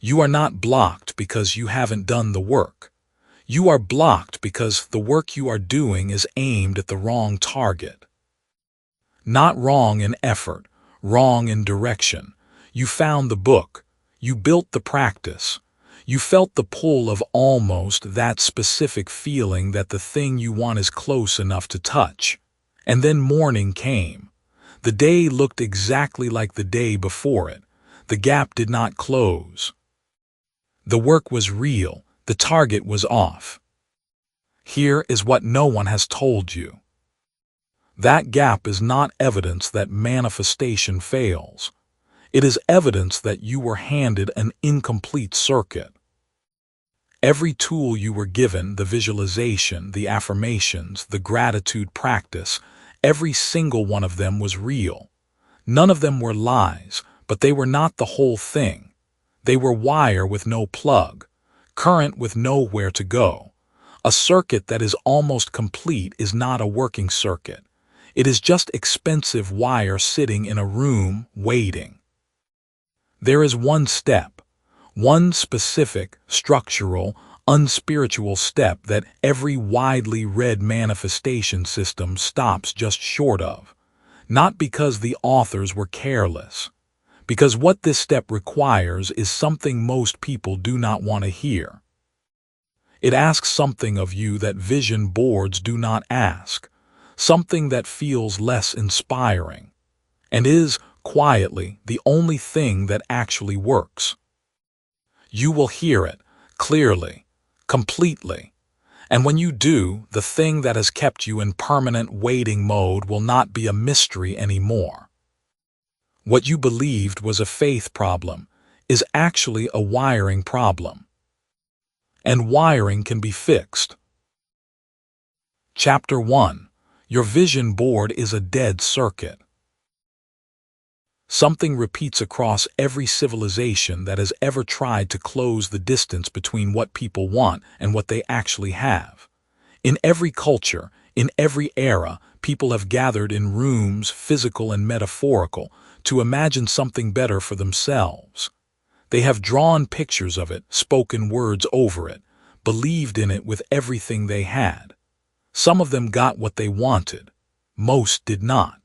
You are not blocked because you haven't done the work. You are blocked because the work you are doing is aimed at the wrong target. Not wrong in effort, wrong in direction. You found the book. You built the practice. You felt the pull of almost that specific feeling that the thing you want is close enough to touch. And then morning came. The day looked exactly like the day before it. The gap did not close. The work was real. The target was off. Here is what no one has told you. That gap is not evidence that manifestation fails. It is evidence that you were handed an incomplete circuit. Every tool you were given, the visualization, the affirmations, the gratitude practice, every single one of them was real. None of them were lies, but they were not the whole thing. They were wire with no plug, current with nowhere to go. A circuit that is almost complete is not a working circuit. It is just expensive wire sitting in a room waiting. There is one step, one specific, structural, unspiritual step that every widely read manifestation system stops just short of. Not because the authors were careless, because what this step requires is something most people do not want to hear. It asks something of you that vision boards do not ask, something that feels less inspiring, and is, quietly, the only thing that actually works. You will hear it, clearly, completely, and when you do, the thing that has kept you in permanent waiting mode will not be a mystery anymore. What you believed was a faith problem is actually a wiring problem. And wiring can be fixed. Chapter 1. Your vision board is a dead circuit. Something repeats across every civilization that has ever tried to close the distance between what people want and what they actually have. In every culture, in every era, people have gathered in rooms, physical and metaphorical, to imagine something better for themselves. They have drawn pictures of it, spoken words over it, believed in it with everything they had. Some of them got what they wanted. Most did not.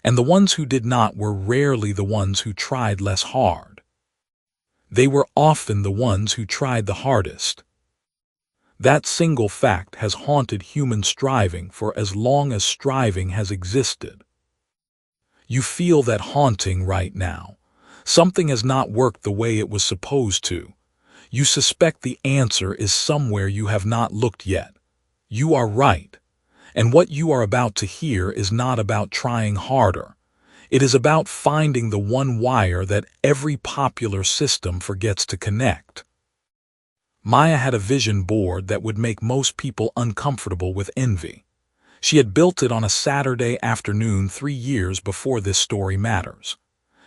And the ones who did not were rarely the ones who tried less hard. They were often the ones who tried the hardest. That single fact has haunted human striving for as long as striving has existed. You feel that haunting right now. Something has not worked the way it was supposed to. You suspect the answer is somewhere you have not looked yet. You are right. And what you are about to hear is not about trying harder. It is about finding the one wire that every popular system forgets to connect. Maya had a vision board that would make most people uncomfortable with envy. She had built it on a Saturday afternoon 3 years before this story matters.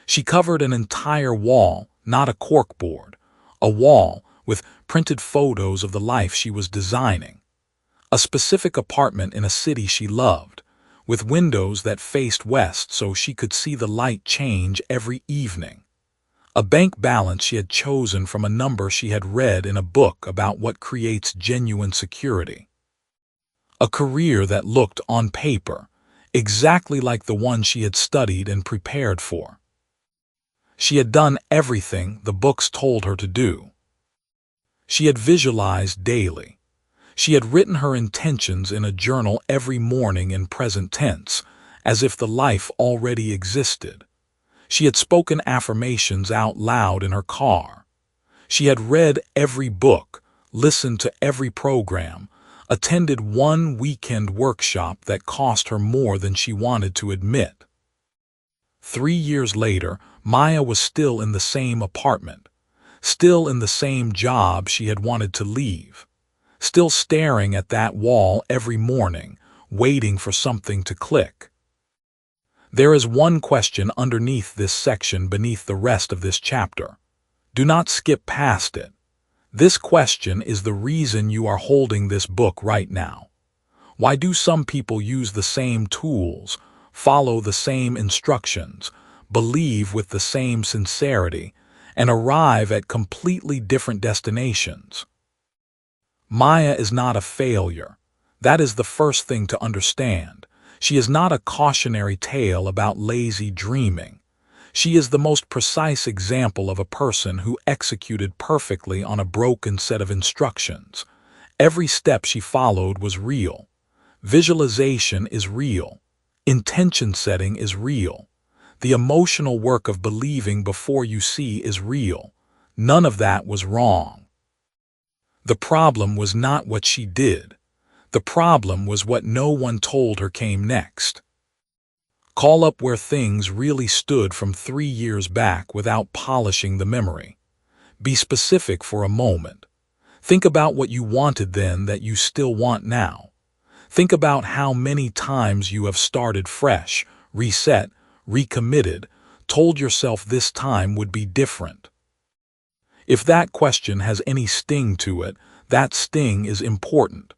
She covered an entire wall, not a corkboard, a wall with printed photos of the life she was designing. A specific apartment in a city she loved, with windows that faced west so she could see the light change every evening. A bank balance she had chosen from a number she had read in a book about what creates genuine security. A career that looked, on paper, exactly like the one she had studied and prepared for. She had done everything the books told her to do. She had visualized daily. She had written her intentions in a journal every morning in present tense, as if the life already existed. She had spoken affirmations out loud in her car. She had read every book, listened to every program, attended one weekend workshop that cost her more than she wanted to admit. 3 years later, Maya was still in the same apartment, still in the same job she had wanted to leave, still staring at that wall every morning, waiting for something to click. There is one question underneath this section beneath the rest of this chapter. Do not skip past it. This question is the reason you are holding this book right now. Why do some people use the same tools, follow the same instructions, believe with the same sincerity, and arrive at completely different destinations. Maya is not a failure. That is the first thing to understand. She is not a cautionary tale about lazy dreaming. She is the most precise example of a person who executed perfectly on a broken set of instructions. Every step she followed was real. Visualization is real. Intention setting is real. The emotional work of believing before you see is real. None of that was wrong. The problem was not what she did. The problem was what no one told her came next. Call up where things really stood from 3 years back without polishing the memory. Be specific for a moment. Think about what you wanted then that you still want now. Think about how many times you have started fresh, reset, recommitted, told yourself this time would be different. If that question has any sting to it, that sting is important.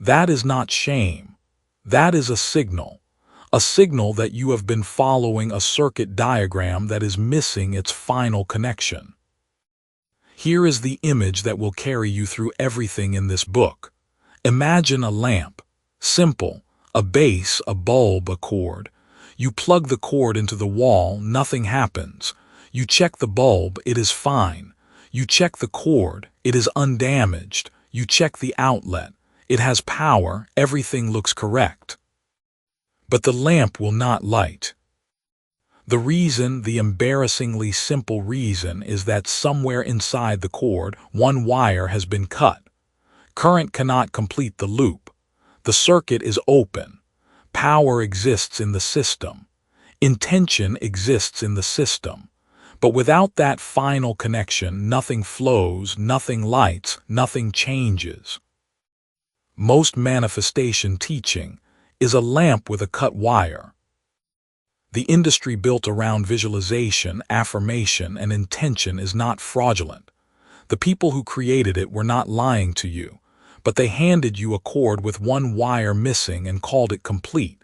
That is not shame. That is a signal that you have been following a circuit diagram that is missing its final connection. Here is the image that will carry you through everything in this book. Imagine a lamp. Simple. A base, a bulb, a cord. You plug the cord into the wall, nothing happens. You check the bulb, it is fine. You check the cord, it is undamaged. You check the outlet, it has power, everything looks correct. But the lamp will not light. The reason, the embarrassingly simple reason, is that somewhere inside the cord, one wire has been cut. Current cannot complete the loop. The circuit is open. Power exists in the system. Intention exists in the system. But without that final connection, nothing flows, nothing lights, nothing changes. Most manifestation teaching is a lamp with a cut wire. The industry built around visualization, affirmation, and intention is not fraudulent. The people who created it were not lying to you, but they handed you a cord with one wire missing and called it complete.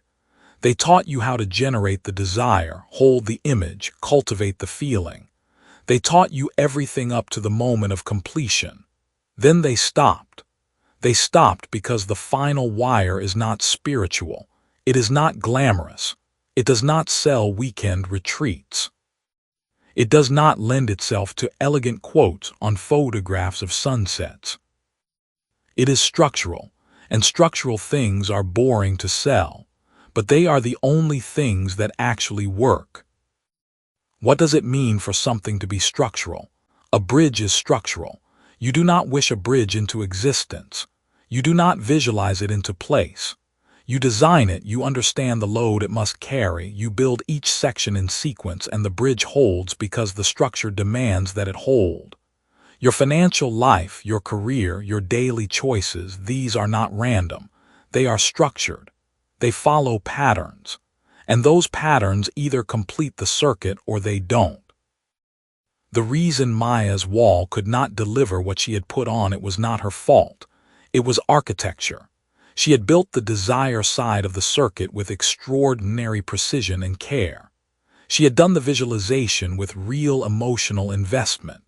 They taught you how to generate the desire, hold the image, cultivate the feeling. They taught you everything up to the moment of completion. Then they stopped. They stopped because the final wire is not spiritual. It is not glamorous. It does not sell weekend retreats. It does not lend itself to elegant quotes on photographs of sunsets. It is structural, and structural things are boring to sell, but they are the only things that actually work. What does it mean for something to be structural? A bridge is structural. You do not wish a bridge into existence. You do not visualize it into place. You design it, you understand the load it must carry, you build each section in sequence, and the bridge holds because the structure demands that it hold. Your financial life, your career, your daily choices, these are not random. They are structured. They follow patterns. And those patterns either complete the circuit or they don't. The reason Maya's wall could not deliver what she had put on it was not her fault. It was architecture. She had built the desire side of the circuit with extraordinary precision and care. She had done the visualization with real emotional investment.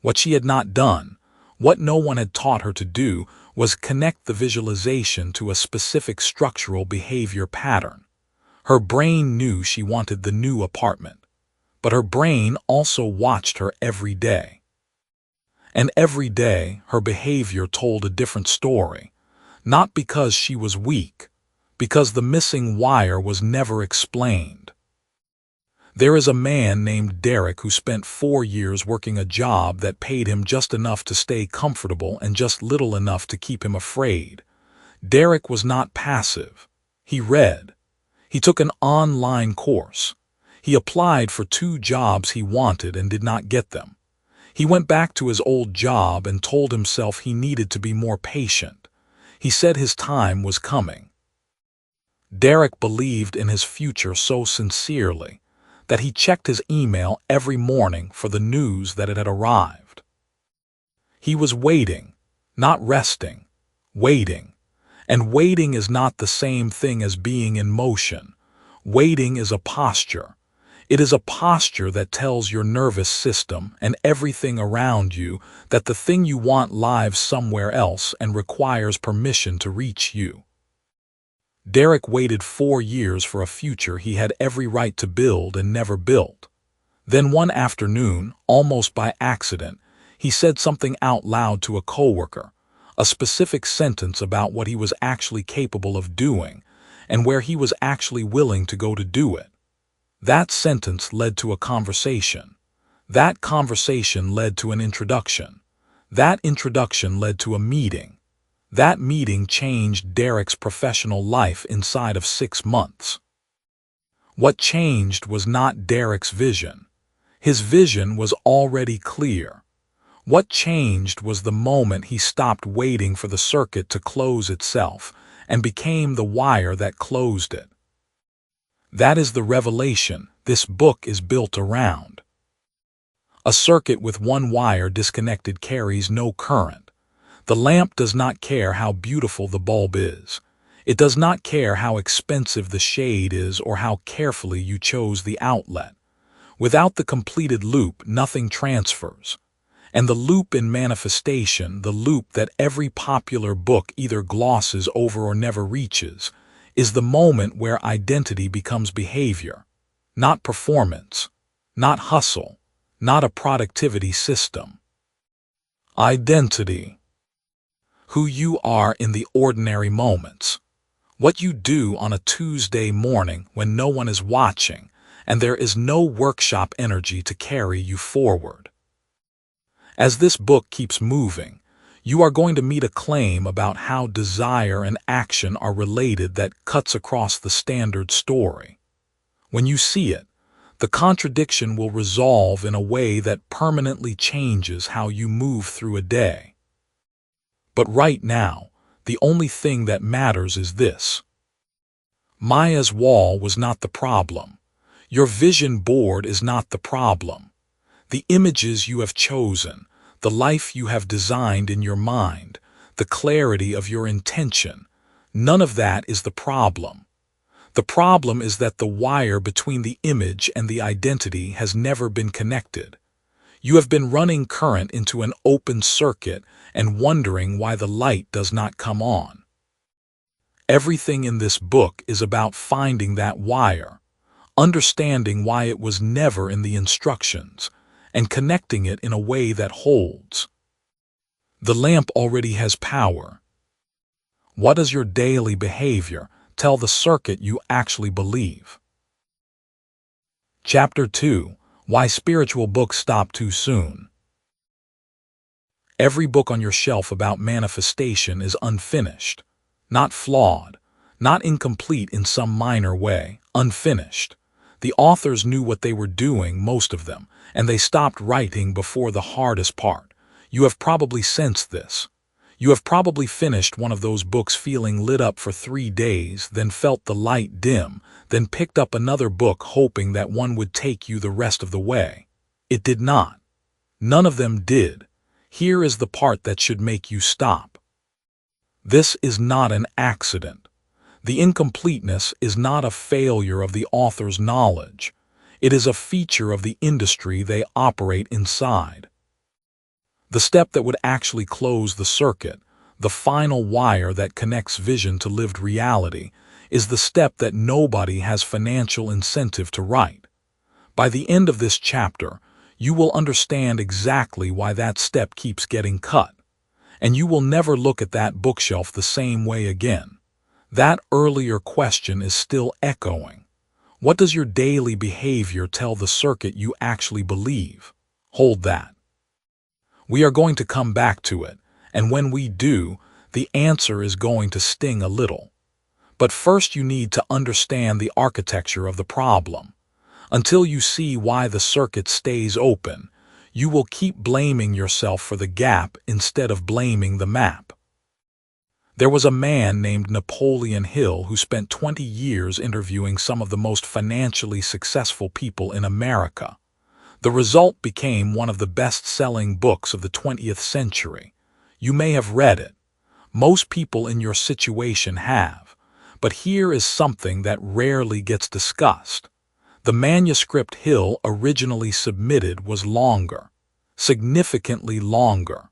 What she had not done, what no one had taught her to do, was connect the visualization to a specific structural behavior pattern. Her brain knew she wanted the new apartment, but her brain also watched her every day. And every day, her behavior told a different story, not because she was weak, because the missing wire was never explained. There is a man named Derek who spent 4 years working a job that paid him just enough to stay comfortable and just little enough to keep him afraid. Derek was not passive. He read. He took an online course. He applied for 2 jobs he wanted and did not get them. He went back to his old job and told himself he needed to be more patient. He said his time was coming. Derek believed in his future so sincerely that he checked his email every morning for the news that it had arrived. He was waiting, not resting, waiting. And waiting is not the same thing as being in motion. Waiting is a posture. It is a posture that tells your nervous system and everything around you that the thing you want lives somewhere else and requires permission to reach you. Derek waited 4 years for a future he had every right to build and never built. Then one afternoon, almost by accident, he said something out loud to a coworker, a specific sentence about what he was actually capable of doing and where he was actually willing to go to do it. That sentence led to a conversation. That conversation led to an introduction. That introduction led to a meeting. That meeting changed Derek's professional life inside of 6 months. What changed was not Derek's vision. His vision was already clear. What changed was the moment he stopped waiting for the circuit to close itself and became the wire that closed it. That is the revelation this book is built around. A circuit with one wire disconnected carries no current. The lamp does not care how beautiful the bulb is. It does not care how expensive the shade is or how carefully you chose the outlet. Without the completed loop, nothing transfers. And the loop in manifestation, the loop that every popular book either glosses over or never reaches, is the moment where identity becomes behavior, not performance, not hustle, not a productivity system. Identity. Who you are in the ordinary moments. What you do on a Tuesday morning when no one is watching and there is no workshop energy to carry you forward. As this book keeps moving, you are going to meet a claim about how desire and action are related that cuts across the standard story. When you see it, the contradiction will resolve in a way that permanently changes how you move through a day. But right now, the only thing that matters is this. Maya's wall was not the problem. Your vision board is not the problem. The images you have chosen, the life you have designed in your mind, the clarity of your intention, none of that is the problem. The problem is that the wire between the image and the identity has never been connected. You have been running current into an open circuit and wondering why the light does not come on. Everything in this book is about finding that wire, understanding why it was never in the instructions, and connecting it in a way that holds. The lamp already has power. What does your daily behavior tell the circuit you actually believe? Chapter 2. Why Spiritual Books Stop Too Soon. Every book on your shelf about manifestation is unfinished, not flawed, not incomplete in some minor way, unfinished. The authors knew what they were doing, most of them, and they stopped writing before the hardest part. You have probably sensed this. You have probably finished one of those books feeling lit up for 3 days, then felt the light dim, then picked up another book hoping that one would take you the rest of the way. It did not. None of them did. Here is the part that should make you stop. This is not an accident. The incompleteness is not a failure of the author's knowledge. It is a feature of the industry they operate inside. The step that would actually close the circuit, the final wire that connects vision to lived reality, is the step that nobody has financial incentive to write. By the end of this chapter, you will understand exactly why that step keeps getting cut, and you will never look at that bookshelf the same way again. That earlier question is still echoing. What does your daily behavior tell the circuit you actually believe? Hold that. We are going to come back to it, and when we do, the answer is going to sting a little. But first you need to understand the architecture of the problem. Until you see why the circuit stays open, you will keep blaming yourself for the gap instead of blaming the map. There was a man named Napoleon Hill who spent 20 years interviewing some of the most financially successful people in America. The result became one of the best-selling books of the 20th century. You may have read it. Most people in your situation have. But here is something that rarely gets discussed. The manuscript Hill originally submitted was longer, significantly longer.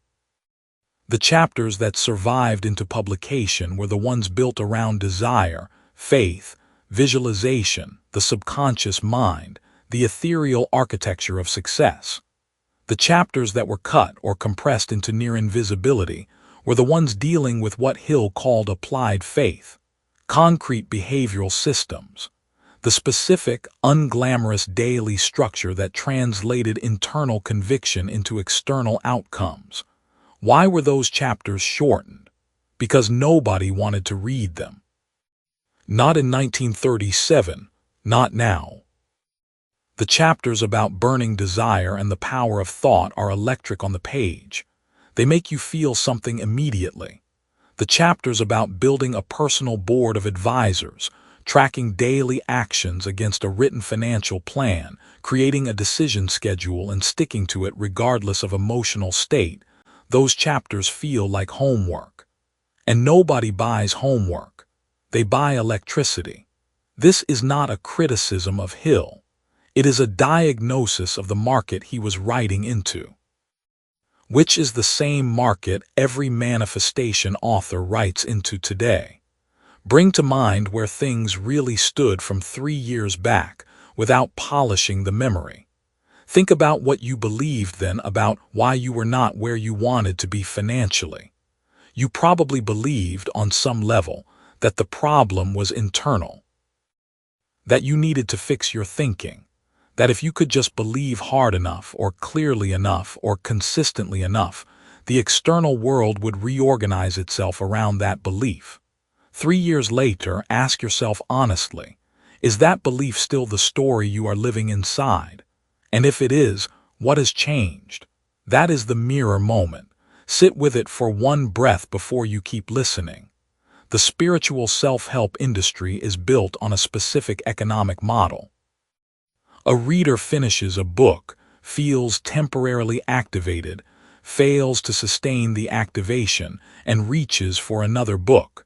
The chapters that survived into publication were the ones built around desire, faith, visualization, the subconscious mind, the ethereal architecture of success. The chapters that were cut or compressed into near invisibility were the ones dealing with what Hill called applied faith, concrete behavioral systems, the specific, unglamorous daily structure that translated internal conviction into external outcomes. Why were those chapters shortened? Because nobody wanted to read them. Not in 1937, not now. The chapters about burning desire and the power of thought are electric on the page. They make you feel something immediately. The chapters about building a personal board of advisors, tracking daily actions against a written financial plan, creating a decision schedule and sticking to it regardless of emotional state, those chapters feel like homework. And nobody buys homework. They buy electricity. This is not a criticism of Hill. It is a diagnosis of the market he was writing into, which is the same market every manifestation author writes into today. Bring to mind where things really stood from 3 years back without polishing the memory. Think about what you believed then about why you were not where you wanted to be financially. You probably believed, on some level, that the problem was internal, that you needed to fix your thinking, that if you could just believe hard enough or clearly enough or consistently enough, the external world would reorganize itself around that belief. 3 years later, ask yourself honestly, is that belief still the story you are living inside? And if it is, what has changed? That is the mirror moment. Sit with it for one breath before you keep listening. The spiritual self-help industry is built on a specific economic model. A reader finishes a book, feels temporarily activated, fails to sustain the activation, and reaches for another book.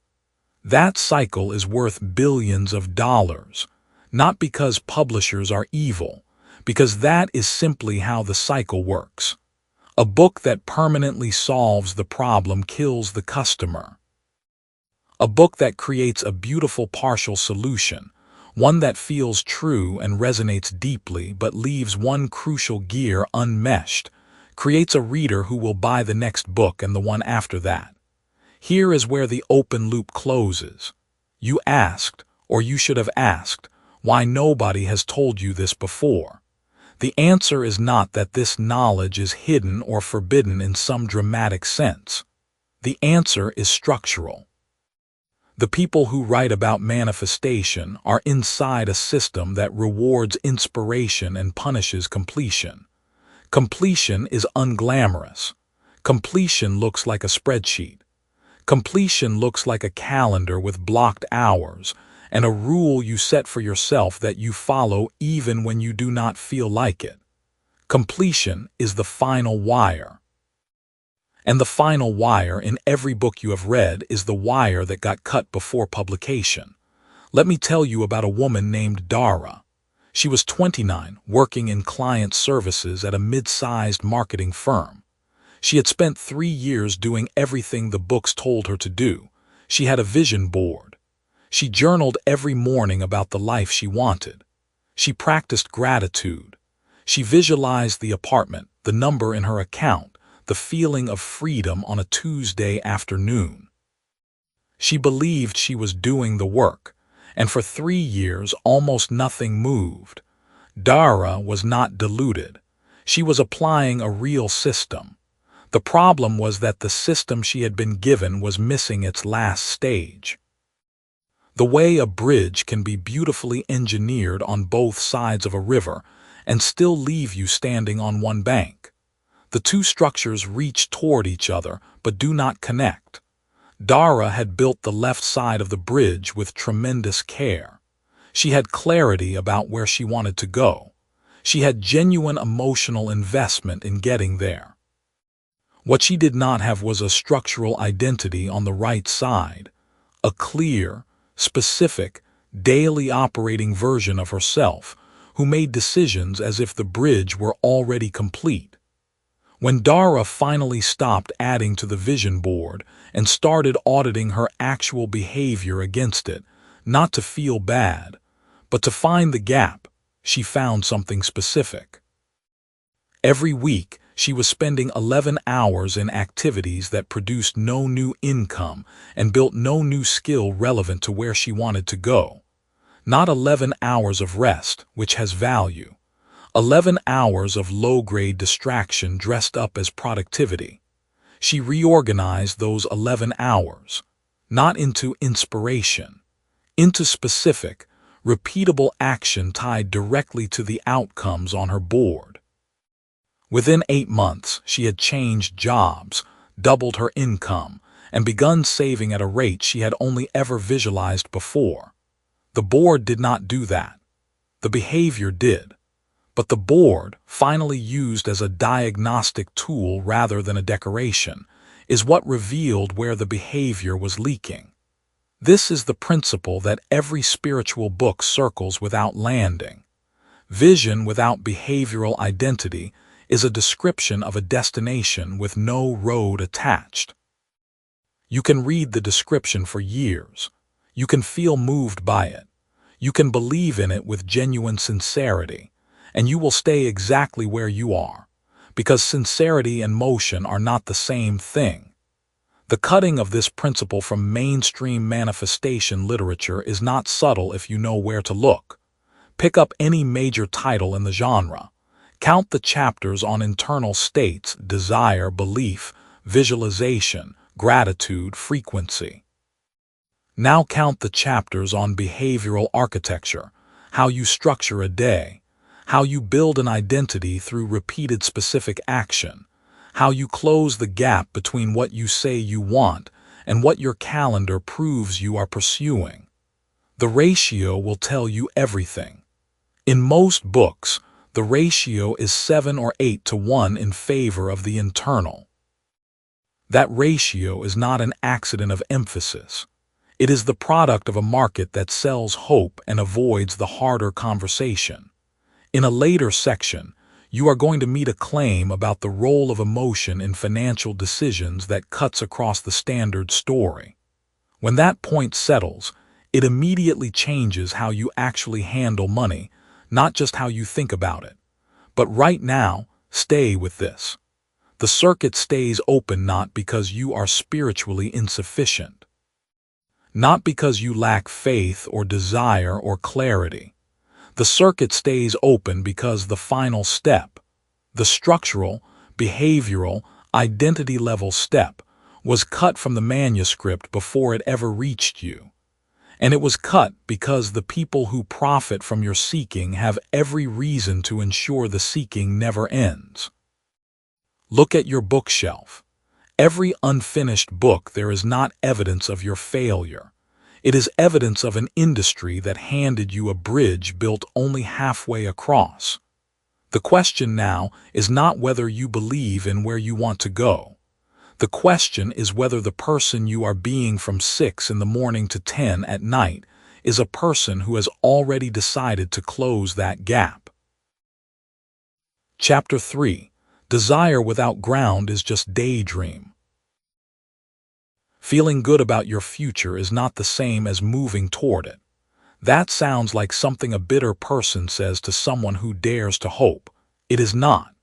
That cycle is worth billions of dollars, not because publishers are evil, because that is simply how the cycle works. A book that permanently solves the problem kills the customer. A book that creates a beautiful partial solution, one that feels true and resonates deeply but leaves one crucial gear unmeshed, creates a reader who will buy the next book and the one after that. Here is where the open loop closes. You asked, or you should have asked, why nobody has told you this before. The answer is not that this knowledge is hidden or forbidden in some dramatic sense. The answer is structural. The people who write about manifestation are inside a system that rewards inspiration and punishes completion. Completion is unglamorous. Completion looks like a spreadsheet. Completion looks like a calendar with blocked hours, and a rule you set for yourself that you follow even when you do not feel like it. Completion is the final wire. And the final wire in every book you have read is the wire that got cut before publication. Let me tell you about a woman named Dara. She was 29, working in client services at a mid-sized marketing firm. She had spent 3 years doing everything the books told her to do. She had a vision board. She journaled every morning about the life she wanted. She practiced gratitude. She visualized the apartment, the number in her account, the feeling of freedom on a Tuesday afternoon. She believed she was doing the work, and for 3 years almost nothing moved. Dara was not deluded. She was applying a real system. The problem was that the system she had been given was missing its last stage. The way a bridge can be beautifully engineered on both sides of a river and still leave you standing on one bank. The two structures reach toward each other but do not connect. Dara had built the left side of the bridge with tremendous care. She had clarity about where she wanted to go. She had genuine emotional investment in getting there. What she did not have was a structural identity on the right side, a clear, specific, daily operating version of herself, who made decisions as if the bridge were already complete. When Dara finally stopped adding to the vision board and started auditing her actual behavior against it, not to feel bad, but to find the gap, she found something specific. Every week, she was spending 11 hours in activities that produced no new income and built no new skill relevant to where she wanted to go. Not 11 hours of rest, which has value. 11 hours of low-grade distraction dressed up as productivity. She reorganized those 11 hours, not into inspiration, into specific, repeatable action tied directly to the outcomes on her board. Within 8 months, she had changed jobs, doubled her income, and begun saving at a rate she had only ever visualized before. The board did not do that. The behavior did. But the board, finally used as a diagnostic tool rather than a decoration, is what revealed where the behavior was leaking. This is the principle that every spiritual book circles without landing. Vision without behavioral identity is a description of a destination with no road attached. You can read the description for years. You can feel moved by it. You can believe in it with genuine sincerity. And you will stay exactly where you are, because sincerity and motion are not the same thing. The cutting of this principle from mainstream manifestation literature is not subtle if you know where to look. Pick up any major title in the genre. Count the chapters on internal states, desire, belief, visualization, gratitude, frequency. Now count the chapters on behavioral architecture, how you structure a day, how you build an identity through repeated specific action, how you close the gap between what you say you want and what your calendar proves you are pursuing. The ratio will tell you everything. In most books, the ratio is 7 or 8 to 1 in favor of the internal. That ratio is not an accident of emphasis. It is the product of a market that sells hope and avoids the harder conversation. In a later section, you are going to meet a claim about the role of emotion in financial decisions that cuts across the standard story. When that point settles, it immediately changes how you actually handle money, not just how you think about it. But right now, stay with this. The circuit stays open not because you are spiritually insufficient, not because you lack faith or desire or clarity. The circuit stays open because the final step, the structural, behavioral, identity-level step, was cut from the manuscript before it ever reached you. And it was cut because the people who profit from your seeking have every reason to ensure the seeking never ends. Look at your bookshelf. Every unfinished book there is not evidence of your failure. It is evidence of an industry that handed you a bridge built only halfway across. The question now is not whether you believe in where you want to go. The question is whether the person you are being from 6 in the morning to 10 at night is a person who has already decided to close that gap. Chapter 3. Desire without ground is just daydream. Feeling good about your future is not the same as moving toward it. That sounds like something a bitter person says to someone who dares to hope. It is not.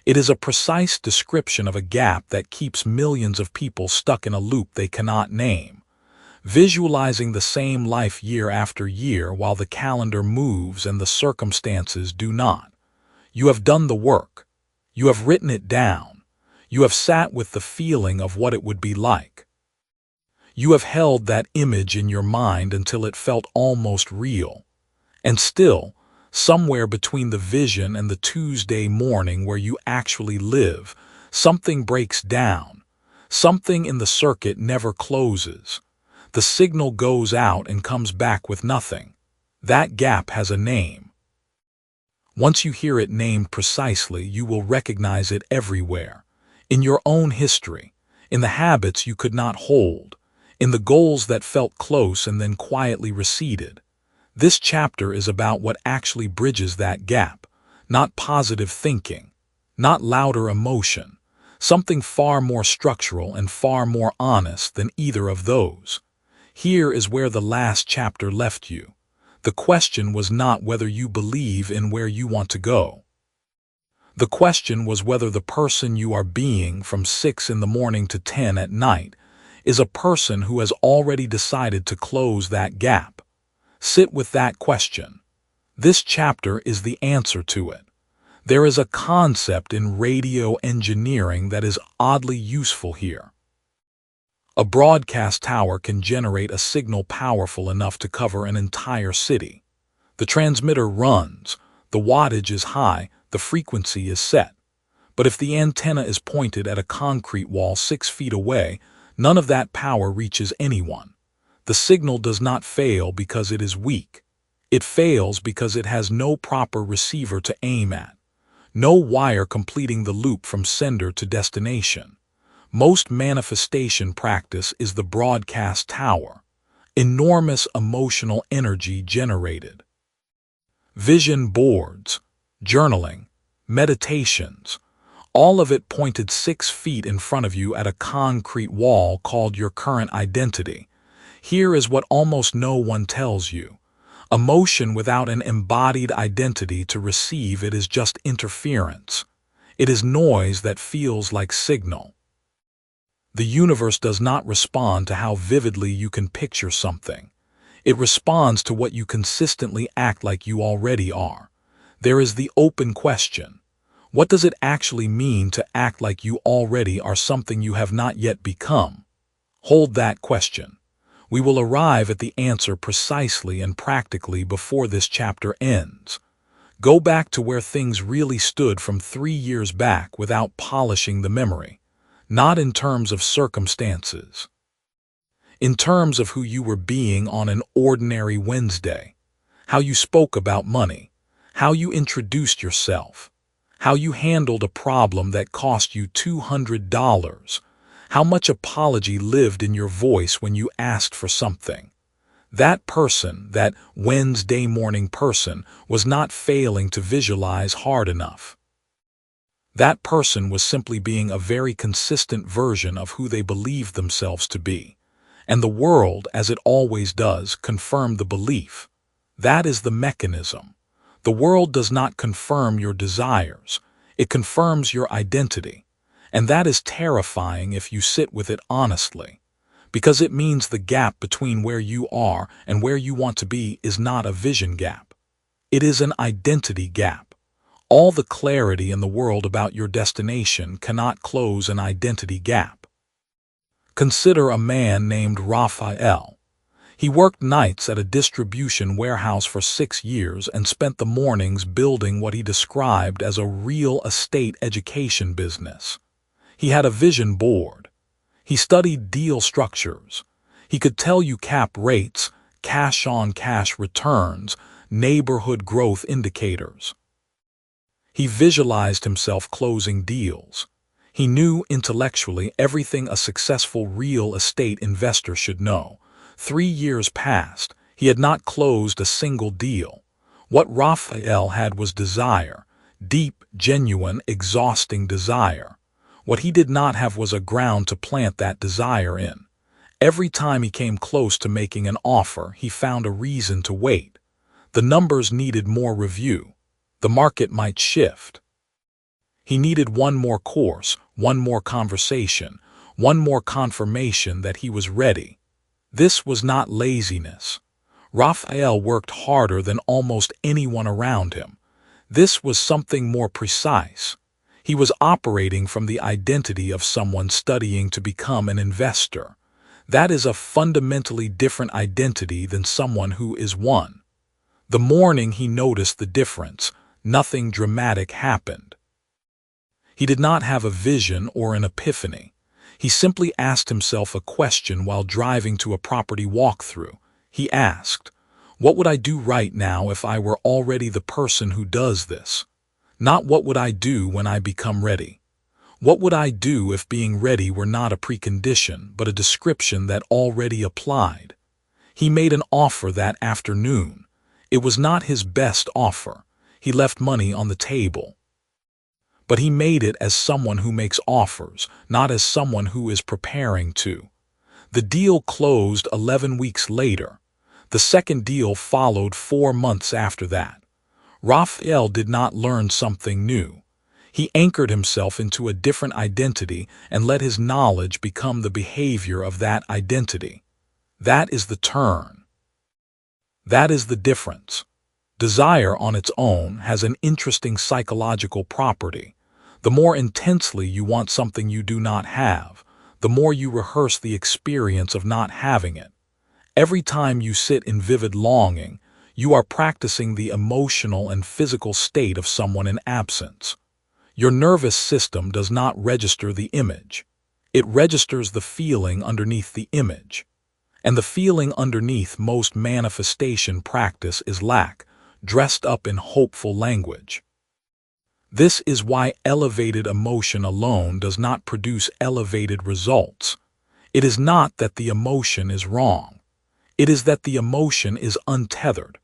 It is a precise description of a gap that keeps millions of people stuck in a loop they cannot name, visualizing the same life year after year while the calendar moves and the circumstances do not. You have done the work. You have written it down. You have sat with the feeling of what it would be like. You have held that image in your mind until it felt almost real. And still, somewhere between the vision and the Tuesday morning where you actually live, something breaks down. Something in the circuit never closes. The signal goes out and comes back with nothing. That gap has a name. Once you hear it named precisely, you will recognize it everywhere. In your own history, in the habits you could not hold, in the goals that felt close and then quietly receded. This chapter is about what actually bridges that gap, not positive thinking, not louder emotion, something far more structural and far more honest than either of those. Here is where the last chapter left you. The question was not whether you believe in where you want to go. The question was whether the person you are being from 6 in the morning to 10 at night is a person who has already decided to close that gap. Sit with that question. This chapter is the answer to it. There is a concept in radio engineering that is oddly useful here. A broadcast tower can generate a signal powerful enough to cover an entire city. The transmitter runs, the wattage is high, the frequency is set. But if the antenna is pointed at a concrete wall 6 feet away, none of that power reaches anyone. The signal does not fail because it is weak. It fails because it has no proper receiver to aim at, no wire completing the loop from sender to destination. Most manifestation practice is the broadcast tower. Enormous emotional energy generated. Vision boards, journaling, meditations, all of it pointed 6 feet in front of you at a concrete wall called your current identity. Here is what almost no one tells you. Emotion without an embodied identity to receive it is just interference. It is noise that feels like signal. The universe does not respond to how vividly you can picture something. It responds to what you consistently act like you already are. There is the open question. What does it actually mean to act like you already are something you have not yet become? Hold that question. We will arrive at the answer precisely and practically before this chapter ends. Go back to where things really stood from 3 years back without polishing the memory. Not in terms of circumstances. In terms of who you were being on an ordinary Wednesday. How you spoke about money. How you introduced yourself. How you handled a problem that cost you $200. How much apology lived in your voice when you asked for something. That person, that Wednesday morning person, was not failing to visualize hard enough. That person was simply being a very consistent version of who they believed themselves to be. And the world, as it always does, confirmed the belief. That is the mechanism. The world does not confirm your desires. It confirms your identity. And that is terrifying if you sit with it honestly. Because it means the gap between where you are and where you want to be is not a vision gap. It is an identity gap. All the clarity in the world about your destination cannot close an identity gap. Consider a man named Raphael. He worked nights at a distribution warehouse for 6 years and spent the mornings building what he described as a real estate education business. He had a vision board. He studied deal structures. He could tell you cap rates, cash-on-cash returns, neighborhood growth indicators. He visualized himself closing deals. He knew intellectually everything a successful real estate investor should know. 3 years passed. He had not closed a single deal. What Raphael had was desire, deep, genuine, exhausting desire. What he did not have was a ground to plant that desire in. Every time he came close to making an offer, he found a reason to wait. The numbers needed more review. The market might shift. He needed one more course, one more conversation, one more confirmation that he was ready. This was not laziness. Raphael worked harder than almost anyone around him. This was something more precise. He was operating from the identity of someone studying to become an investor. That is a fundamentally different identity than someone who is one. The morning he noticed the difference, nothing dramatic happened. He did not have a vision or an epiphany. He simply asked himself a question while driving to a property walkthrough. He asked, "What would I do right now if I were already the person who does this? Not what would I do when I become ready? What would I do if being ready were not a precondition, but a description that already applied?" He made an offer that afternoon. It was not his best offer. He left money on the table. But he made it as someone who makes offers, not as someone who is preparing to. The deal closed 11 weeks later. The second deal followed 4 months after that. Raphael did not learn something new. He anchored himself into a different identity and let his knowledge become the behavior of that identity. That is the turn. That is the difference. Desire on its own has an interesting psychological property. The more intensely you want something you do not have, the more you rehearse the experience of not having it. Every time you sit in vivid longing, you are practicing the emotional and physical state of someone in absence. Your nervous system does not register the image. It registers the feeling underneath the image. And the feeling underneath most manifestation practice is lack, dressed up in hopeful language. This is why elevated emotion alone does not produce elevated results. It is not that the emotion is wrong. It is that the emotion is untethered.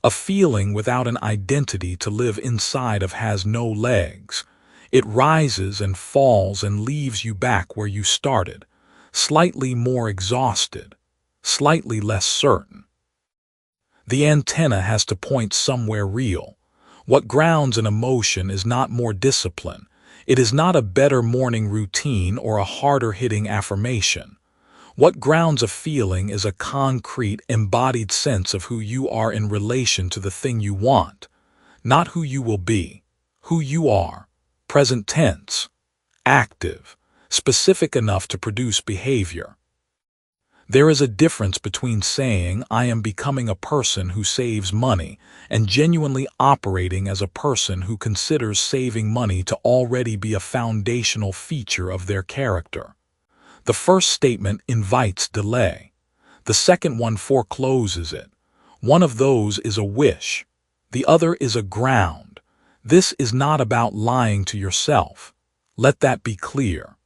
A feeling without an identity to live inside of has no legs. It rises and falls and leaves you back where you started, slightly more exhausted, slightly less certain. The antenna has to point somewhere real. What grounds an emotion is not more discipline. It is not a better morning routine or a harder-hitting affirmation. What grounds a feeling is a concrete, embodied sense of who you are in relation to the thing you want, not who you will be, who you are, present tense, active, specific enough to produce behavior. There is a difference between saying, "I am becoming a person who saves money," and genuinely operating as a person who considers saving money to already be a foundational feature of their character. The first statement invites delay. The second one forecloses it. One of those is a wish. The other is a ground. This is not about lying to yourself. Let that be clear.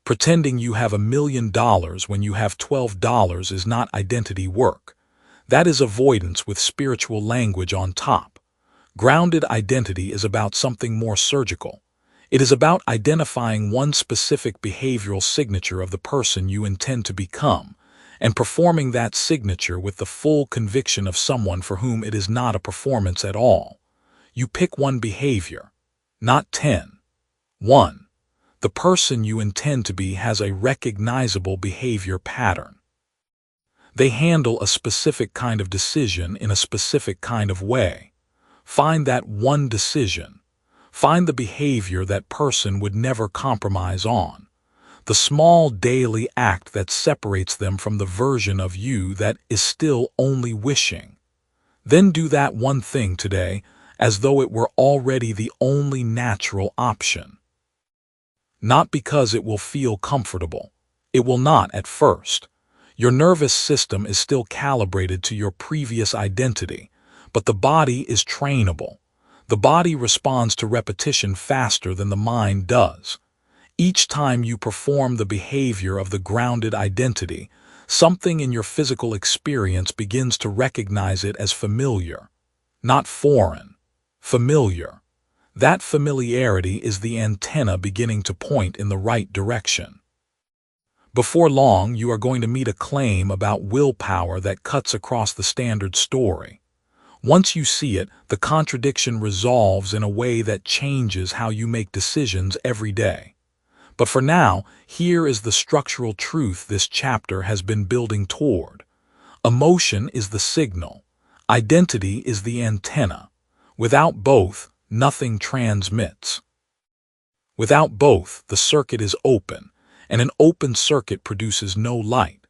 Pretending you have $1 million when you have $12 is not identity work. That is avoidance with spiritual language on top. Grounded identity is about something more surgical. It is about identifying one specific behavioral signature of the person you intend to become, and performing that signature with the full conviction of someone for whom it is not a performance at all. You pick one behavior, not 10. 1. The person you intend to be has a recognizable behavior pattern. They handle a specific kind of decision in a specific kind of way. Find that one decision. Find the behavior that person would never compromise on. The small daily act that separates them from the version of you that is still only wishing. Then do that one thing today as though it were already the only natural option. Not because it will feel comfortable. It will not at first. Your nervous system is still calibrated to your previous identity, but the body is trainable. The body responds to repetition faster than the mind does. Each time you perform the behavior of the grounded identity, something in your physical experience begins to recognize it as familiar, not foreign, familiar. That familiarity is the antenna beginning to point in the right direction. Before long, you are going to meet a claim about willpower that cuts across the standard story. Once you see it, the contradiction resolves in a way that changes how you make decisions every day. But for now, here is the structural truth this chapter has been building toward. Emotion is the signal. Identity is the antenna. Without both, nothing transmits. Without both, the circuit is open, and an open circuit produces no light.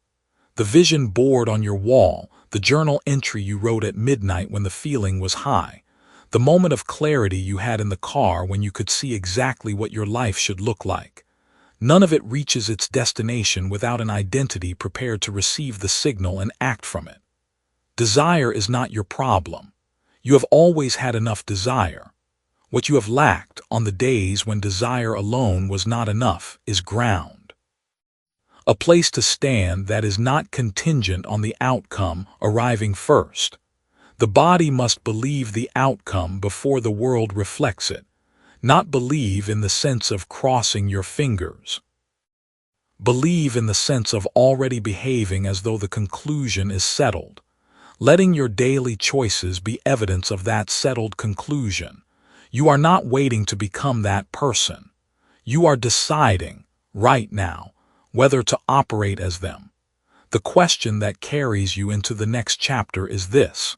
The vision board on your wall, the journal entry you wrote at midnight when the feeling was high, the moment of clarity you had in the car when you could see exactly what your life should look like. None of it reaches its destination without an identity prepared to receive the signal and act from it. Desire is not your problem. You have always had enough desire. What you have lacked on the days when desire alone was not enough is ground. A place to stand that is not contingent on the outcome arriving first. The body must believe the outcome before the world reflects it, not believe in the sense of crossing your fingers. Believe in the sense of already behaving as though the conclusion is settled, letting your daily choices be evidence of that settled conclusion. You are not waiting to become that person. You are deciding, right now, whether to operate as them. The question that carries you into the next chapter is this: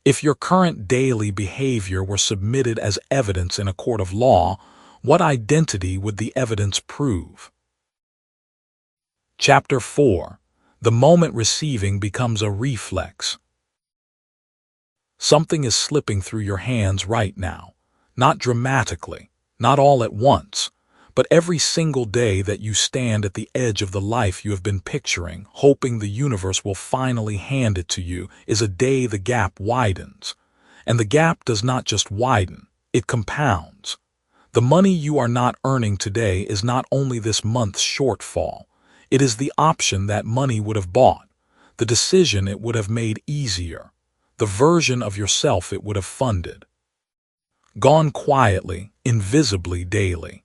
if your current daily behavior were submitted as evidence in a court of law, what identity would the evidence prove? Chapter 4. The moment receiving becomes a reflex. Something is slipping through your hands right now, not dramatically, not all at once, but every single day that you stand at the edge of the life you have been picturing, hoping the universe will finally hand it to you, is a day the gap widens. And the gap does not just widen, it compounds. The money you are not earning today is not only this month's shortfall, it is the option that money would have bought, the decision it would have made easier, the version of yourself it would have funded. Gone quietly, invisibly daily.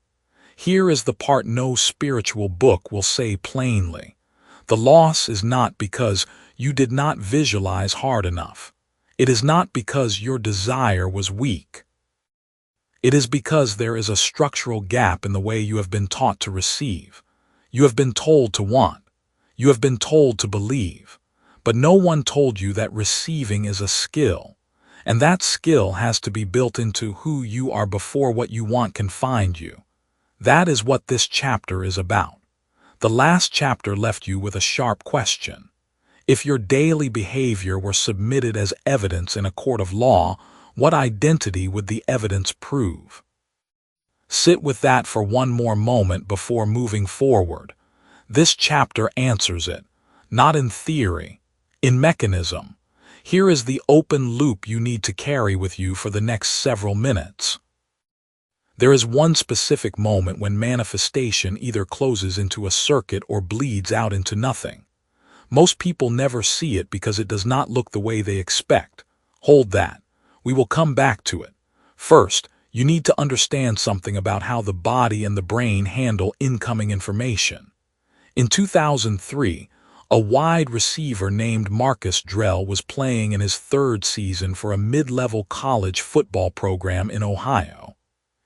Here is the part no spiritual book will say plainly. The loss is not because you did not visualize hard enough. It is not because your desire was weak. It is because there is a structural gap in the way you have been taught to receive. You have been told to want. You have been told to believe. But no one told you that receiving is a skill. And that skill has to be built into who you are before what you want can find you. That is what this chapter is about. The last chapter left you with a sharp question. If your daily behavior were submitted as evidence in a court of law, what identity would the evidence prove? Sit with that for one more moment before moving forward. This chapter answers it, not in theory, in mechanism. Here is the open loop you need to carry with you for the next several minutes. There is one specific moment when manifestation either closes into a circuit or bleeds out into nothing. Most people never see it because it does not look the way they expect. Hold that. We will come back to it. First, you need to understand something about how the body and the brain handle incoming information. In 2003, a wide receiver named Marcus Drell was playing in his third season for a mid-level college football program in Ohio.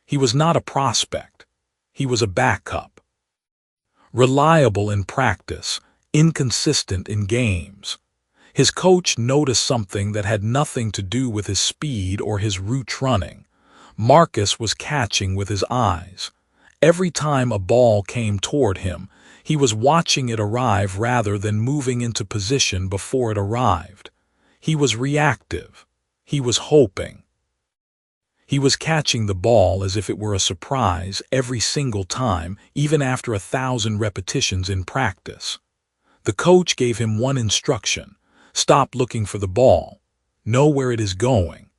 He was not a prospect. He was a backup. Reliable in practice, inconsistent in games. His coach noticed something that had nothing to do with his speed or his route running. Marcus was catching with his eyes. Every time a ball came toward him, he was watching it arrive rather than moving into position before it arrived. He was reactive. He was hoping. He was catching the ball as if it were a surprise every single time, even after 1,000 repetitions in practice. The coach gave him one instruction: stop looking for the ball. Know where it is going.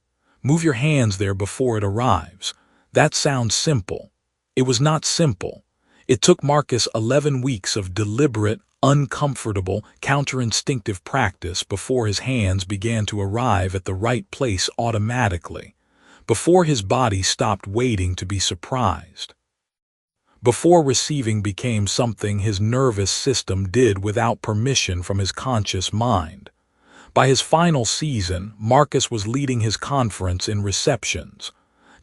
Move your hands there before it arrives. That sounds simple. It was not simple. It took Marcus 11 weeks of deliberate, uncomfortable, counterinstinctive practice before his hands began to arrive at the right place automatically, before his body stopped waiting to be surprised, before receiving became something his nervous system did without permission from his conscious mind. By his final season, Marcus was leading his conference in receptions,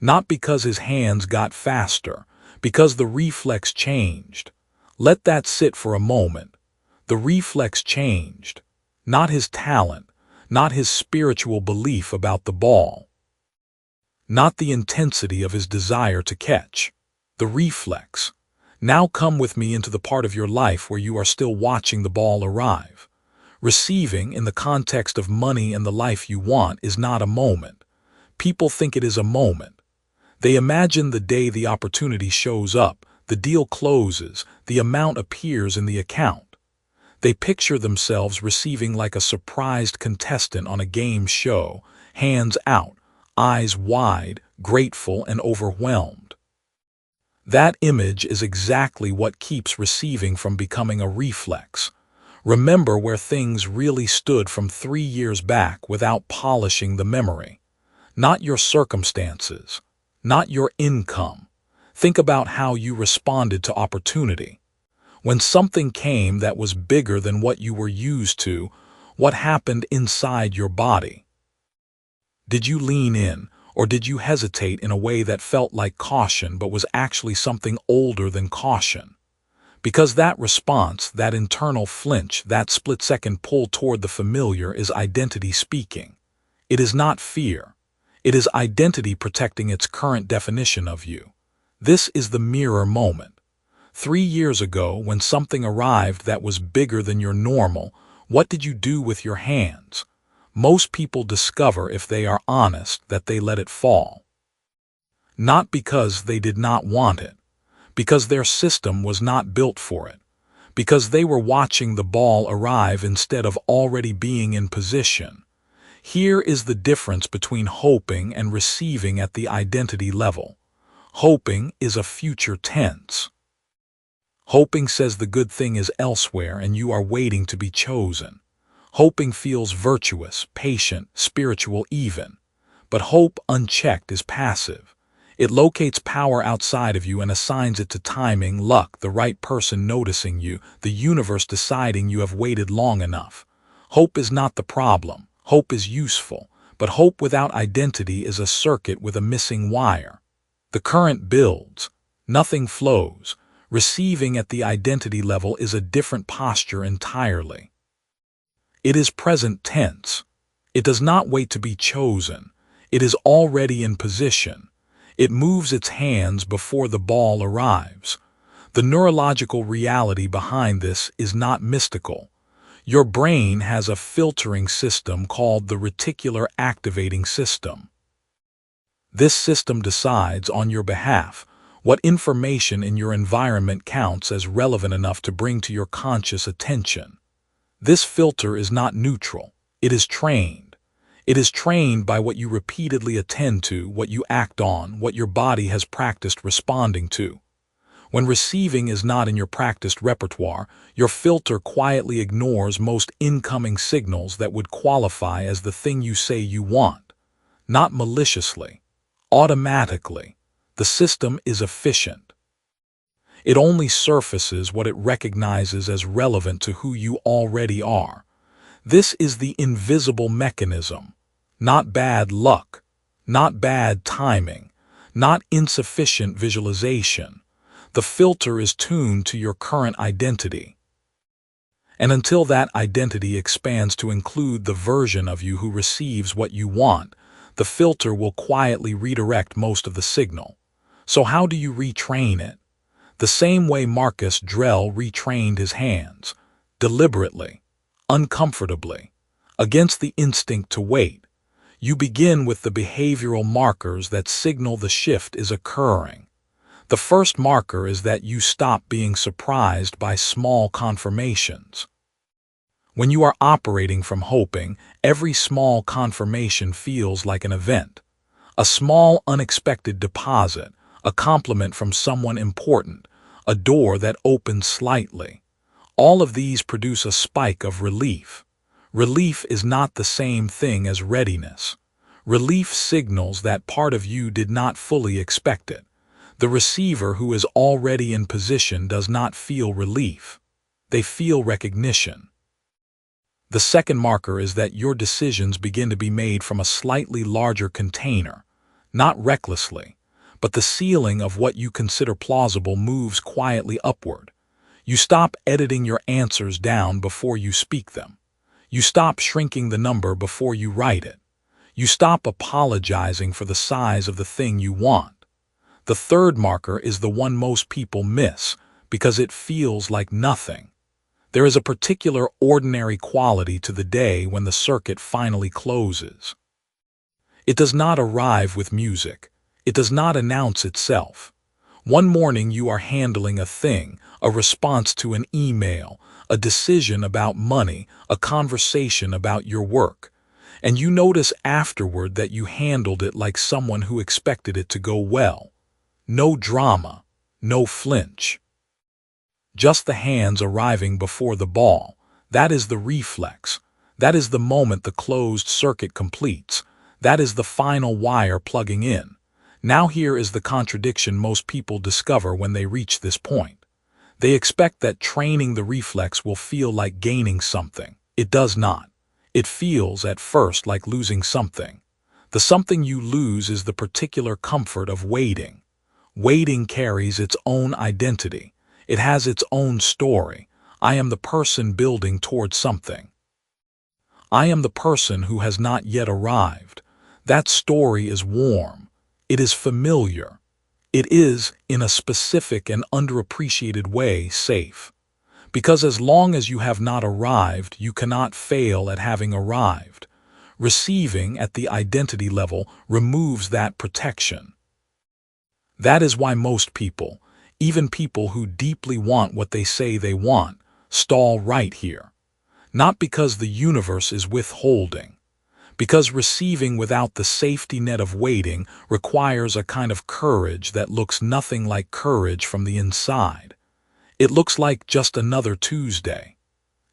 not because his hands got faster, because the reflex changed. Let that sit for a moment. The reflex changed. Not his talent, not his spiritual belief about the ball, not the intensity of his desire to catch. The reflex. Now come with me into the part of your life where you are still watching the ball arrive. Receiving, in the context of money and the life you want, is not a moment. People think it is a moment. They imagine the day the opportunity shows up, the deal closes, the amount appears in the account. They picture themselves receiving like a surprised contestant on a game show, hands out, eyes wide, grateful and overwhelmed. That image is exactly what keeps receiving from becoming a reflex. Remember where things really stood from 3 years back without polishing the memory. Not your circumstances, not your income. Think about how you responded to opportunity. When something came that was bigger than what you were used to, what happened inside your body? Did you lean in, or did you hesitate in a way that felt like caution but was actually something older than caution? Because that response, that internal flinch, that split-second pull toward the familiar is identity speaking. It is not fear. It is identity protecting its current definition of you. This is the mirror moment. 3 years ago, when something arrived that was bigger than your normal, what did you do with your hands? Most people discover, if they are honest, that they let it fall. Not because they did not want it, because their system was not built for it, because they were watching the ball arrive instead of already being in position. Here is the difference between hoping and receiving at the identity level. Hoping is a future tense. Hoping says the good thing is elsewhere and you are waiting to be chosen. Hoping feels virtuous, patient, spiritual even. But hope unchecked is passive. It locates power outside of you and assigns it to timing, luck, the right person noticing you, the universe deciding you have waited long enough. Hope is not the problem. Hope is useful, but hope without identity is a circuit with a missing wire. The current builds. Nothing flows. Receiving at the identity level is a different posture entirely. It is present tense. It does not wait to be chosen. It is already in position. It moves its hands before the ball arrives. The neurological reality behind this is not mystical. Your brain has a filtering system called the reticular activating system. This system decides on your behalf what information in your environment counts as relevant enough to bring to your conscious attention. This filter is not neutral. It is trained. It is trained by what you repeatedly attend to, what you act on, what your body has practiced responding to. When receiving is not in your practiced repertoire, your filter quietly ignores most incoming signals that would qualify as the thing you say you want. Not maliciously, automatically. The system is efficient. It only surfaces what it recognizes as relevant to who you already are. This is the invisible mechanism. Not bad luck, not bad timing, not insufficient visualization. The filter is tuned to your current identity. And until that identity expands to include the version of you who receives what you want, the filter will quietly redirect most of the signal. So how do you retrain it? The same way Marcus Drell retrained his hands, deliberately, uncomfortably, against the instinct to wait. You begin with the behavioral markers that signal the shift is occurring. The first marker is that you stop being surprised by small confirmations. When you are operating from hoping, every small confirmation feels like an event. A small unexpected deposit, a compliment from someone important, a door that opens slightly. All of these produce a spike of relief. Relief is not the same thing as readiness. Relief signals that part of you did not fully expect it. The receiver who is already in position does not feel relief. They feel recognition. The second marker is that your decisions begin to be made from a slightly larger container, not recklessly, but the ceiling of what you consider plausible moves quietly upward. You stop editing your answers down before you speak them. You stop shrinking the number before you write it. You stop apologizing for the size of the thing you want. The third marker is the one most people miss because it feels like nothing. There is a particular ordinary quality to the day when the circuit finally closes. It does not arrive with music. It does not announce itself. One morning you are handling a thing, a response to an email, a decision about money, a conversation about your work, and you notice afterward that you handled it like someone who expected it to go well. No drama, no flinch. Just the hands arriving before the ball. That is the reflex. That is the moment the closed circuit completes. That is the final wire plugging in. Now here is the contradiction most people discover when they reach this point. They expect that training the reflex will feel like gaining something. It does not. It feels at first like losing something. The something you lose is the particular comfort of waiting. Waiting carries its own identity. It has its own story. I am the person building towards something. I am the person who has not yet arrived. That story is warm. It is familiar. It is, in a specific and underappreciated way, safe. Because as long as you have not arrived, you cannot fail at having arrived. Receiving at the identity level removes that protection. That is why most people, even people who deeply want what they say they want, stall right here. Not because the universe is withholding. Because receiving without the safety net of waiting requires a kind of courage that looks nothing like courage from the inside. It looks like just another Tuesday.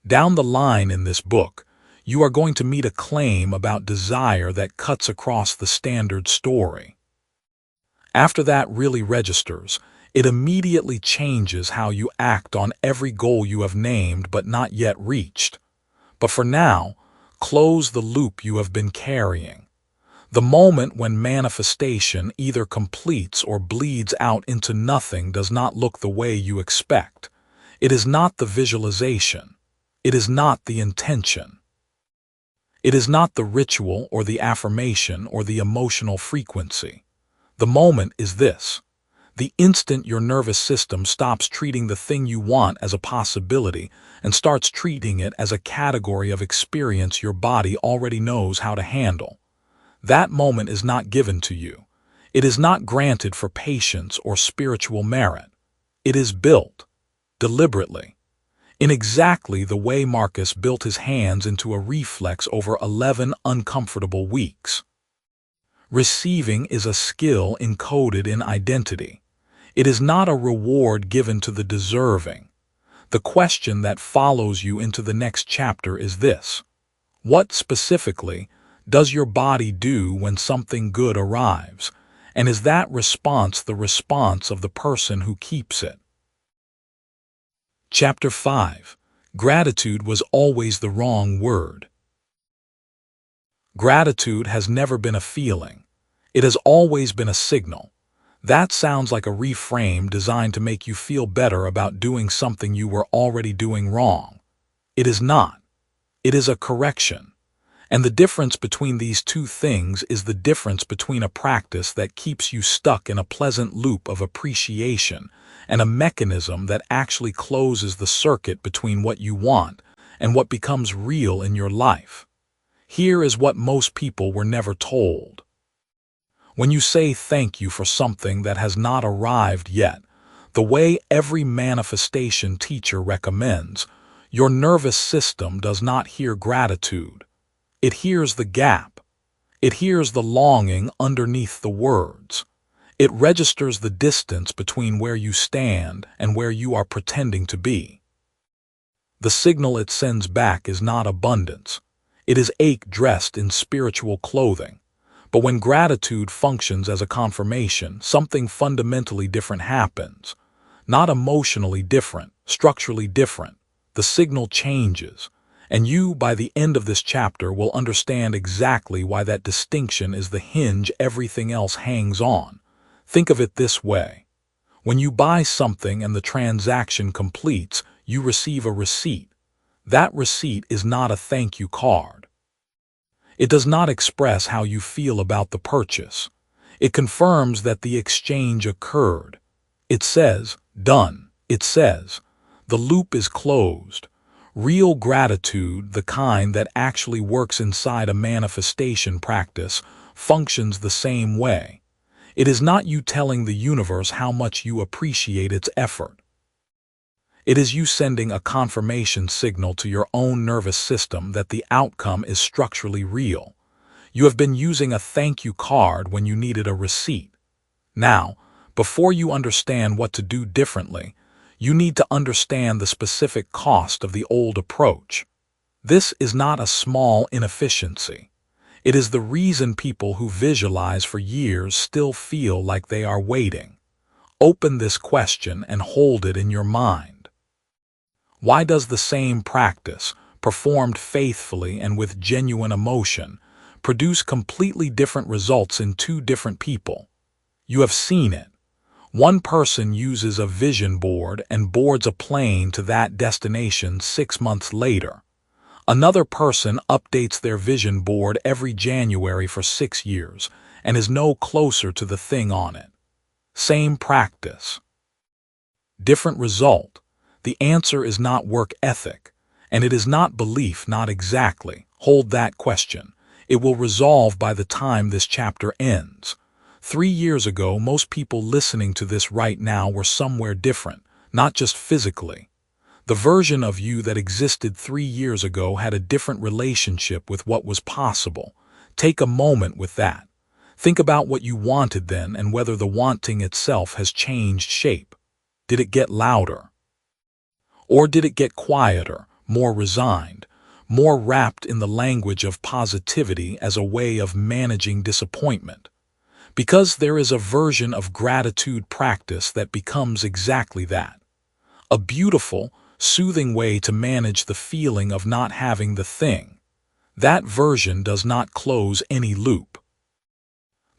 Down the line in this book, you are going to meet a claim about desire that cuts across the standard story. After that really registers, it immediately changes how you act on every goal you have named but not yet reached. But for now, close the loop you have been carrying. The moment when manifestation either completes or bleeds out into nothing does not look the way you expect. It is not the visualization. It is not the intention. It is not the ritual or the affirmation or the emotional frequency. The moment is this. The instant your nervous system stops treating the thing you want as a possibility and starts treating it as a category of experience your body already knows how to handle. That moment is not given to you. It is not granted for patience or spiritual merit. It is built, deliberately, in exactly the way Marcus built his hands into a reflex over 11 uncomfortable weeks. Receiving is a skill encoded in identity. It is not a reward given to the deserving. The question that follows you into the next chapter is this. What specifically does your body do when something good arrives? And is that response the response of the person who keeps it? Chapter 5. Gratitude was always the wrong word. Gratitude has never been a feeling. It has always been a signal. That sounds like a reframe designed to make you feel better about doing something you were already doing wrong. It is not. It is a correction. And the difference between these two things is the difference between a practice that keeps you stuck in a pleasant loop of appreciation and a mechanism that actually closes the circuit between what you want and what becomes real in your life. Here is what most people were never told. When you say thank you for something that has not arrived yet, the way every manifestation teacher recommends, your nervous system does not hear gratitude. It hears the gap. It hears the longing underneath the words. It registers the distance between where you stand and where you are pretending to be. The signal it sends back is not abundance. It is ache dressed in spiritual clothing. But when gratitude functions as a confirmation, something fundamentally different happens. Not emotionally different, structurally different. The signal changes. And you, by the end of this chapter, will understand exactly why that distinction is the hinge everything else hangs on. Think of it this way. When you buy something and the transaction completes, you receive a receipt. That receipt is not a thank you card. It does not express how you feel about the purchase. It confirms that the exchange occurred. It says, done. It says, the loop is closed. Real gratitude, the kind that actually works inside a manifestation practice, functions the same way. It is not you telling the universe how much you appreciate its effort. It is you sending a confirmation signal to your own nervous system that the outcome is structurally real. You have been using a thank you card when you needed a receipt. Now, before you understand what to do differently, You need to understand the specific cost of the old approach. This is not a small inefficiency. It is the reason people who visualize for years still feel like they are waiting. Open this question and hold it in your mind. Why does the same practice, performed faithfully and with genuine emotion, produce completely different results in two different people? You have seen it. One person uses a vision board and boards a plane to that destination 6 months later. Another person updates their vision board every January for 6 years and is no closer to the thing on it. Same practice. Different result. The answer is not work ethic, and it is not belief, not exactly. Hold that question. It will resolve by the time this chapter ends. 3 years ago, most people listening to this right now were somewhere different, not just physically. The version of you that existed 3 years ago had a different relationship with what was possible. Take a moment with that. Think about what you wanted then and whether the wanting itself has changed shape. Did it get louder? Or did it get quieter, more resigned, more wrapped in the language of positivity as a way of managing disappointment? Because there is a version of gratitude practice that becomes exactly that. A beautiful, soothing way to manage the feeling of not having the thing. That version does not close any loop.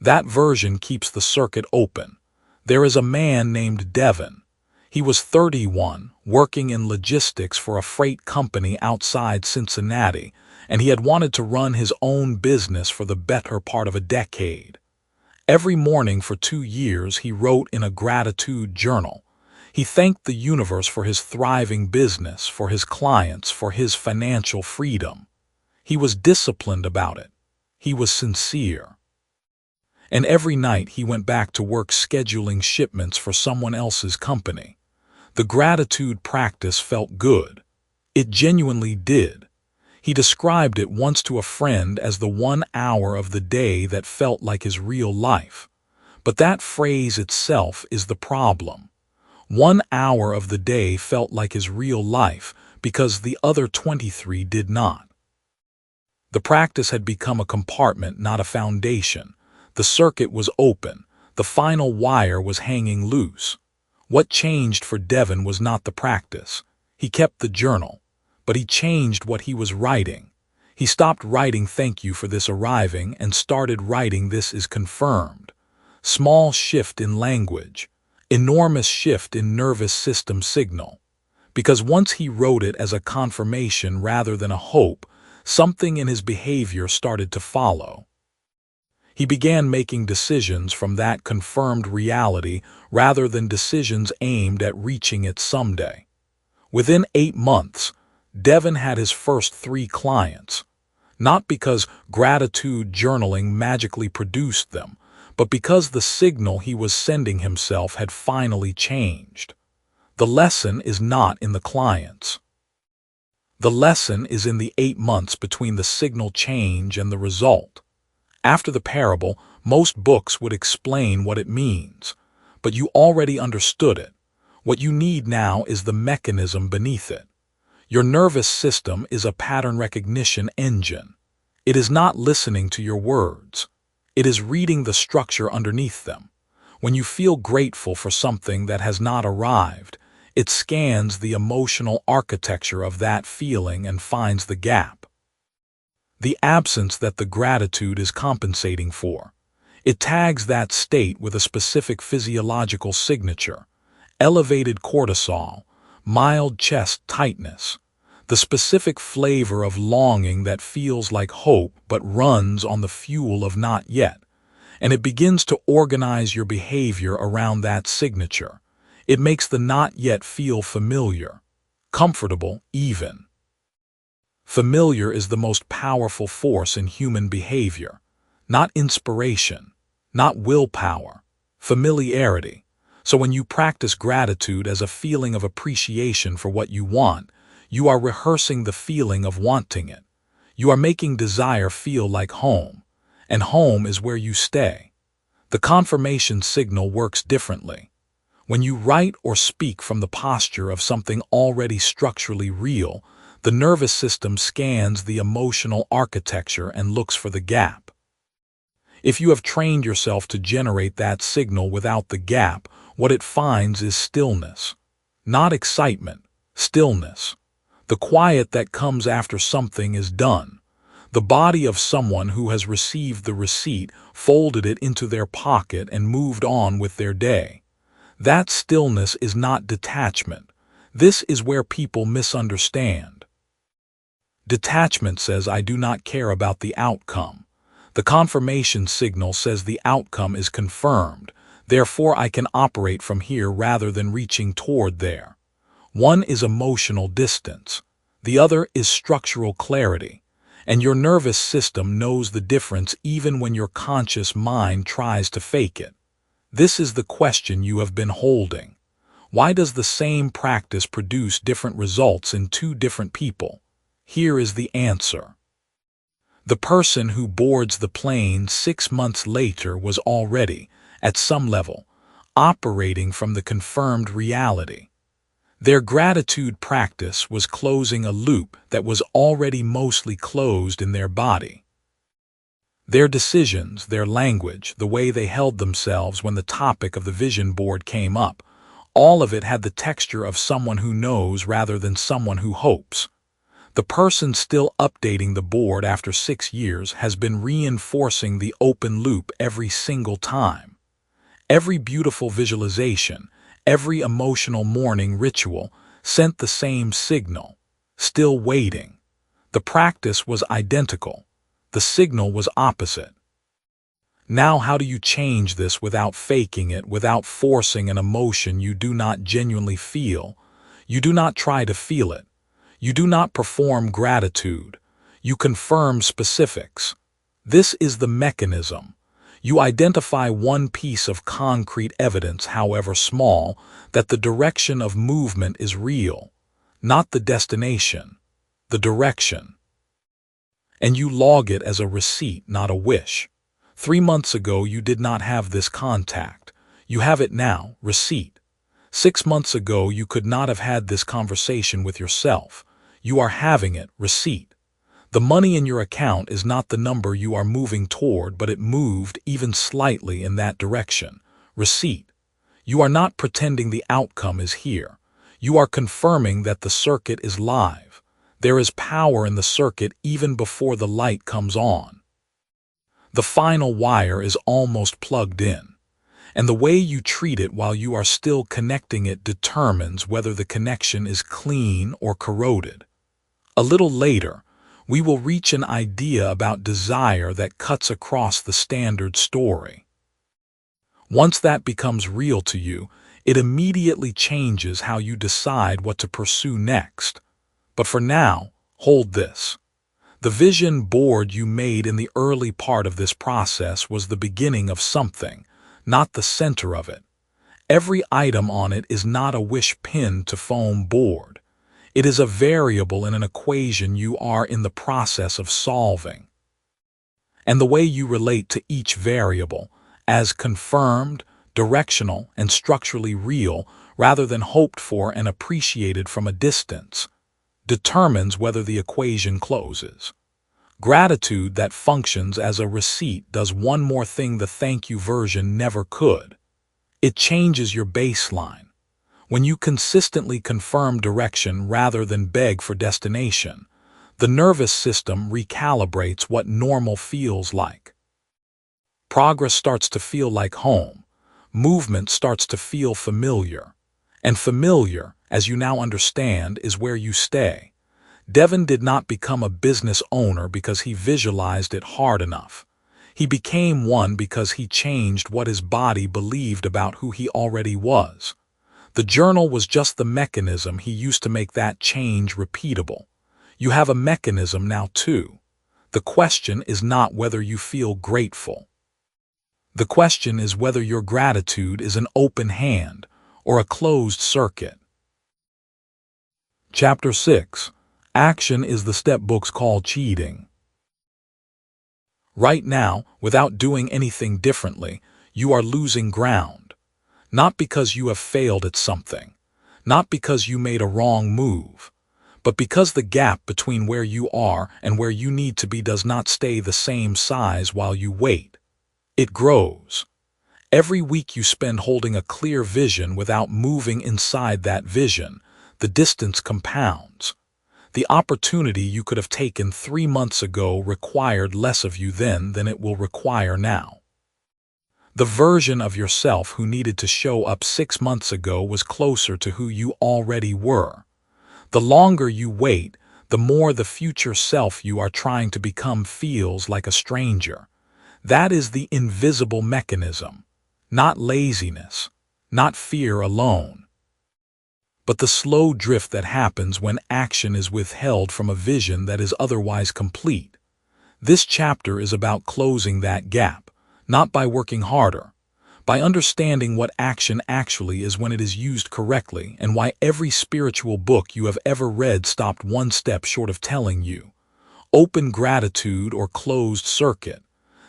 That version keeps the circuit open. There is a man named Devin. He was 31, working in logistics for a freight company outside Cincinnati, and he had wanted to run his own business for the better part of a decade. Every morning for 2 years he wrote in a gratitude journal. He thanked the universe for his thriving business, for his clients, for his financial freedom. He was disciplined about it. He was sincere. And every night he went back to work scheduling shipments for someone else's company. The gratitude practice felt good. It genuinely did. He described it once to a friend as the 1 hour of the day that felt like his real life. But that phrase itself is the problem. 1 hour of the day felt like his real life because the other 23 did not. The practice had become a compartment, not a foundation. The circuit was open. The final wire was hanging loose. What changed for Devin was not the practice. He kept the journal, but he changed what he was writing. He stopped writing "thank you for this arriving" and started writing "this is confirmed." Small shift in language, enormous shift in nervous system signal. Because once he wrote it as a confirmation rather than a hope, something in his behavior started to follow. He began making decisions from that confirmed reality rather than decisions aimed at reaching it someday. Within 8 months, Devin had his first 3 clients. Not because gratitude journaling magically produced them, but because the signal he was sending himself had finally changed. The lesson is not in the clients. The lesson is in the 8 months between the signal change and the result. After the parable, most books would explain what it means, but you already understood it. What you need now is the mechanism beneath it. Your nervous system is a pattern recognition engine. It is not listening to your words. It is reading the structure underneath them. When you feel grateful for something that has not arrived, it scans the emotional architecture of that feeling and finds the gap. The absence that the gratitude is compensating for. It tags that state with a specific physiological signature: elevated cortisol, mild chest tightness, the specific flavor of longing that feels like hope but runs on the fuel of not yet, and it begins to organize your behavior around that signature. It makes the not yet feel familiar, comfortable even. Familiar is the most powerful force in human behavior. Not inspiration, not willpower, familiarity. So when you practice gratitude as a feeling of appreciation for what you want, you are rehearsing the feeling of wanting it. You are making desire feel like home, and home is where you stay. The confirmation signal works differently. When you write or speak from the posture of something already structurally real, the nervous system scans the emotional architecture and looks for the gap. If you have trained yourself to generate that signal without the gap, what it finds is stillness. Not excitement, stillness. The quiet that comes after something is done. The body of someone who has received the receipt, folded it into their pocket and moved on with their day. That stillness is not detachment. This is where people misunderstand. Detachment says, I do not care about the outcome. The confirmation signal says the outcome is confirmed, therefore I can operate from here rather than reaching toward there. One is emotional distance. The other is structural clarity. And your nervous system knows the difference even when your conscious mind tries to fake it. This is the question you have been holding. Why does the same practice produce different results in two different people? Here is the answer. The person who boards the plane 6 months later was already, at some level, operating from the confirmed reality. Their gratitude practice was closing a loop that was already mostly closed in their body. Their decisions, their language, the way they held themselves when the topic of the vision board came up, all of it had the texture of someone who knows rather than someone who hopes. The person still updating the board after 6 years has been reinforcing the open loop every single time. Every beautiful visualization, every emotional morning ritual sent the same signal, still waiting. The practice was identical. The signal was opposite. Now how do you change this without faking it, without forcing an emotion you do not genuinely feel? You do not try to feel it. You do not perform gratitude. You confirm specifics. This is the mechanism. You identify one piece of concrete evidence, however small, that the direction of movement is real, not the destination, the direction. And you log it as a receipt, not a wish. 3 months ago, you did not have this contact. You have it now, receipt. 6 months ago, you could not have had this conversation with yourself. You are having it, receipt. The money in your account is not the number you are moving toward, but it moved even slightly in that direction. Receipt. You are not pretending the outcome is here. You are confirming that the circuit is live. There is power in the circuit even before the light comes on. The final wire is almost plugged in, and the way you treat it while you are still connecting it determines whether the connection is clean or corroded. A little later, we will reach an idea about desire that cuts across the standard story. Once that becomes real to you, it immediately changes how you decide what to pursue next. But for now, hold this. The vision board you made in the early part of this process was the beginning of something, not the center of it. Every item on it is not a wish pinned to foam board. It is a variable in an equation you are in the process of solving. And the way you relate to each variable, as confirmed, directional, and structurally real, rather than hoped for and appreciated from a distance, determines whether the equation closes. Gratitude that functions as a receipt does one more thing the thank you version never could. It changes your baseline. When you consistently confirm direction rather than beg for destination, the nervous system recalibrates what normal feels like. Progress starts to feel like home. Movement starts to feel familiar. And familiar, as you now understand, is where you stay. Devin did not become a business owner because he visualized it hard enough. He became one because he changed what his body believed about who he already was. The journal was just the mechanism he used to make that change repeatable. You have a mechanism now too. The question is not whether you feel grateful. The question is whether your gratitude is an open hand or a closed circuit. Chapter 6. Action is the step books call cheating. Right now, without doing anything differently, you are losing ground. Not because you have failed at something, not because you made a wrong move, but because the gap between where you are and where you need to be does not stay the same size while you wait. It grows. Every week you spend holding a clear vision without moving inside that vision, the distance compounds. The opportunity you could have taken 3 months ago required less of you then than it will require now. The version of yourself who needed to show up 6 months ago was closer to who you already were. The longer you wait, the more the future self you are trying to become feels like a stranger. That is the invisible mechanism. Not laziness, not fear alone, but the slow drift that happens when action is withheld from a vision that is otherwise complete. This chapter is about closing that gap, not by working harder, by understanding what action actually is when it is used correctly, and why every spiritual book you have ever read stopped one step short of telling you, open gratitude or closed circuit.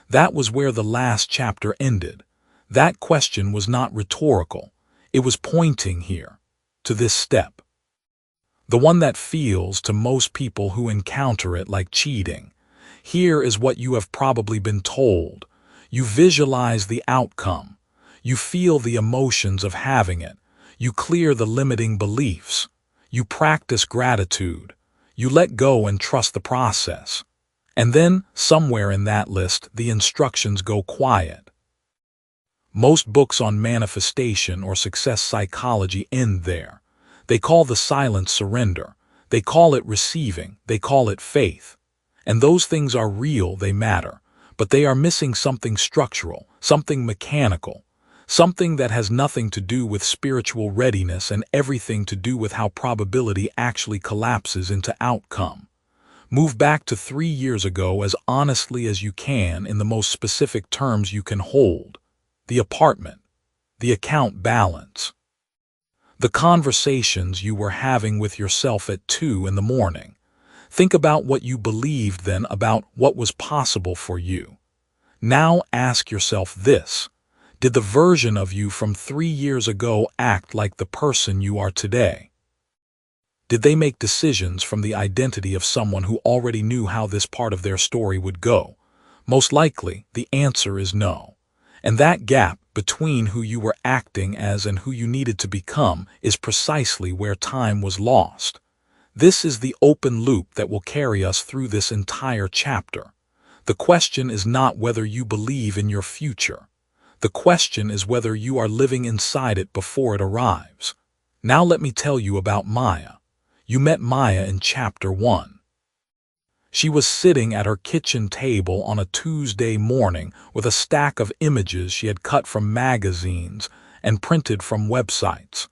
That was where the last chapter ended. That question was not rhetorical. It was pointing here, to this step. The one that feels to most people who encounter it like cheating. Here is what you have probably been told. You visualize the outcome. You feel the emotions of having it. You clear the limiting beliefs. You practice gratitude. You let go and trust the process. And then, somewhere in that list, the instructions go quiet. Most books on manifestation or success psychology end there. They call the silence surrender. They call it receiving. They call it faith. And those things are real, they matter. But they are missing something structural, something mechanical, something that has nothing to do with spiritual readiness and everything to do with how probability actually collapses into outcome. Move back to 3 years ago as honestly as you can in the most specific terms you can hold. The apartment, the account balance, the conversations you were having with yourself at 2 in the morning. Think about what you believed then about what was possible for you. Now ask yourself this: did the version of you from 3 years ago act like the person you are today? Did they make decisions from the identity of someone who already knew how this part of their story would go? Most likely, the answer is no. And that gap between who you were acting as and who you needed to become is precisely where time was lost. This is the open loop that will carry us through this entire chapter. The question is not whether you believe in your future. The question is whether you are living inside it before it arrives. Now let me tell you about Maya. You met Maya in chapter 1. She was sitting at her kitchen table on a Tuesday morning with a stack of images she had cut from magazines and printed from websites.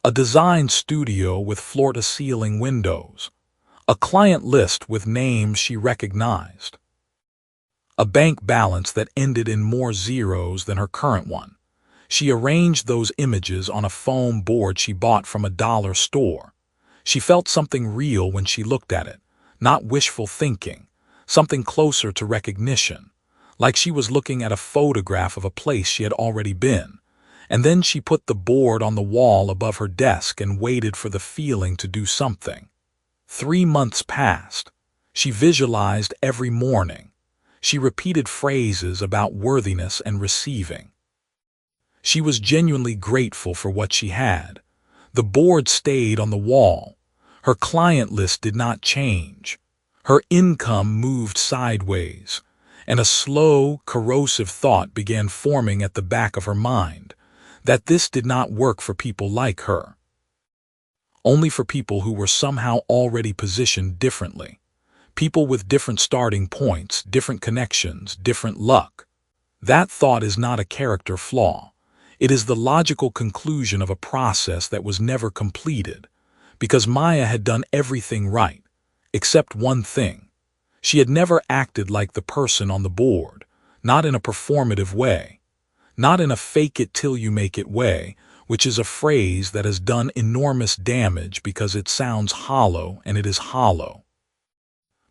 A design studio with floor-to-ceiling windows. A client list with names she recognized. A bank balance that ended in more zeros than her current one. She arranged those images on a foam board she bought from a dollar store. She felt something real when she looked at it. Not wishful thinking, something closer to recognition, like she was looking at a photograph of a place she had already been. And then she put the board on the wall above her desk and waited for the feeling to do something. 3 months passed. She visualized every morning. She repeated phrases about worthiness and receiving. She was genuinely grateful for what she had. The board stayed on the wall. Her client list did not change. Her income moved sideways, and a slow, corrosive thought began forming at the back of her mind, that this did not work for people like her. Only for people who were somehow already positioned differently. People with different starting points, different connections, different luck. That thought is not a character flaw. It is the logical conclusion of a process that was never completed. Because Maya had done everything right, except one thing. She had never acted like the person on the board, not in a performative way, not in a fake-it-till-you-make-it way, which is a phrase that has done enormous damage because it sounds hollow, and it is hollow.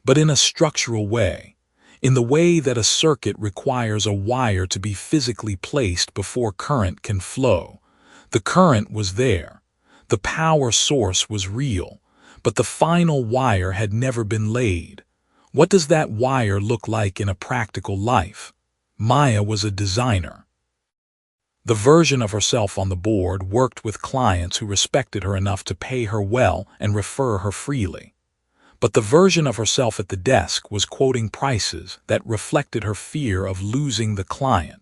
But in a structural way, in the way that a circuit requires a wire to be physically placed before current can flow, The current was there. The power source was real, but the final wire had never been laid. What does that wire look like in a practical life? Maya was a designer. The version of herself on the board worked with clients who respected her enough to pay her well and refer her freely. But the version of herself at the desk was quoting prices that reflected her fear of losing the client,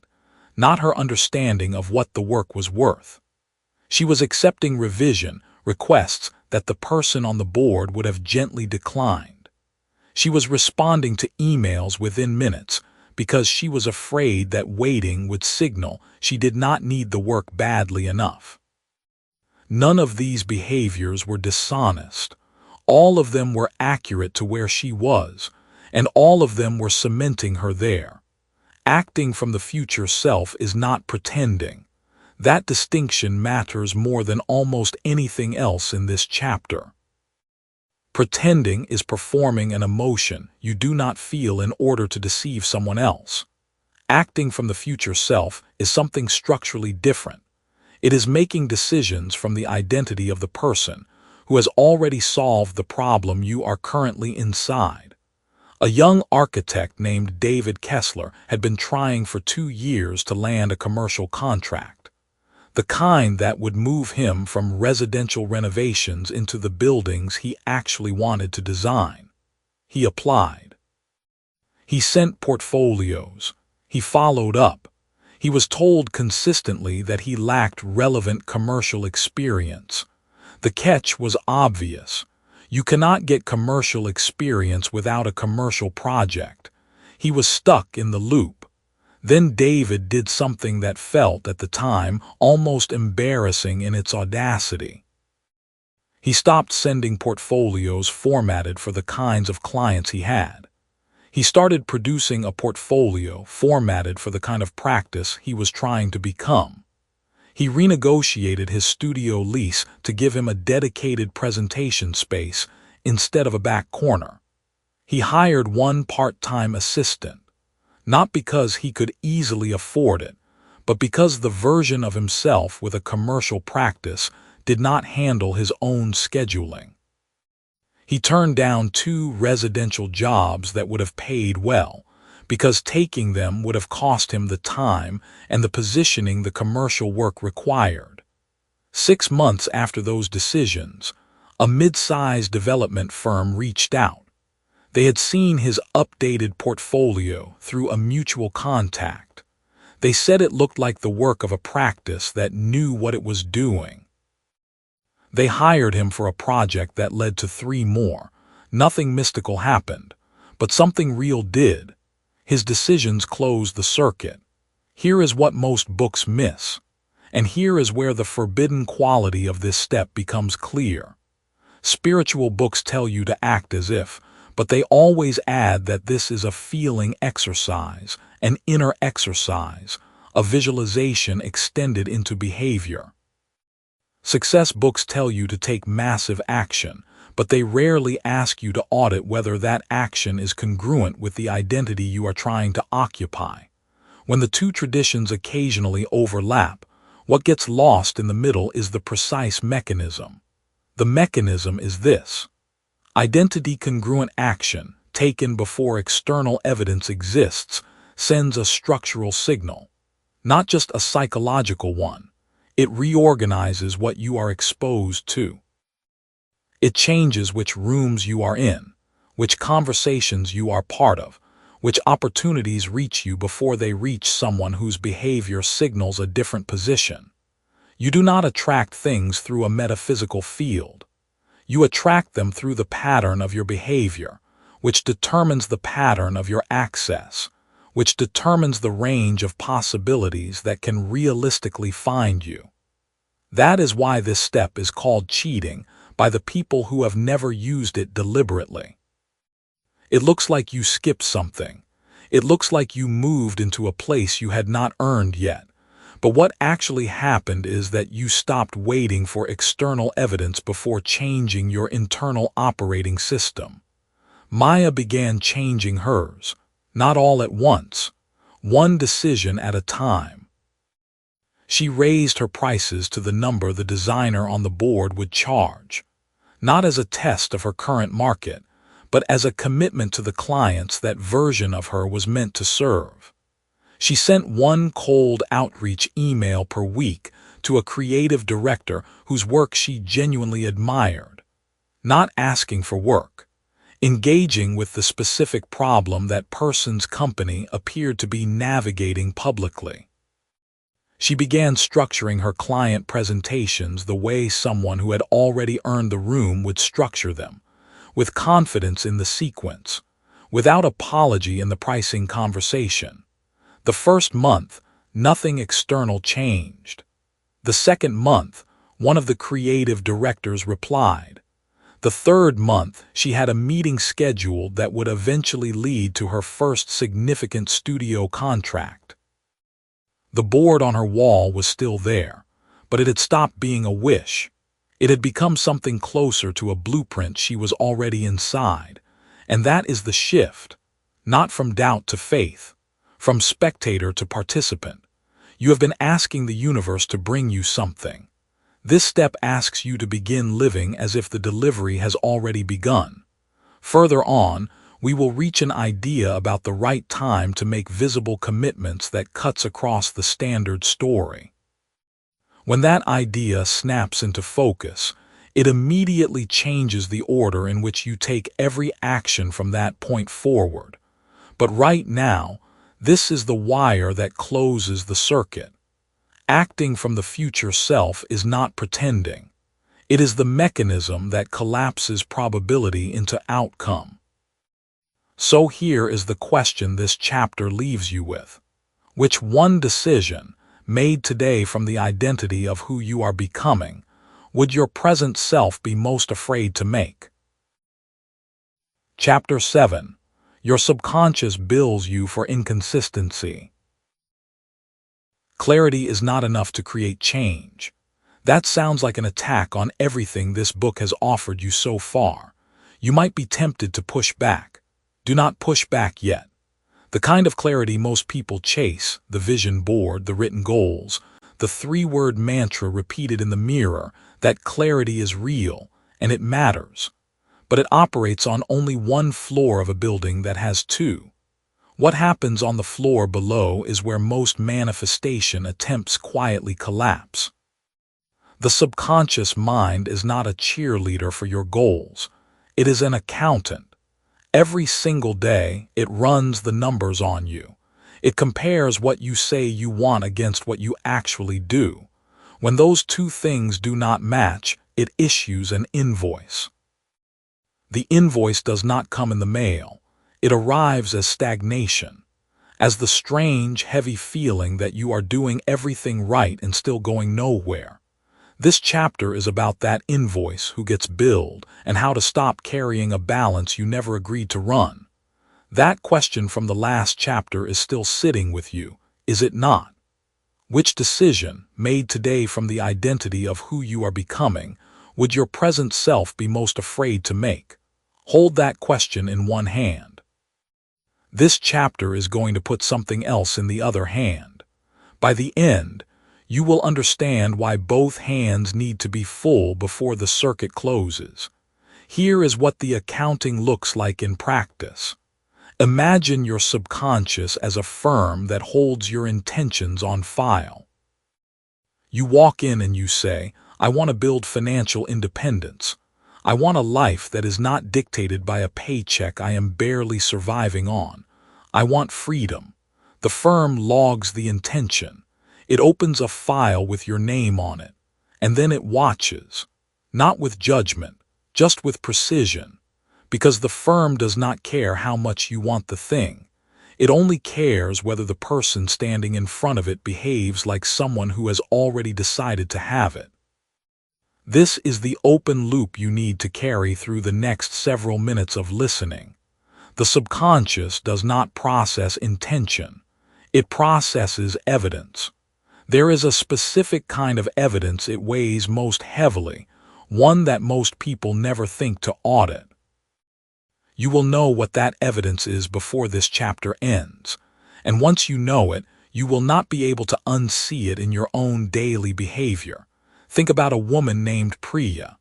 not her understanding of what the work was worth. She was accepting revision requests that the person on the board would have gently declined. She was responding to emails within minutes because she was afraid that waiting would signal she did not need the work badly enough. None of these behaviors were dishonest. All of them were accurate to where she was, and all of them were cementing her there. Acting from the future self is not pretending. That distinction matters more than almost anything else in this chapter. Pretending is performing an emotion you do not feel in order to deceive someone else. Acting from the future self is something structurally different. It is making decisions from the identity of the person who has already solved the problem you are currently inside. A young architect named David Kessler had been trying for 2 years to land a commercial contract, the kind that would move him from residential renovations into the buildings he actually wanted to design. He applied. He sent portfolios. He followed up. He was told consistently that he lacked relevant commercial experience. The catch was obvious. You cannot get commercial experience without a commercial project. He was stuck in the loop. Then David did something that felt, at the time, almost embarrassing in its audacity. He stopped sending portfolios formatted for the kinds of clients he had. He started producing a portfolio formatted for the kind of practice he was trying to become. He renegotiated his studio lease to give him a dedicated presentation space instead of a back corner. He hired one part-time assistant, not because he could easily afford it, but because the version of himself with a commercial practice did not handle his own scheduling. He turned down 2 residential jobs that would have paid well, because taking them would have cost him the time and the positioning the commercial work required. 6 months after those decisions, a mid-sized development firm reached out. They had seen his updated portfolio through a mutual contact. They said it looked like the work of a practice that knew what it was doing. They hired him for a project that led to 3 more. Nothing mystical happened, but something real did. His decisions closed the circuit. Here is what most books miss, and here is where the forbidden quality of this step becomes clear. Spiritual books tell you to act as if, but they always add that this is a feeling exercise, an inner exercise, a visualization extended into behavior. Success books tell you to take massive action, but they rarely ask you to audit whether that action is congruent with the identity you are trying to occupy. When the 2 traditions occasionally overlap, what gets lost in the middle is the precise mechanism. The mechanism is this: identity-congruent action, taken before external evidence exists, sends a structural signal, not just a psychological one. It reorganizes what you are exposed to. It changes which rooms you are in, which conversations you are part of, which opportunities reach you before they reach someone whose behavior signals a different position. You do not attract things through a metaphysical field. You attract them through the pattern of your behavior, which determines the pattern of your access, which determines the range of possibilities that can realistically find you. That is why this step is called cheating by the people who have never used it deliberately. It looks like you skipped something. It looks like you moved into a place you had not earned yet. But what actually happened is that you stopped waiting for external evidence before changing your internal operating system. Maya began changing hers, not all at once, one decision at a time. She raised her prices to the number the designer on the board would charge, not as a test of her current market, but as a commitment to the clients that version of her was meant to serve. She sent one cold outreach email per week to a creative director whose work she genuinely admired, not asking for work, engaging with the specific problem that person's company appeared to be navigating publicly. She began structuring her client presentations the way someone who had already earned the room would structure them, with confidence in the sequence, without apology in the pricing conversation. The first month, nothing external changed. The second month, one of the creative directors replied. The third month, she had a meeting scheduled that would eventually lead to her first significant studio contract. The board on her wall was still there, but it had stopped being a wish. It had become something closer to a blueprint she was already inside, and that is the shift, not from doubt to faith, from spectator to participant. You have been asking the universe to bring you something. This step asks you to begin living as if the delivery has already begun. Further on, we will reach an idea about the right time to make visible commitments that cuts across the standard story. When that idea snaps into focus, it immediately changes the order in which you take every action from that point forward. But right now, this is the wire that closes the circuit. Acting from the future self is not pretending. It is the mechanism that collapses probability into outcome. So here is the question this chapter leaves you with. Which one decision, made today from the identity of who you are becoming, would your present self be most afraid to make? Chapter 7. Your subconscious bills you for inconsistency. Clarity is not enough to create change. That sounds like an attack on everything this book has offered you so far. You might be tempted to push back. Do not push back yet. The kind of clarity most people chase, the vision board, the written goals, the three-word mantra repeated in the mirror, that clarity is real, and it matters. But it operates on only one floor of a building that has two. What happens on the floor below is where most manifestation attempts quietly collapse. The subconscious mind is not a cheerleader for your goals. It is an accountant. Every single day, it runs the numbers on you. It compares what you say you want against what you actually do. When those two things do not match, it issues an invoice. The invoice does not come in the mail. It arrives as stagnation, as the strange, heavy feeling that you are doing everything right and still going nowhere. This chapter is about that invoice who gets billed and how to stop carrying a balance you never agreed to run. That question from the last chapter is still sitting with you, is it not? Which decision, made today from the identity of who you are becoming, would your present self be most afraid to make? Hold that question in one hand. This chapter is going to put something else in the other hand. By the end, you will understand why both hands need to be full before the circuit closes. Here is what the accounting looks like in practice. Imagine your subconscious as a firm that holds your intentions on file. You walk in and you say, I want to build financial independence. I want a life that is not dictated by a paycheck I am barely surviving on. I want freedom. The firm logs the intention. It opens a file with your name on it, and then it watches, not with judgment, just with precision, because the firm does not care how much you want the thing. It only cares whether the person standing in front of it behaves like someone who has already decided to have it. This is the open loop you need to carry through the next several minutes of listening. The subconscious does not process intention. It processes evidence. There is a specific kind of evidence it weighs most heavily, one that most people never think to audit. You will know what that evidence is before this chapter ends, and once you know it, You will not be able to unsee it in your own daily behavior. Think about a woman named 𝗡𝗢𝗧𝗘.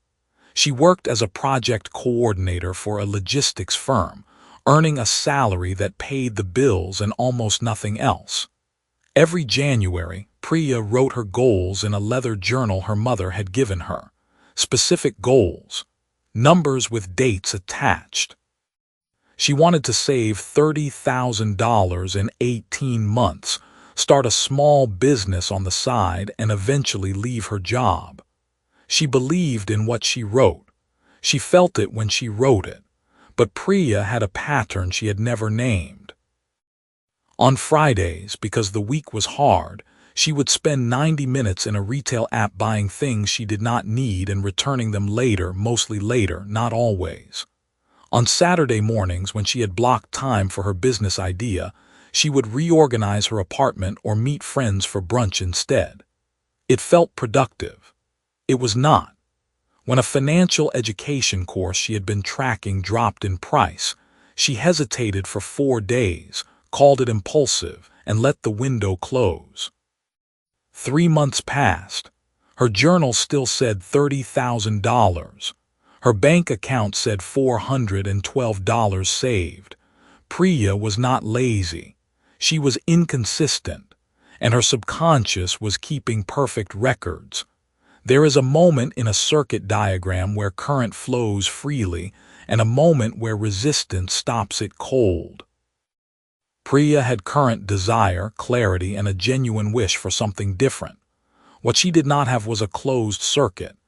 She worked as a project coordinator for a logistics firm, earning a salary that paid the bills and almost nothing else. Every January, 𝗡𝗢𝗧𝗘 wrote her goals in a leather journal her mother had given her. Specific goals. Numbers with dates attached. She wanted to save $30,000 in 18 months, start a small business on the side, and eventually leave her job. She believed in what she wrote. She felt it when she wrote it. But 𝗡𝗢𝗧𝗘 had a pattern she had never named. On Fridays, because the week was hard, she would spend 90 minutes in a retail app buying things she did not need and returning them later, mostly later, not always. On Saturday mornings, when she had blocked time for her business idea, she would reorganize her apartment or meet friends for brunch instead. It felt productive. It was not. When a financial education course she had been tracking dropped in price, she hesitated for 4 days, called it impulsive, and let the window close. 3 months passed. Her journal still said $30,000. Her bank account said $412 saved. 𝗡𝗢𝗧𝗘 was not lazy. She was inconsistent, and her subconscious was keeping perfect records. There is a moment in a circuit diagram where current flows freely, and a moment where resistance stops it cold. 𝗡𝗢𝗧𝗘 had current desire, clarity, and a genuine wish for something different. What she did not have was a closed circuit.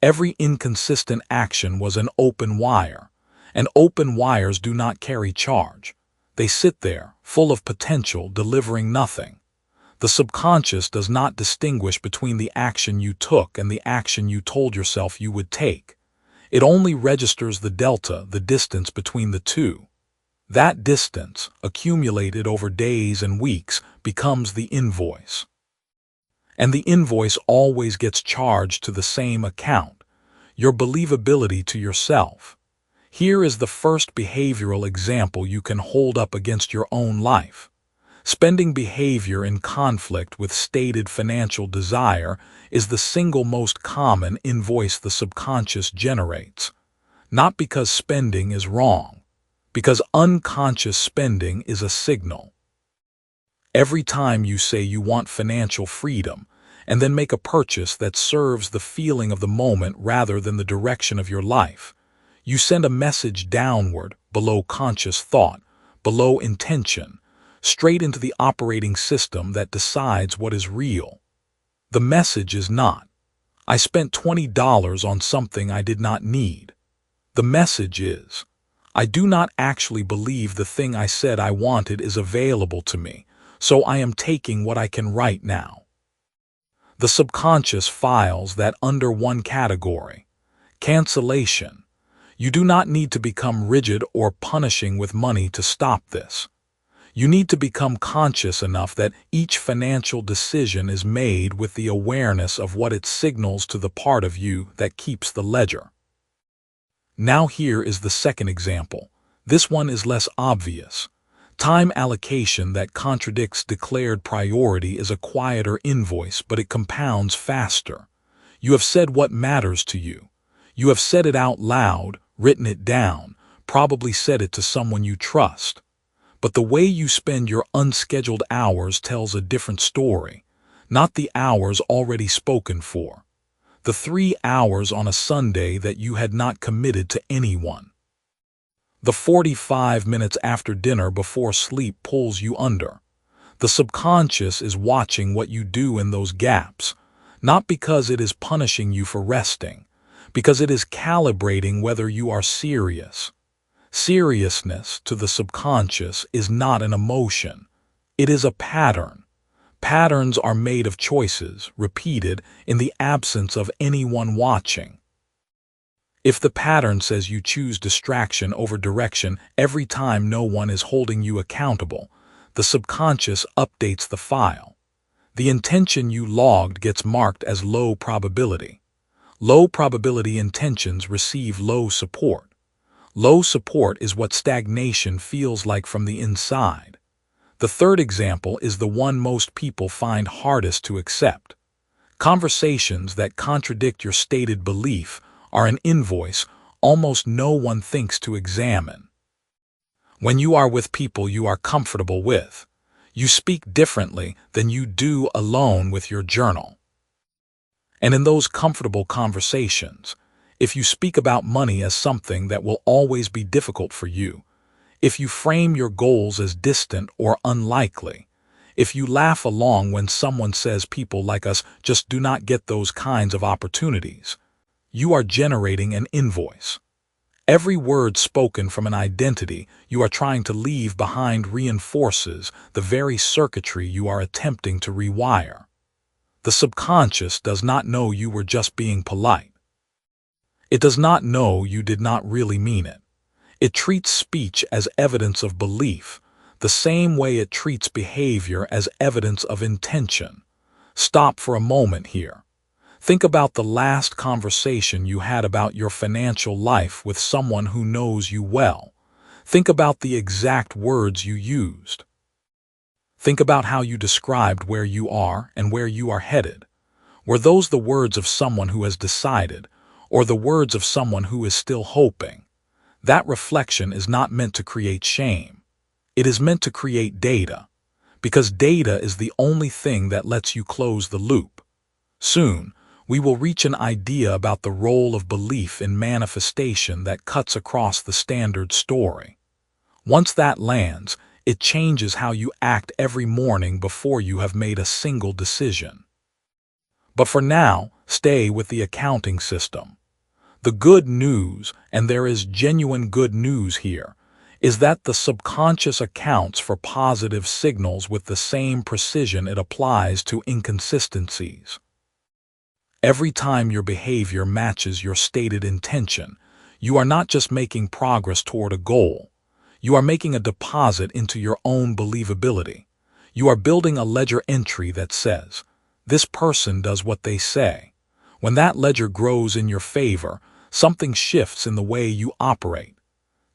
Every inconsistent action was an open wire, and open wires do not carry charge. They sit there, full of potential, delivering nothing. The subconscious does not distinguish between the action you took and the action you told yourself you would take. It only registers the delta, the distance between the two. That distance, accumulated over days and weeks, becomes the invoice. And the invoice always gets charged to the same account, your believability to yourself. Here is the first behavioral example you can hold up against your own life. Spending behavior in conflict with stated financial desire is the single most common invoice the subconscious generates. Not because spending is wrong, because unconscious spending is a signal. Every time you say you want financial freedom, and then make a purchase that serves the feeling of the moment rather than the direction of your life, you send a message downward, below conscious thought, below intention, straight into the operating system that decides what is real. The message is not, "I spent $20 on something I did not need." The message is, "I do not actually believe the thing I said I wanted is available to me, so I am taking what I can right now." The subconscious files that under one category: cancellation. You do not need to become rigid or punishing with money to stop this. You need to become conscious enough that each financial decision is made with the awareness of what it signals to the part of you that keeps the ledger. Now here is the second example. This one is less obvious. Time allocation that contradicts declared priority is a quieter invoice, but it compounds faster. You have said what matters to you. You have said it out loud, written it down, probably said it to someone you trust. But the way you spend your unscheduled hours tells a different story, not the hours already spoken for. The 3 hours on a Sunday that you had not committed to anyone. The 45 minutes after dinner before sleep pulls you under. The subconscious is watching what you do in those gaps, not because it is punishing you for resting, because it is calibrating whether you are serious. Seriousness, to the subconscious, is not an emotion. It is a pattern. Patterns are made of choices, repeated in the absence of anyone watching. If the pattern says you choose distraction over direction every time no one is holding you accountable, the subconscious updates the file. The intention you logged gets marked as low probability. Low probability intentions receive low support. Low support is what stagnation feels like from the inside. The third example is the one most people find hardest to accept. Conversations that contradict your stated belief are an invoice almost no one thinks to examine. When you are with people you are comfortable with, you speak differently than you do alone with your journal. And in those comfortable conversations, if you speak about money as something that will always be difficult for you, if you frame your goals as distant or unlikely, if you laugh along when someone says people like us just do not get those kinds of opportunities, you are generating an invoice. Every word spoken from an identity you are trying to leave behind reinforces the very circuitry you are attempting to rewire. The subconscious does not know you were just being polite. It does not know you did not really mean it. It treats speech as evidence of belief, the same way it treats behavior as evidence of intention. Stop for a moment here. Think about the last conversation you had about your financial life with someone who knows you well. Think about the exact words you used. Think about how you described where you are and where you are headed. Were those the words of someone who has decided, or the words of someone who is still hoping? That reflection is not meant to create shame. It is meant to create data, because data is the only thing that lets you close the loop. Soon, we will reach an idea about the role of belief in manifestation that cuts across the standard story. Once that lands, it changes how you act every morning before you have made a single decision. But for now, stay with the accounting system. The good news, and there is genuine good news here, is that the subconscious accounts for positive signals with the same precision it applies to inconsistencies. Every time your behavior matches your stated intention, you are not just making progress toward a goal. You are making a deposit into your own believability. You are building a ledger entry that says, "This person does what they say." When that ledger grows in your favor, something shifts in the way you operate.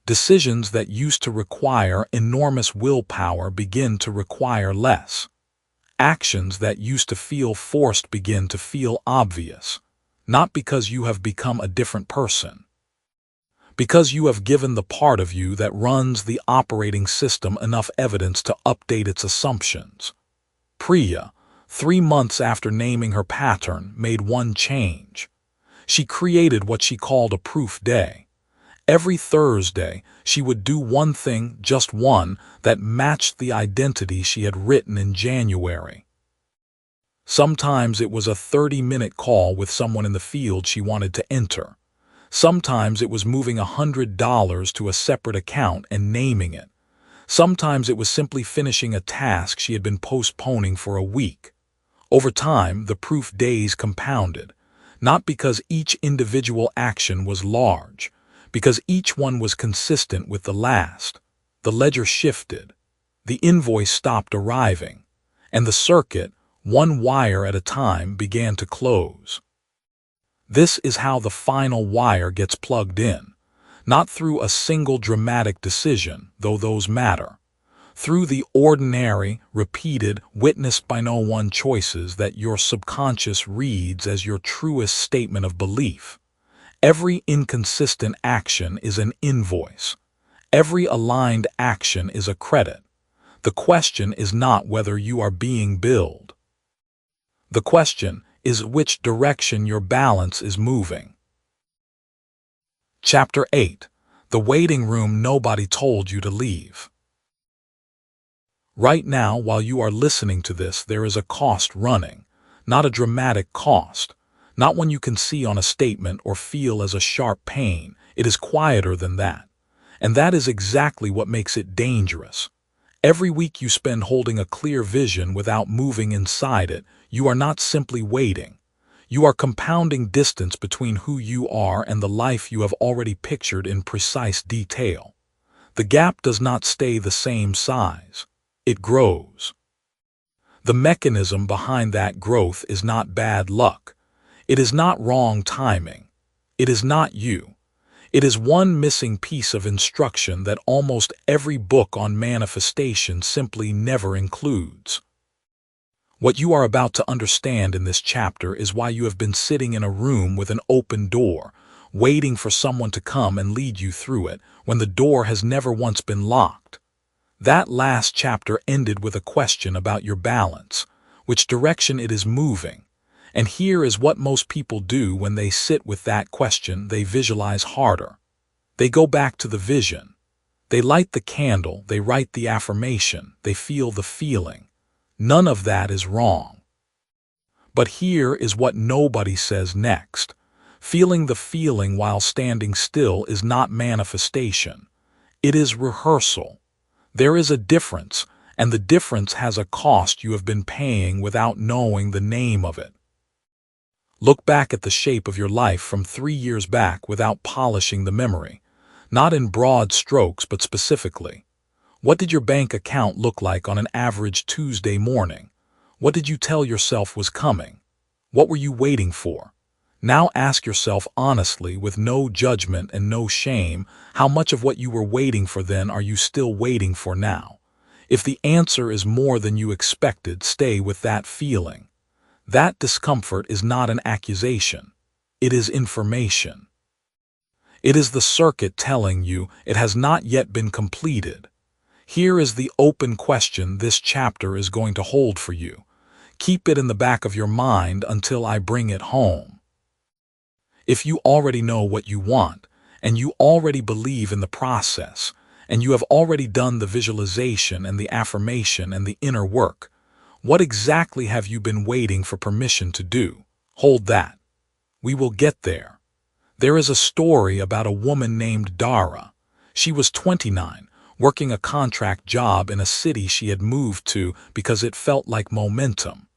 Decisions that used to require enormous willpower begin to require less. Actions that used to feel forced begin to feel obvious, not because you have become a different person, because you have given the part of you that runs the operating system enough evidence to update its assumptions. Priya, 3 months after naming her pattern, made one change. She created what she called a proof day. Every Thursday, she would do one thing, just one, that matched the identity she had written in January. Sometimes it was a 30-minute call with someone in the field she wanted to enter. Sometimes it was moving $100 to a separate account and naming it. Sometimes it was simply finishing a task she had been postponing for a week. Over time, the proof days compounded, not because each individual action was large, because each one was consistent with the last. The ledger shifted, the invoice stopped arriving, and the circuit, one wire at a time, began to close. This is how the final wire gets plugged in, not through a single dramatic decision, though those matter, through the ordinary, repeated, witnessed by no one choices that your subconscious reads as your truest statement of belief. Every inconsistent action is an invoice. Every aligned action is a credit. The question is not whether you are being billed. The question is which direction your balance is moving. Chapter 8. The Waiting Room Nobody Told You to Leave. Right now, while you are listening to this, there is a cost running, not a dramatic cost. Not one you can see on a statement or feel as a sharp pain. It is quieter than that. And that is exactly what makes it dangerous. Every week you spend holding a clear vision without moving inside it, you are not simply waiting. You are compounding distance between who you are and the life you have already pictured in precise detail. The gap does not stay the same size. It grows. The mechanism behind that growth is not bad luck. It is not wrong timing. It is not you. It is one missing piece of instruction that almost every book on manifestation simply never includes. What you are about to understand in this chapter is why you have been sitting in a room with an open door, waiting for someone to come and lead you through it, when the door has never once been locked. That last chapter ended with a question about your balance, which direction it is moving. And here is what most people do when they sit with that question: they visualize harder. They go back to the vision. They light the candle, they write the affirmation, they feel the feeling. None of that is wrong. But here is what nobody says next. Feeling the feeling while standing still is not manifestation. It is rehearsal. There is a difference, and the difference has a cost you have been paying without knowing the name of it. Look back at the shape of your life from 3 years back without polishing the memory. Not in broad strokes, but specifically. What did your bank account look like on an average Tuesday morning? What did you tell yourself was coming? What were you waiting for? Now ask yourself honestly, with no judgment and no shame, how much of what you were waiting for then are you still waiting for now? If the answer is more than you expected, stay with that feeling. That discomfort is not an accusation. It is information. It is the circuit telling you it has not yet been completed. Here is the open question this chapter is going to hold for you. Keep it in the back of your mind until I bring it home. If you already know what you want, and you already believe in the process, and you have already done the visualization and the affirmation and the inner work, what exactly have you been waiting for permission to do? Hold that. We will get there. There is a story about a woman named Dara. She was 29, working a contract job in a city she had moved to because it felt like momentum.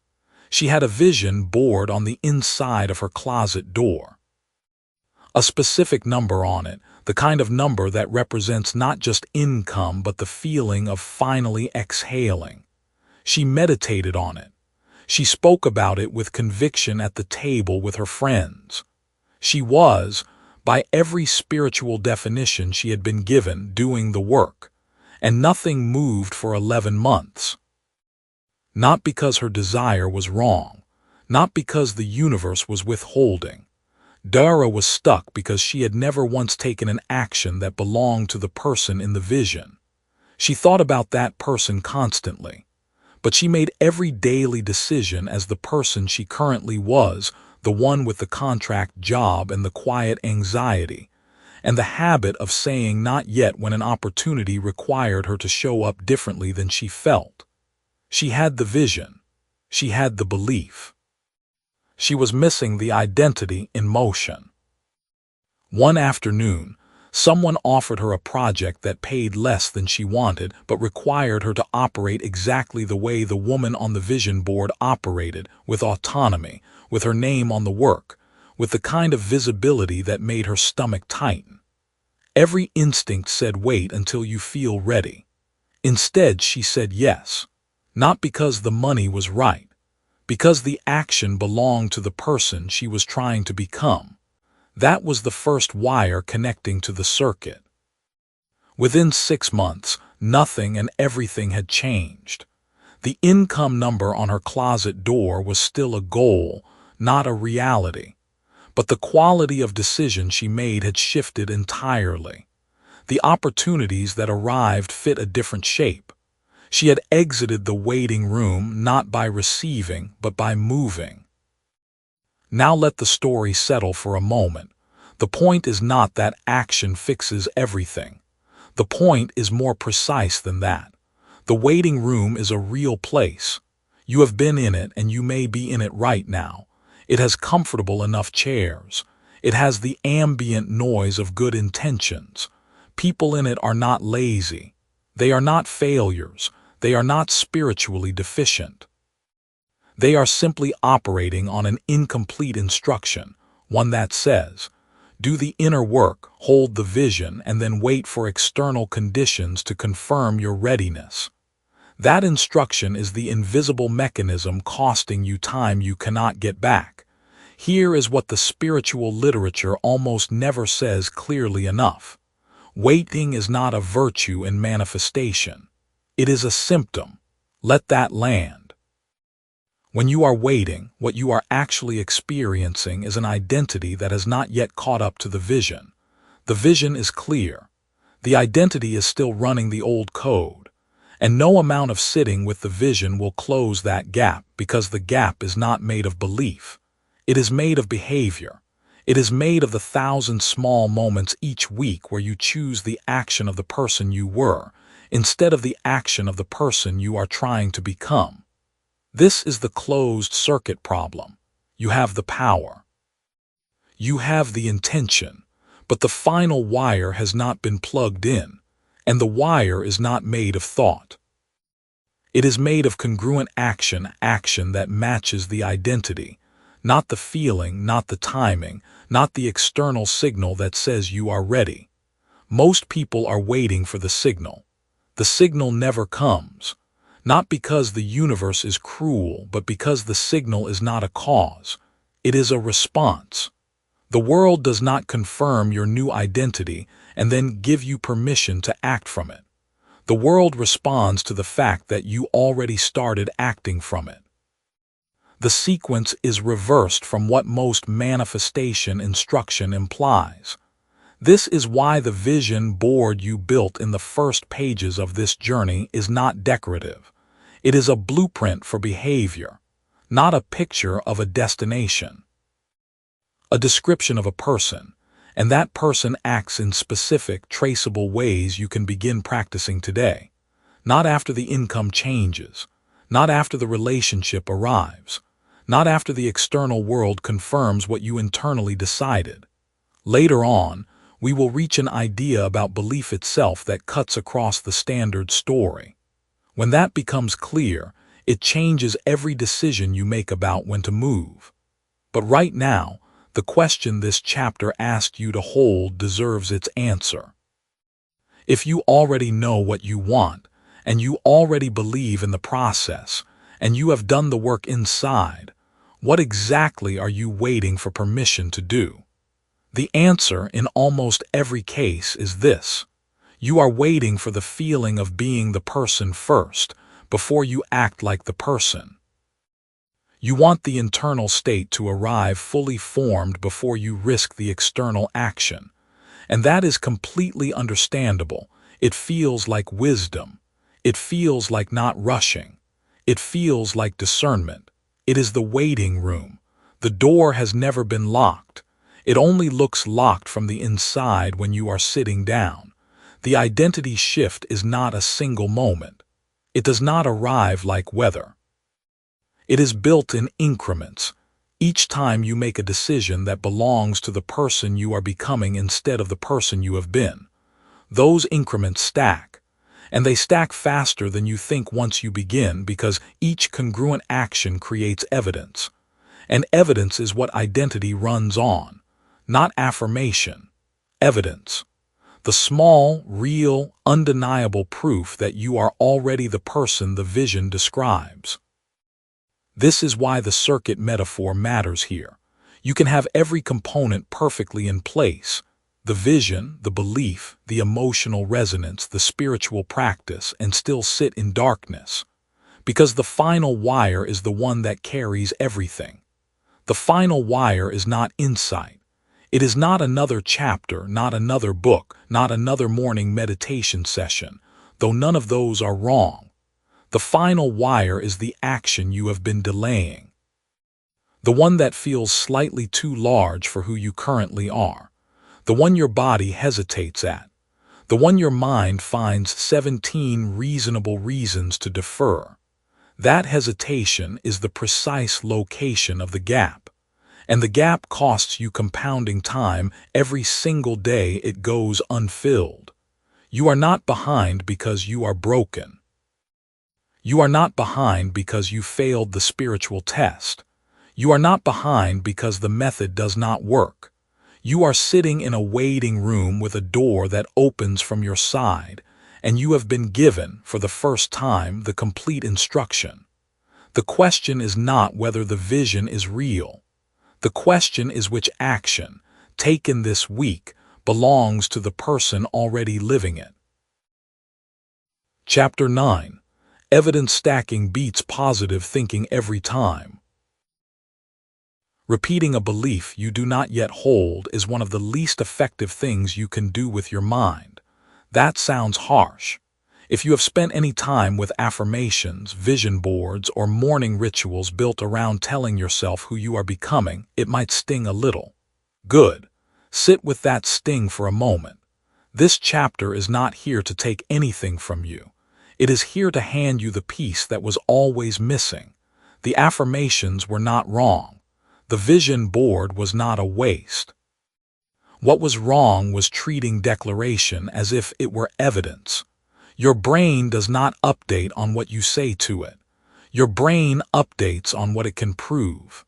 She had a vision board on the inside of her closet door. A specific number on it, the kind of number that represents not just income but the feeling of finally exhaling. She meditated on it. She spoke about it with conviction at the table with her friends. She was, by every spiritual definition she had been given, doing the work, and nothing moved for 11 months. Not because her desire was wrong, not because the universe was withholding. Dara was stuck because she had never once taken an action that belonged to the person in the vision. She thought about that person constantly, but she made every daily decision as the person she currently was, the one with the contract job and the quiet anxiety, and the habit of saying not yet when an opportunity required her to show up differently than she felt. She had the vision. She had the belief. She was missing the identity in motion. One afternoon, someone offered her a project that paid less than she wanted but required her to operate exactly the way the woman on the vision board operated, with autonomy, with her name on the work, with the kind of visibility that made her stomach tighten. Every instinct said wait until you feel ready. Instead, she said yes, not because the money was right, because the action belonged to the person she was trying to become. That was the first wire connecting to the circuit. Within 6 months, nothing and everything had changed. The income number on her closet door was still a goal, not a reality. But the quality of decision she made had shifted entirely. The opportunities that arrived fit a different shape. She had exited the waiting room not by receiving, but by moving. Now let the story settle for a moment. The point is not that action fixes everything. The point is more precise than that. The waiting room is a real place. You have been in it, and you may be in it right now. It has comfortable enough chairs. It has the ambient noise of good intentions. People in it are not lazy. They are not failures. They are not spiritually deficient. They are simply operating on an incomplete instruction, one that says, do the inner work, hold the vision, and then wait for external conditions to confirm your readiness. That instruction is the invisible mechanism costing you time you cannot get back. Here is what the spiritual literature almost never says clearly enough. Waiting is not a virtue in manifestation. It is a symptom. Let that land. When you are waiting, what you are actually experiencing is an identity that has not yet caught up to the vision. The vision is clear. The identity is still running the old code. And no amount of sitting with the vision will close that gap, because the gap is not made of belief. It is made of behavior. It is made of the 1,000 small moments each week where you choose the action of the person you were, instead of the action of the person you are trying to become. This is the closed circuit problem. You have the power. You have the intention, but the final wire has not been plugged in, and the wire is not made of thought. It is made of congruent action that matches the identity, not the feeling, not the timing, not the external signal that says you are ready. Most people are waiting for the signal. The signal never comes, not because the universe is cruel, but because the signal is not a cause. It is a response. The world does not confirm your new identity and then give you permission to act from it. The world responds to the fact that you already started acting from it. The sequence is reversed from what most manifestation instruction implies. This is why the vision board you built in the first pages of this journey is not decorative. It is a blueprint for behavior, not a picture of a destination. A description of a person, and that person acts in specific, traceable ways you can begin practicing today. Not after the income changes, not after the relationship arrives, not after the external world confirms what you internally decided. Later on, we will reach an idea about belief itself that cuts across the standard story. When that becomes clear, it changes every decision you make about when to move. But right now, the question this chapter asked you to hold deserves its answer. If you already know what you want, and you already believe in the process, and you have done the work inside, what exactly are you waiting for permission to do? The answer in almost every case is this. You are waiting for the feeling of being the person first, before you act like the person. You want the internal state to arrive fully formed before you risk the external action. And that is completely understandable. It feels like wisdom. It feels like not rushing. It feels like discernment. It is the waiting room. The door has never been locked. It only looks locked from the inside when you are sitting down. The identity shift is not a single moment. It does not arrive like weather. It is built in increments. Each time you make a decision that belongs to the person you are becoming instead of the person you have been. Those increments stack. And they stack faster than you think once you begin, because each congruent action creates evidence. And evidence is what identity runs on. Not affirmation. Evidence. The small, real, undeniable proof that you are already the person the vision describes. This is why the circuit metaphor matters here. You can have every component perfectly in place. The vision, the belief, the emotional resonance, the spiritual practice, and still sit in darkness. Because the final wire is the one that carries everything. The final wire is not insight. It is not another chapter, not another book, not another morning meditation session, though none of those are wrong. The final wire is the action you have been delaying. The one that feels slightly too large for who you currently are. The one your body hesitates at. The one your mind finds 17 reasonable reasons to defer. That hesitation is the precise location of the gap. And the gap costs you compounding time every single day it goes unfilled. You are not behind because you are broken. You are not behind because you failed the spiritual test. You are not behind because the method does not work. You are sitting in a waiting room with a door that opens from your side, and you have been given, for the first time, the complete instruction. The question is not whether the vision is real. The question is which action, taken this week, belongs to the person already living it. Chapter 9. Evidence stacking beats positive thinking every time. Repeating a belief you do not yet hold is one of the least effective things you can do with your mind. That sounds harsh. If you have spent any time with affirmations, vision boards, or morning rituals built around telling yourself who you are becoming, it might sting a little. Good. Sit with that sting for a moment. This chapter is not here to take anything from you. It is here to hand you the piece that was always missing. The affirmations were not wrong. The vision board was not a waste. What was wrong was treating declaration as if it were evidence. Your brain does not update on what you say to it. Your brain updates on what it can prove.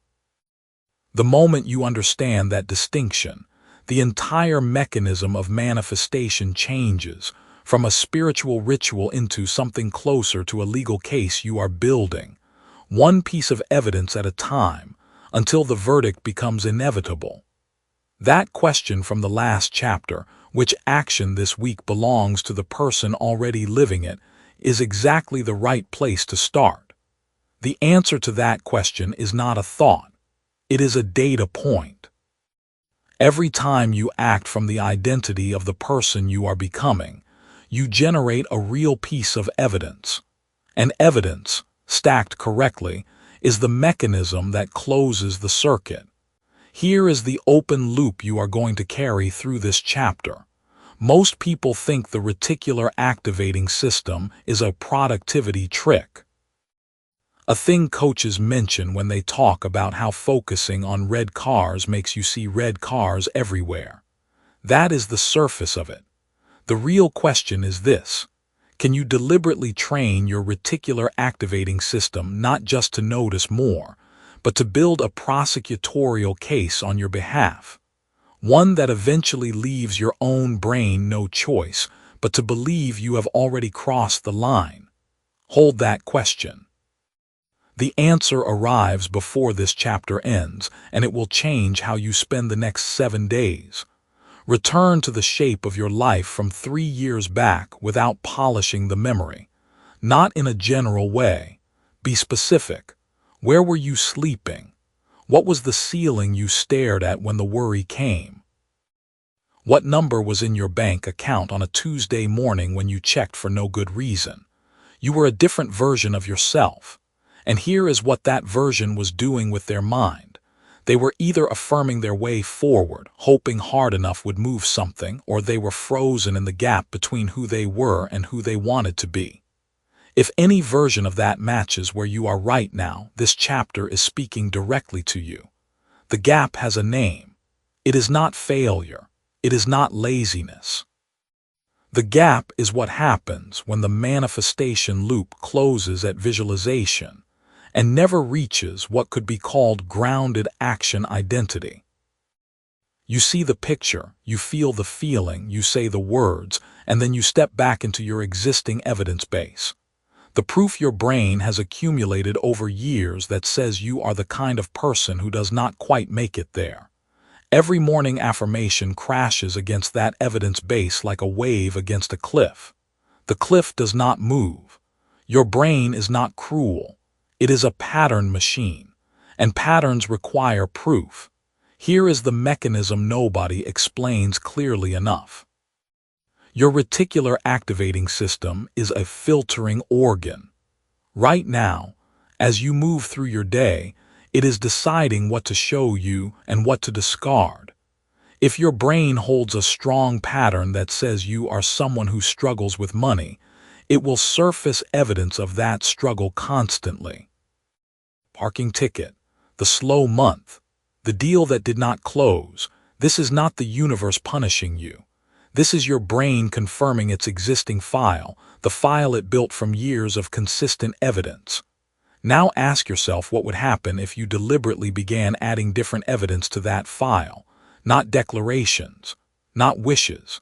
The moment you understand that distinction, the entire mechanism of manifestation changes from a spiritual ritual into something closer to a legal case you are building, one piece of evidence at a time, until the verdict becomes inevitable. That question from the last chapter, which action this week belongs to the person already living it, is exactly the right place to start. The answer to that question is not a thought. It is a data point. Every time you act from the identity of the person you are becoming, you generate a real piece of evidence. And evidence, stacked correctly, is the mechanism that closes the circuit. Here is the open loop you are going to carry through this chapter. Most people think the reticular activating system is a productivity trick. A thing coaches mention when they talk about how focusing on red cars makes you see red cars everywhere. That is the surface of it. The real question is this: can you deliberately train your reticular activating system not just to notice more, but to build a prosecutorial case on your behalf? One that eventually leaves your own brain no choice but to believe you have already crossed the line. Hold that question. The answer arrives before this chapter ends, and it will change how you spend the next 7 days. Return to the shape of your life from 3 years back without polishing the memory. Not in a general way. Be specific. Where were you sleeping? What was the ceiling you stared at when the worry came? What number was in your bank account on a Tuesday morning when you checked for no good reason? You were a different version of yourself. And here is what that version was doing with their mind. They were either affirming their way forward, hoping hard enough would move something, or they were frozen in the gap between who they were and who they wanted to be. If any version of that matches where you are right now, this chapter is speaking directly to you. The gap has a name. It is not failure. It is not laziness. The gap is what happens when the manifestation loop closes at visualization and never reaches what could be called grounded action identity. You see the picture, you feel the feeling, you say the words, and then you step back into your existing evidence base. The proof your brain has accumulated over years that says you are the kind of person who does not quite make it there. Every morning affirmation crashes against that evidence base like a wave against a cliff. The cliff does not move. Your brain is not cruel. It is a pattern machine, and patterns require proof. Here is the mechanism nobody explains clearly enough. Your reticular activating system is a filtering organ. Right now, as you move through your day, it is deciding what to show you and what to discard. If your brain holds a strong pattern that says you are someone who struggles with money, it will surface evidence of that struggle constantly. Parking ticket, the slow month, the deal that did not close. This is not the universe punishing you. This is your brain confirming its existing file, the file it built from years of consistent evidence. Now ask yourself what would happen if you deliberately began adding different evidence to that file, not declarations, not wishes,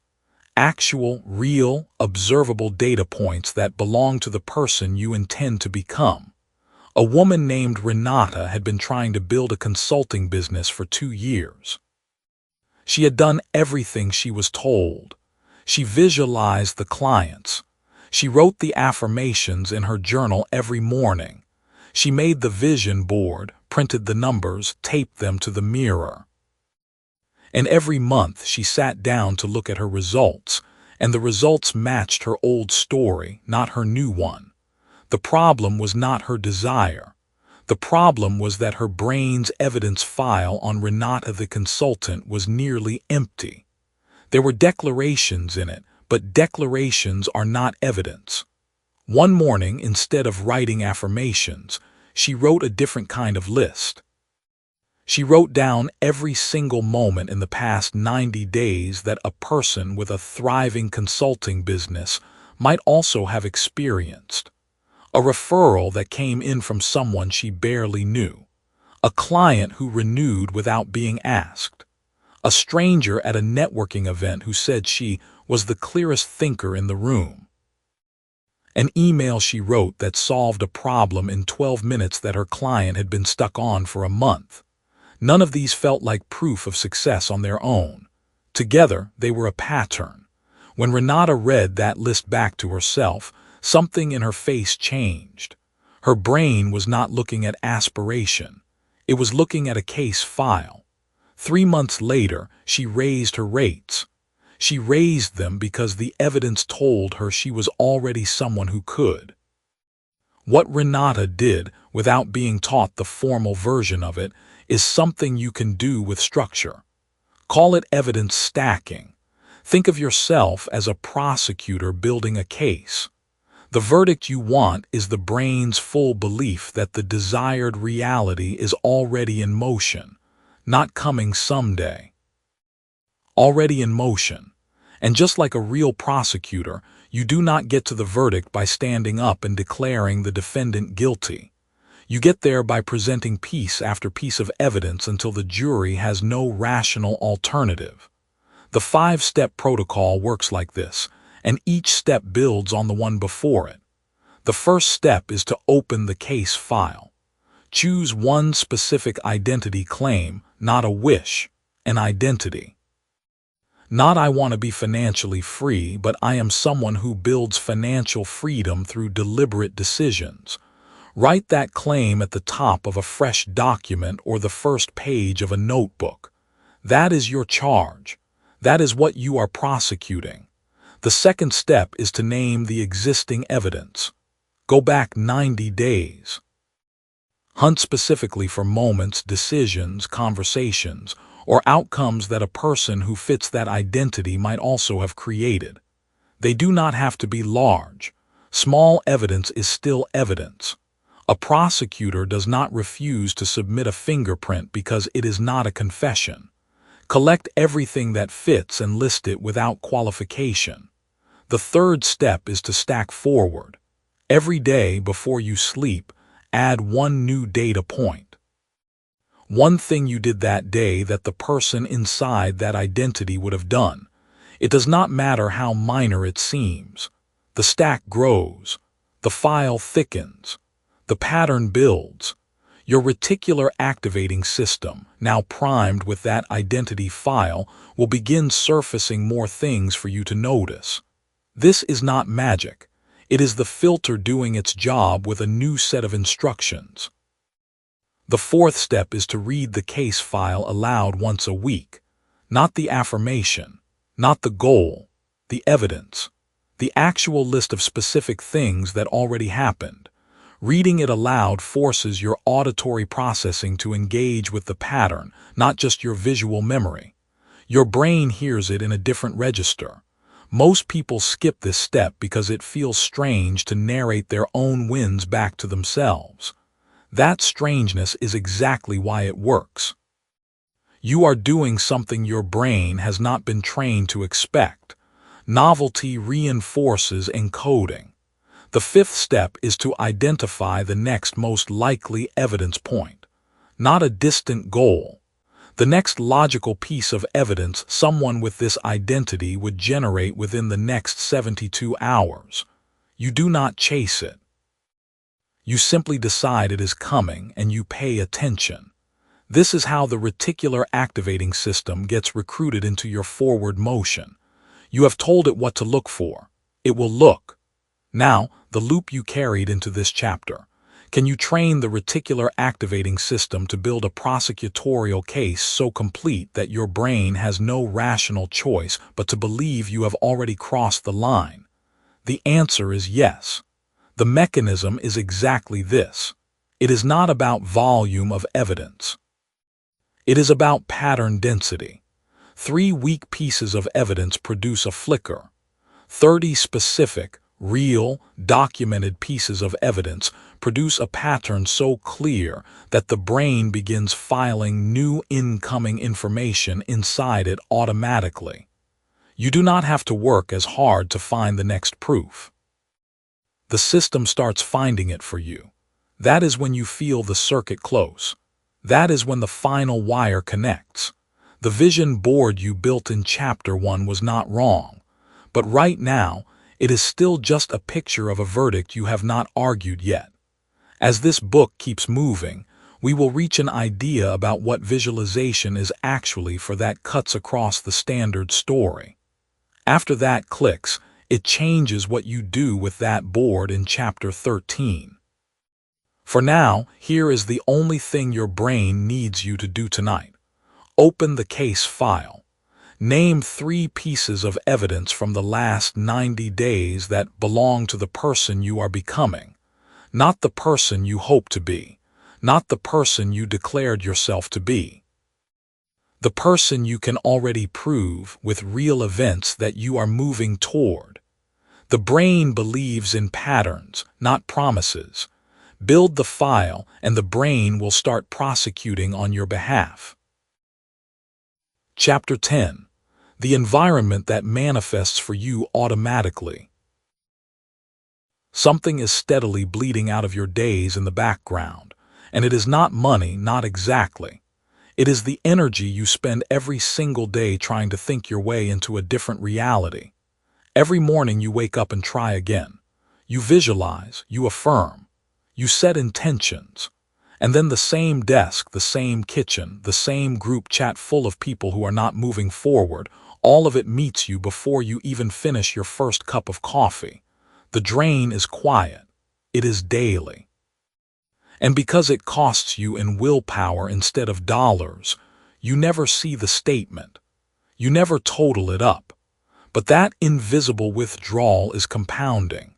actual, real, observable data points that belong to the person you intend to become. A woman named Renata had been trying to build a consulting business for 2 years. She had done everything she was told. She visualized the clients. She wrote the affirmations in her journal every morning. She made the vision board, printed the numbers, taped them to the mirror. And every month she sat down to look at her results, and the results matched her old story, not her new one. The problem was not her desire. The problem was that her brain's evidence file on Renata the consultant was nearly empty. There were declarations in it, but declarations are not evidence. One morning, instead of writing affirmations, she wrote a different kind of list. She wrote down every single moment in the past 90 days that a person with a thriving consulting business might also have experienced. A referral that came in from someone she barely knew. A client who renewed without being asked. A stranger at a networking event who said she was the clearest thinker in the room. An email she wrote that solved a problem in 12 minutes that her client had been stuck on for a month. None of these felt like proof of success on their own. Together, they were a pattern. When Renata read that list back to herself, something in her face changed. Her brain was not looking at aspiration. It was looking at a case file. 3 months later, she raised her rates. She raised them because the evidence told her she was already someone who could. What Renata did, without being taught the formal version of it, is something you can do with structure. Call it evidence stacking. Think of yourself as a prosecutor building a case. The verdict you want is the brain's full belief that the desired reality is already in motion, not coming someday. Already in motion. And just like a real prosecutor, you do not get to the verdict by standing up and declaring the defendant guilty. You get there by presenting piece after piece of evidence until the jury has no rational alternative. The 5-step protocol works like this, and each step builds on the one before it. The first step is to open the case file. Choose one specific identity claim, not a wish, an identity. Not I want to be financially free, but I am someone who builds financial freedom through deliberate decisions. Write that claim at the top of a fresh document or the first page of a notebook. That is your charge. That is what you are prosecuting. The second step is to name the existing evidence. Go back 90 days. Hunt specifically for moments, decisions, conversations, or outcomes that a person who fits that identity might also have created. They do not have to be large. Small evidence is still evidence. A prosecutor does not refuse to submit a fingerprint because it is not a confession. Collect everything that fits and list it without qualification. The third step is to stack forward. Every day before you sleep, add one new data point. One thing you did that day that the person inside that identity would have done. It does not matter how minor it seems. The stack grows. The file thickens. The pattern builds. Your reticular activating system, now primed with that identity file, will begin surfacing more things for you to notice. This is not magic. It is the filter doing its job with a new set of instructions. The fourth step is to read the case file aloud once a week. Not the affirmation, not the goal, the evidence, the actual list of specific things that already happened. Reading it aloud forces your auditory processing to engage with the pattern, not just your visual memory. Your brain hears it in a different register. Most people skip this step because it feels strange to narrate their own wins back to themselves. That strangeness is exactly why it works. You are doing something your brain has not been trained to expect. Novelty reinforces encoding. The fifth step is to identify the next most likely evidence point, not a distant goal. The next logical piece of evidence someone with this identity would generate within the next 72 hours. You do not chase it. You simply decide it is coming and you pay attention. This is how the reticular activating system gets recruited into your forward motion. You have told it what to look for. It will look. Now, the loop you carried into this chapter. Can you train the reticular activating system to build a prosecutorial case so complete that your brain has no rational choice but to believe you have already crossed the line? The answer is yes. The mechanism is exactly this. It is not about volume of evidence. It is about pattern density. 3 weak pieces of evidence produce a flicker. 30 specific, real, documented pieces of evidence produce a pattern so clear that the brain begins filing new incoming information inside it automatically. You do not have to work as hard to find the next proof. The system starts finding it for you. That is when you feel the circuit close. That is when the final wire connects. The vision board you built in Chapter 1 was not wrong, but right now, it is still just a picture of a verdict you have not argued yet. As this book keeps moving, we will reach an idea about what visualization is actually for that cuts across the standard story. After that clicks, it changes what you do with that board in Chapter 13. For now, here is the only thing your brain needs you to do tonight. Open the case file. Name 3 pieces of evidence from the last 90 days that belong to the person you are becoming. Not the person you hope to be. Not the person you declared yourself to be. The person you can already prove with real events that you are moving toward. The brain believes in patterns, not promises. Build the file, and the brain will start prosecuting on your behalf. Chapter 10. The environment that manifests for you automatically. Something is steadily bleeding out of your days in the background, and it is not money, not exactly. It is the energy you spend every single day trying to think your way into a different reality. Every morning you wake up and try again. You visualize, you affirm. You set intentions, and then the same desk, the same kitchen, the same group chat full of people who are not moving forward, all of it meets you before you even finish your first cup of coffee. The drain is quiet. It is daily. And because it costs you in willpower instead of dollars, you never see the statement. You never total it up. But that invisible withdrawal is compounding.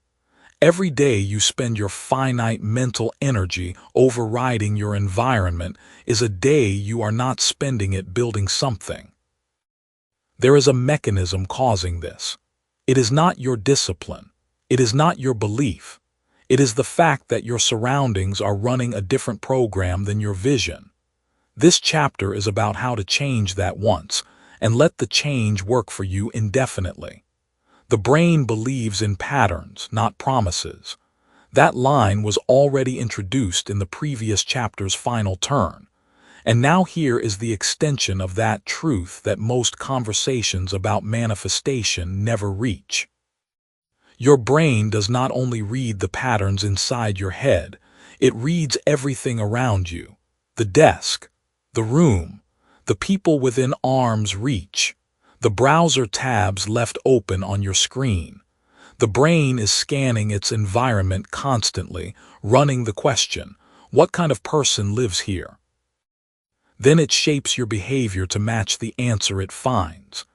Every day you spend your finite mental energy overriding your environment is a day you are not spending it building something. There is a mechanism causing this. It is not your discipline. It is not your belief. It is the fact that your surroundings are running a different program than your vision. This chapter is about how to change that once, and let the change work for you indefinitely. The brain believes in patterns, not promises. That line was already introduced in the previous chapter's final turn. And now here is the extension of that truth that most conversations about manifestation never reach. Your brain does not only read the patterns inside your head, it reads everything around you. The desk, the room, the people within arm's reach. The browser tabs left open on your screen. The brain is scanning its environment constantly, running the question, what kind of person lives here? Then it shapes your behavior to match the answer it finds.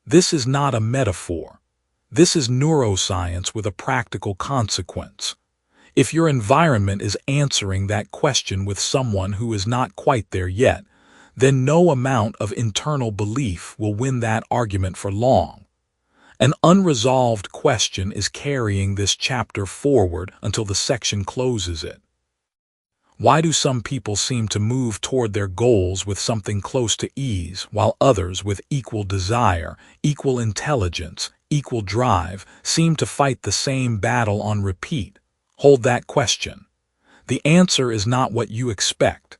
This is not a metaphor. This is neuroscience with a practical consequence. If your environment is answering that question with someone who is not quite there yet, then no amount of internal belief will win that argument for long. An unresolved question is carrying this chapter forward until the section closes it. Why do some people seem to move toward their goals with something close to ease, while others with equal desire, equal intelligence, equal drive, seem to fight the same battle on repeat? Hold that question. The answer is not what you expect.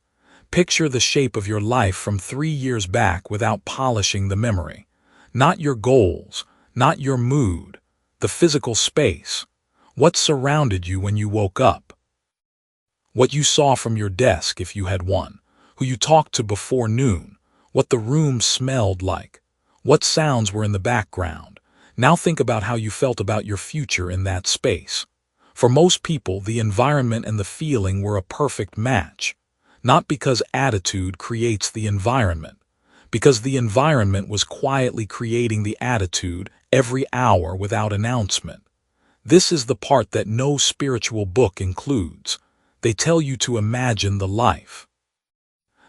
Picture the shape of your life from 3 years back without polishing the memory. Not your goals, not your mood, the physical space. What surrounded you when you woke up? What you saw from your desk if you had one, who you talked to before noon, what the room smelled like, what sounds were in the background. Now think about how you felt about your future in that space. For most people, the environment and the feeling were a perfect match. Not because attitude creates the environment, because the environment was quietly creating the attitude every hour without announcement. This is the part that no spiritual book includes. They tell you to imagine the life.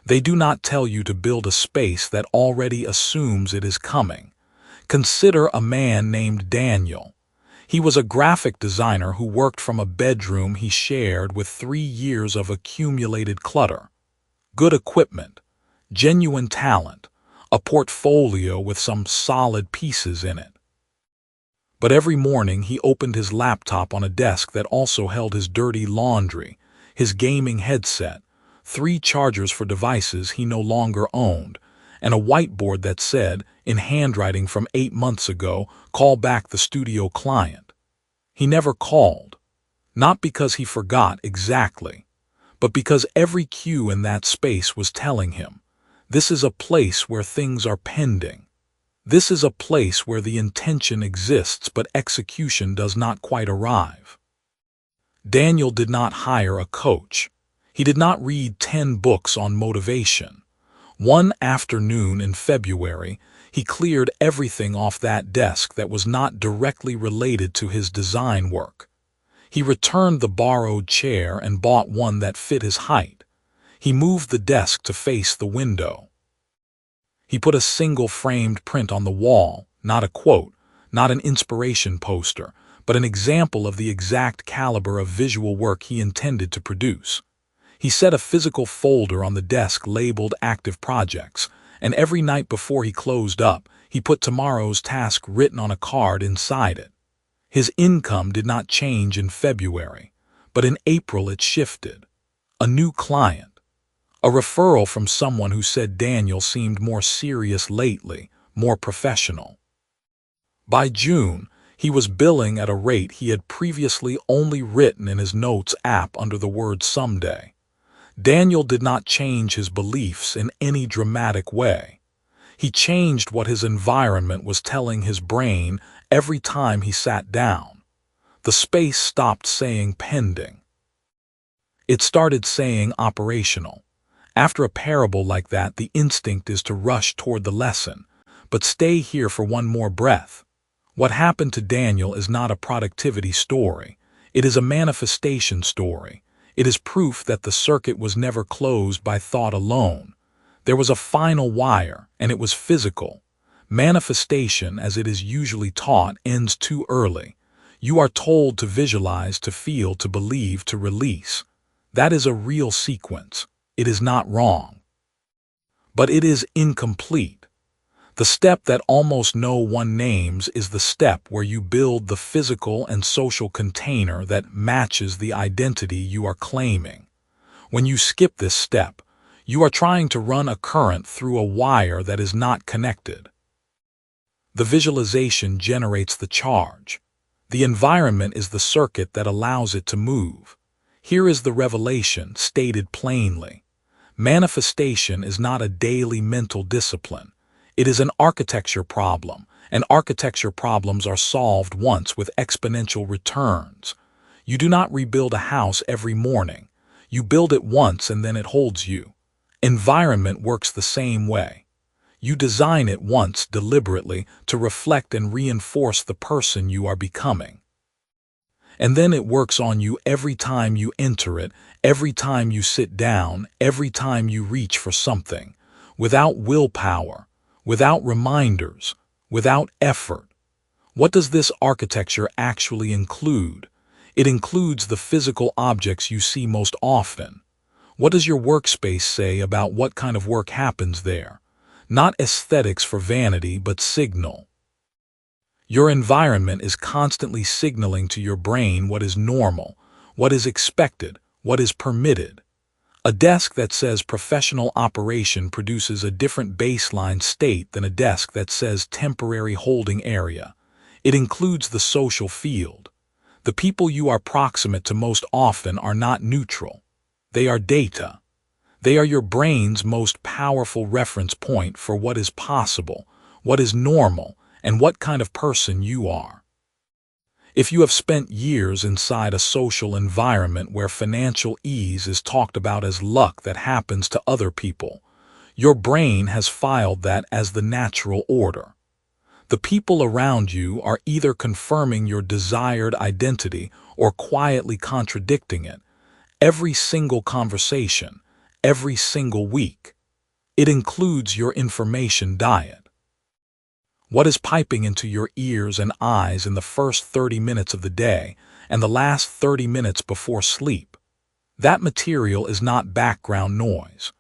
They do not tell you to build a space that already assumes it is coming. Consider a man named Daniel. He was a graphic designer who worked from a bedroom he shared with 3 years of accumulated clutter. Good equipment, genuine talent, a portfolio with some solid pieces in it. But every morning he opened his laptop on a desk that also held his dirty laundry, his gaming headset, 3 chargers for devices he no longer owned, and a whiteboard that said, in handwriting from 8 months ago, "Call back the studio client." He never called, not because he forgot exactly, but because every cue in that space was telling him, this is a place where things are pending. This is a place where the intention exists but execution does not quite arrive. Daniel did not hire a coach. He did not read 10 books on motivation. One afternoon in February, he cleared everything off that desk that was not directly related to his design work. He returned the borrowed chair and bought one that fit his height. He moved the desk to face the window. He put a single framed print on the wall, not a quote, not an inspiration poster, but an example of the exact caliber of visual work he intended to produce. He set a physical folder on the desk labeled Active Projects, and every night before he closed up, he put tomorrow's task written on a card inside it. His income did not change in February, but in April it shifted. A new client. A referral from someone who said Daniel seemed more serious lately, more professional. By June, he was billing at a rate he had previously only written in his notes app under the word someday. Daniel did not change his beliefs in any dramatic way. He changed what his environment was telling his brain every time he sat down. The space stopped saying pending. It started saying operational. After a parable like that, the instinct is to rush toward the lesson, but stay here for one more breath. What happened to Daniel is not a productivity story. It is a manifestation story. It is proof that the circuit was never closed by thought alone. There was a final wire, and it was physical. Manifestation, as it is usually taught, ends too early. You are told to visualize, to feel, to believe, to release. That is a real sequence. It is not wrong. But it is incomplete. The step that almost no one names is the step where you build the physical and social container that matches the identity you are claiming. When you skip this step, you are trying to run a current through a wire that is not connected. The visualization generates the charge. The environment is the circuit that allows it to move. Here is the revelation, stated plainly. Manifestation is not a daily mental discipline. It is an architecture problem, and architecture problems are solved once with exponential returns. You do not rebuild a house every morning. You build it once and then it holds you. Environment works the same way. You design it once deliberately to reflect and reinforce the person you are becoming. And then it works on you every time you enter it, every time you sit down, every time you reach for something, without willpower, without reminders, without effort. What does this architecture actually include? It includes the physical objects you see most often. What does your workspace say about what kind of work happens there? Not aesthetics for vanity, but signal. Your environment is constantly signaling to your brain what is normal, what is expected, what is permitted. A desk that says professional operation produces a different baseline state than a desk that says temporary holding area. It includes the social field. The people you are proximate to most often are not neutral. They are data. They are your brain's most powerful reference point for what is possible, what is normal, and what kind of person you are. If you have spent years inside a social environment where financial ease is talked about as luck that happens to other people, your brain has filed that as the natural order. The people around you are either confirming your desired identity or quietly contradicting it. Every single conversation, every single week. It includes your information diet. What is piping into your ears and eyes in the first 30 minutes of the day and the last 30 minutes before sleep? That material is not background noise.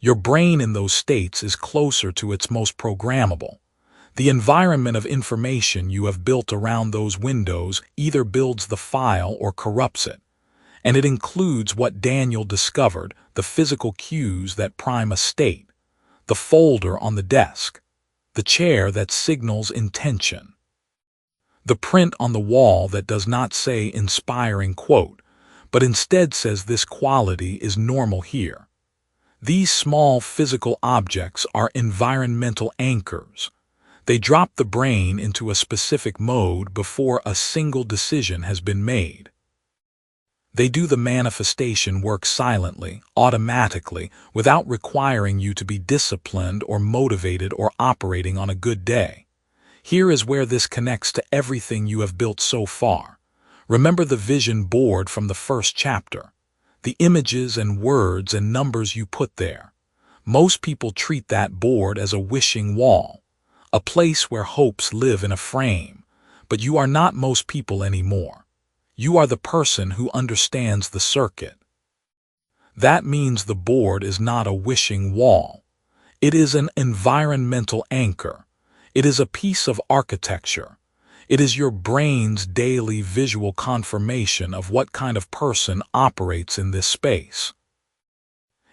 Your brain in those states is closer to its most programmable. The environment of information you have built around those windows either builds the file or corrupts it. And it includes what Daniel discovered, the physical cues that prime a state, the folder on the desk, the chair that signals intention, the print on the wall that does not say inspiring quote, but instead says this quality is normal here. These small physical objects are environmental anchors. They drop the brain into a specific mode before a single decision has been made. They do the manifestation work silently, automatically, without requiring you to be disciplined or motivated or operating on a good day. Here is where this connects to everything you have built so far. Remember the vision board from the first chapter, the images and words and numbers you put there. Most people treat that board as a wishing wall, a place where hopes live in a frame, but you are not most people anymore. You are the person who understands the circuit. That means the board is not a wishing wall. It is an environmental anchor. It is a piece of architecture. It is your brain's daily visual confirmation of what kind of person operates in this space.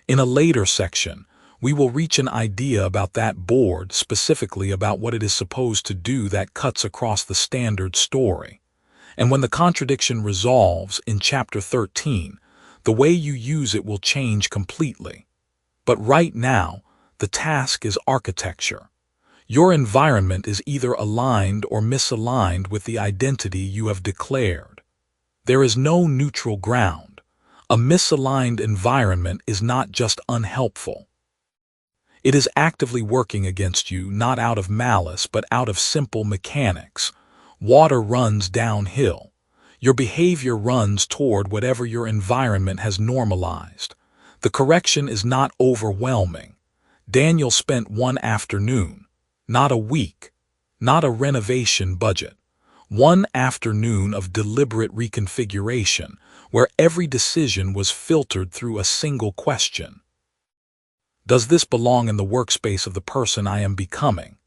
In a later section, we will reach an idea about that board, specifically about what it is supposed to do that cuts across the standard story. And when the contradiction resolves in Chapter 13, the way you use it will change completely. But right now, the task is architecture. Your environment is either aligned or misaligned with the identity you have declared. There is no neutral ground. A misaligned environment is not just unhelpful. It is actively working against you, not out of malice, but out of simple mechanics. Water runs downhill. Your behavior runs toward whatever your environment has normalized. The correction is not overwhelming. Daniel spent one afternoon, not a week, not a renovation budget. One afternoon of deliberate reconfiguration, where every decision was filtered through a single question. Does this belong in the workspace of the person I am becoming?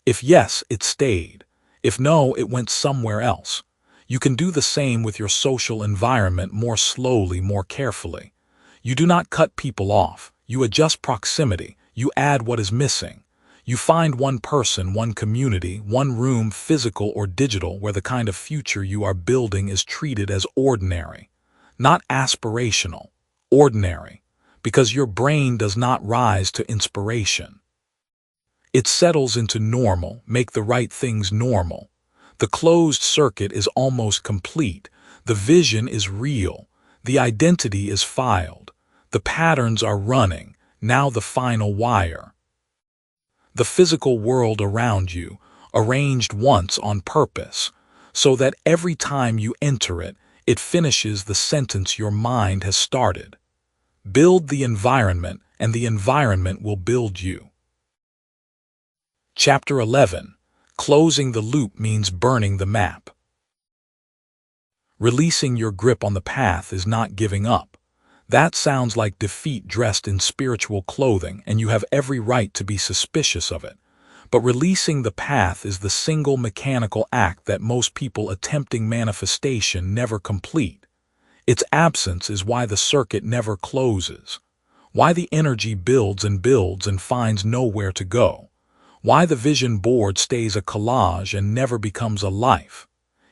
If yes, it stayed. If no, it went somewhere else. You can do the same with your social environment more slowly, more carefully. You do not cut people off. You adjust proximity. You add what is missing. You find one person, one community, one room, physical or digital, where the kind of future you are building is treated as ordinary, not aspirational, ordinary, because your brain does not rise to inspiration. It settles into normal, make the right things normal. The closed circuit is almost complete. The vision is real. The identity is filed. The patterns are running. Now the final wire. The physical world around you, arranged once on purpose, so that every time you enter it, it finishes the sentence your mind has started. Build the environment, and the environment will build you. Chapter 11. Closing the loop means burning the map. Releasing your grip on the path is not giving up. That sounds like defeat dressed in spiritual clothing, and you have every right to be suspicious of it. But releasing the path is the single mechanical act that most people attempting manifestation never complete. Its absence is why the circuit never closes, why the energy builds and finds nowhere to go, why the vision board stays a collage and never becomes a life.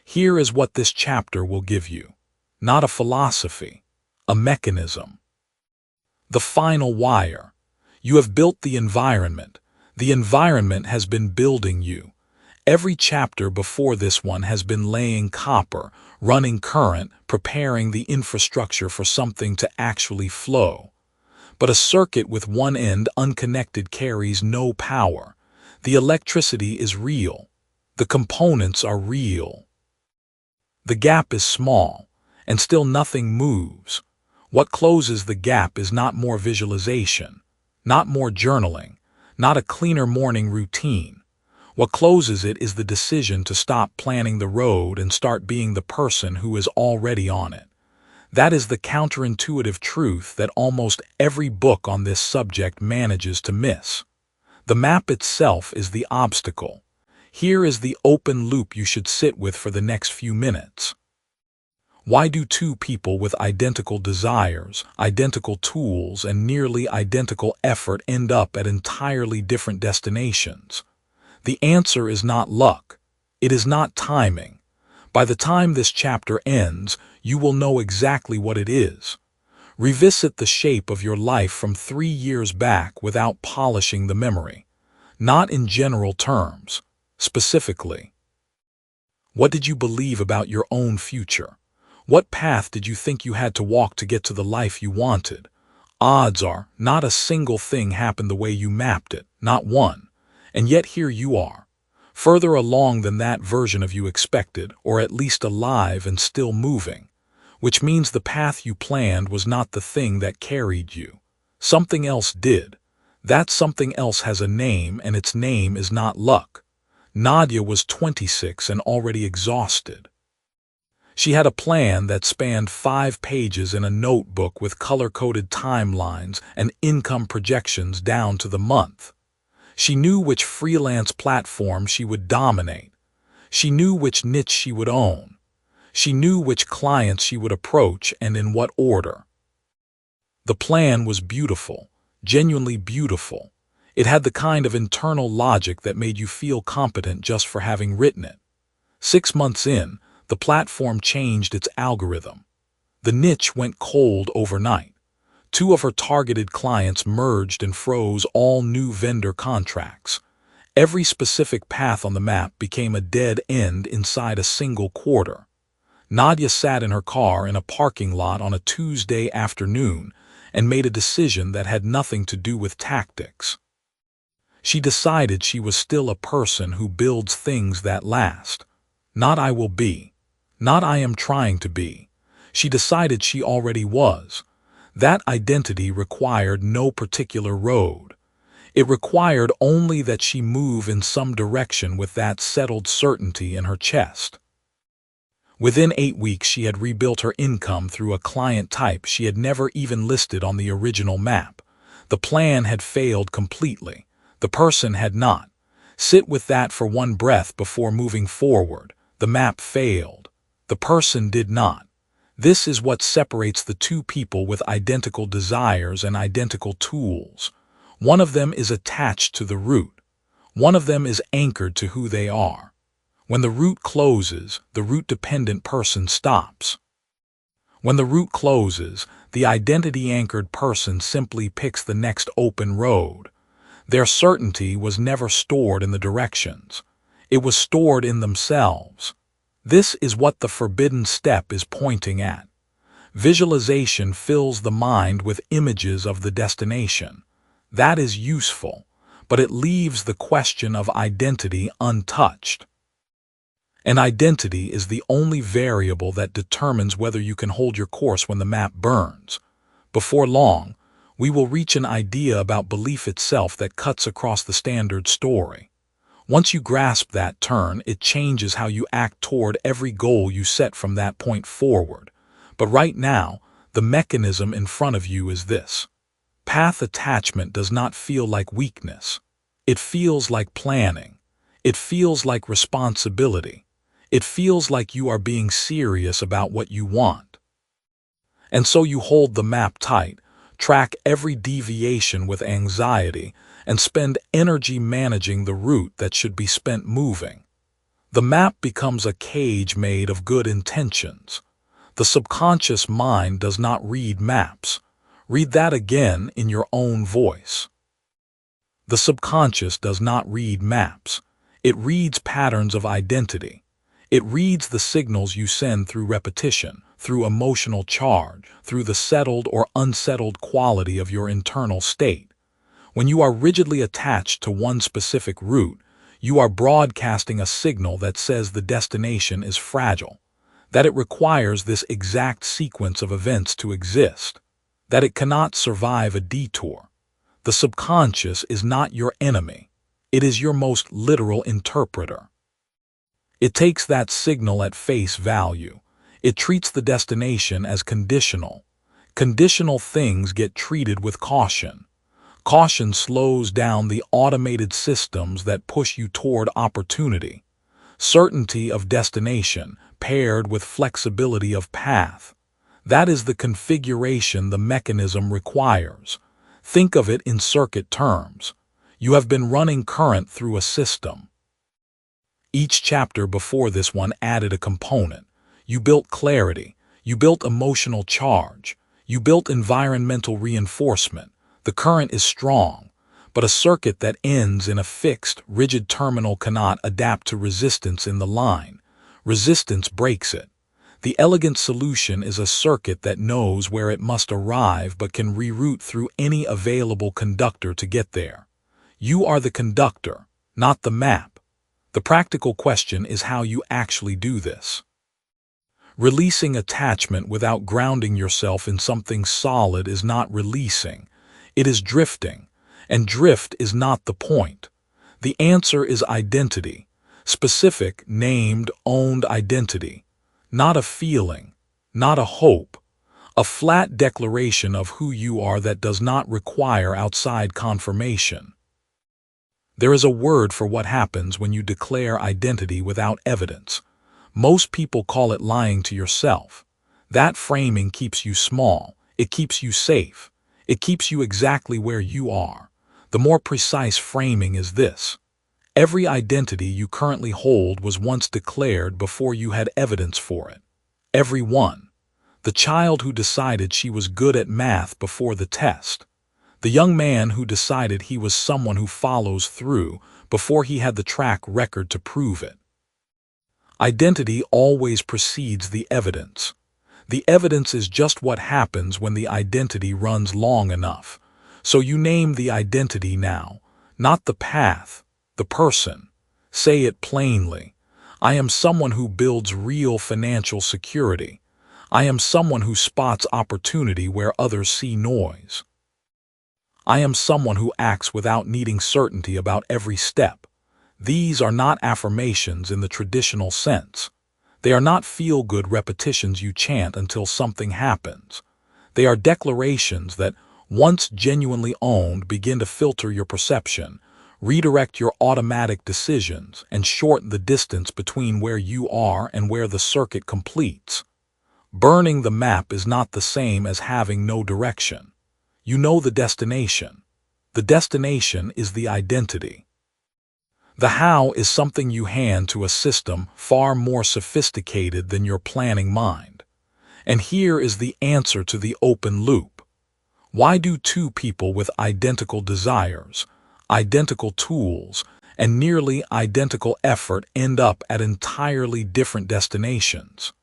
Here is what this chapter will give you. Not a philosophy, a mechanism. The final wire. You have built the environment. The environment has been building you. Every chapter before this one has been laying copper, running current, preparing the infrastructure for something to actually flow. But a circuit with one end unconnected carries no power. The electricity is real. The components are real. The gap is small, and still nothing moves. What closes the gap is not more visualization, not more journaling, not a cleaner morning routine. What closes it is the decision to stop planning the road and start being the person who is already on it. That is the counterintuitive truth that almost every book on this subject manages to miss. The map itself is the obstacle. Here is the open loop you should sit with for the next few minutes. Why do two people with identical desires, identical tools, and nearly identical effort end up at entirely different destinations? The answer is not luck. It is not timing. By the time this chapter ends, you will know exactly what it is. Revisit the shape of your life from 3 years back without polishing the memory. Not in general terms. Specifically. What did you believe about your own future? What path did you think you had to walk to get to the life you wanted? Odds are, not a single thing happened the way you mapped it, not one. And yet here you are, further along than that version of you expected, or at least alive and still moving. Which means the path you planned was not the thing that carried you. Something else did. That something else has a name, and its name is not luck. Nadia was 26 and already exhausted. She had a plan that spanned 5 pages in a notebook with color-coded timelines and income projections down to the month. She knew which freelance platform she would dominate. She knew which niche she would own. She knew which clients she would approach and in what order. The plan was beautiful, genuinely beautiful. It had the kind of internal logic that made you feel competent just for having written it. 6 months in, the platform changed its algorithm. The niche went cold overnight. 2 of her targeted clients merged and froze all new vendor contracts. Every specific path on the map became a dead end inside a single quarter. Nadia sat in her car in a parking lot on a Tuesday afternoon and made a decision that had nothing to do with tactics. She decided she was still a person who builds things that last. Not I will be. Not I am trying to be. She decided she already was. That identity required no particular road. It required only that she move in some direction with that settled certainty in her chest. Within 8 weeks she had rebuilt her income through a client type she had never even listed on the original map. The plan had failed completely. The person had not. Sit with that for one breath before moving forward. The map failed. The person did not. This is what separates the 2 people with identical desires and identical tools. One of them is attached to the root. One of them is anchored to who they are. When the root closes, the root-dependent person stops. When the root closes, the identity-anchored person simply picks the next open road. Their certainty was never stored in the directions. It was stored in themselves. This is what the forbidden step is pointing at. Visualization fills the mind with images of the destination. That is useful, but it leaves the question of identity untouched. And identity is the only variable that determines whether you can hold your course when the map burns. Before long, we will reach an idea about belief itself that cuts across the standard story. Once you grasp that turn, it changes how you act toward every goal you set from that point forward. But right now, the mechanism in front of you is this. Path attachment does not feel like weakness. It feels like planning. It feels like responsibility. It feels like you are being serious about what you want. And so you hold the map tight, track every deviation with anxiety, and spend energy managing the route that should be spent moving. The map becomes a cage made of good intentions. The subconscious mind does not read maps. Read that again in your own voice. The subconscious does not read maps. It reads patterns of identity. It reads the signals you send through repetition, through emotional charge, through the settled or unsettled quality of your internal state. When you are rigidly attached to one specific route, you are broadcasting a signal that says the destination is fragile, that it requires this exact sequence of events to exist, that it cannot survive a detour. The subconscious is not your enemy. It is your most literal interpreter. It takes that signal at face value. It treats the destination as conditional. Conditional things get treated with caution. Caution slows down the automated systems that push you toward opportunity. Certainty of destination paired with flexibility of path. That is the configuration the mechanism requires. Think of it in circuit terms. You have been running current through a system. Each chapter before this one added a component. You built clarity. You built emotional charge. You built environmental reinforcement. The current is strong, but a circuit that ends in a fixed, rigid terminal cannot adapt to resistance in the line. Resistance breaks it. The elegant solution is a circuit that knows where it must arrive but can reroute through any available conductor to get there. You are the conductor, not the map. The practical question is how you actually do this. Releasing attachment without grounding yourself in something solid is not releasing. It is drifting, and drift is not the point. The answer is identity, specific, named, owned identity. Not a feeling, not a hope, a flat declaration of who you are that does not require outside confirmation. There is a word for what happens when you declare identity without evidence. Most people call it lying to yourself. That framing keeps you small. It keeps you safe. It keeps you exactly where you are. The more precise framing is this. Every identity you currently hold was once declared before you had evidence for it. Every one. The child who decided she was good at math before the test. The young man who decided he was someone who follows through before he had the track record to prove it. Identity always precedes the evidence. The evidence is just what happens when the identity runs long enough. So you name the identity now, not the path. The person. Say it plainly. I am someone who builds real financial security. I am someone who spots opportunity where others see noise. I am someone who acts without needing certainty about every step. These are not affirmations in the traditional sense. They are not feel-good repetitions you chant until something happens. They are declarations that, once genuinely owned, begin to filter your perception, redirect your automatic decisions, and shorten the distance between where you are and where the circuit completes. Burning the map is not the same as having no direction. You know the destination. The destination is the identity. The how is something you hand to a system far more sophisticated than your planning mind. And here is the answer to the open loop. Why do two people with identical desires, identical tools, and nearly identical effort end up at entirely different destinations?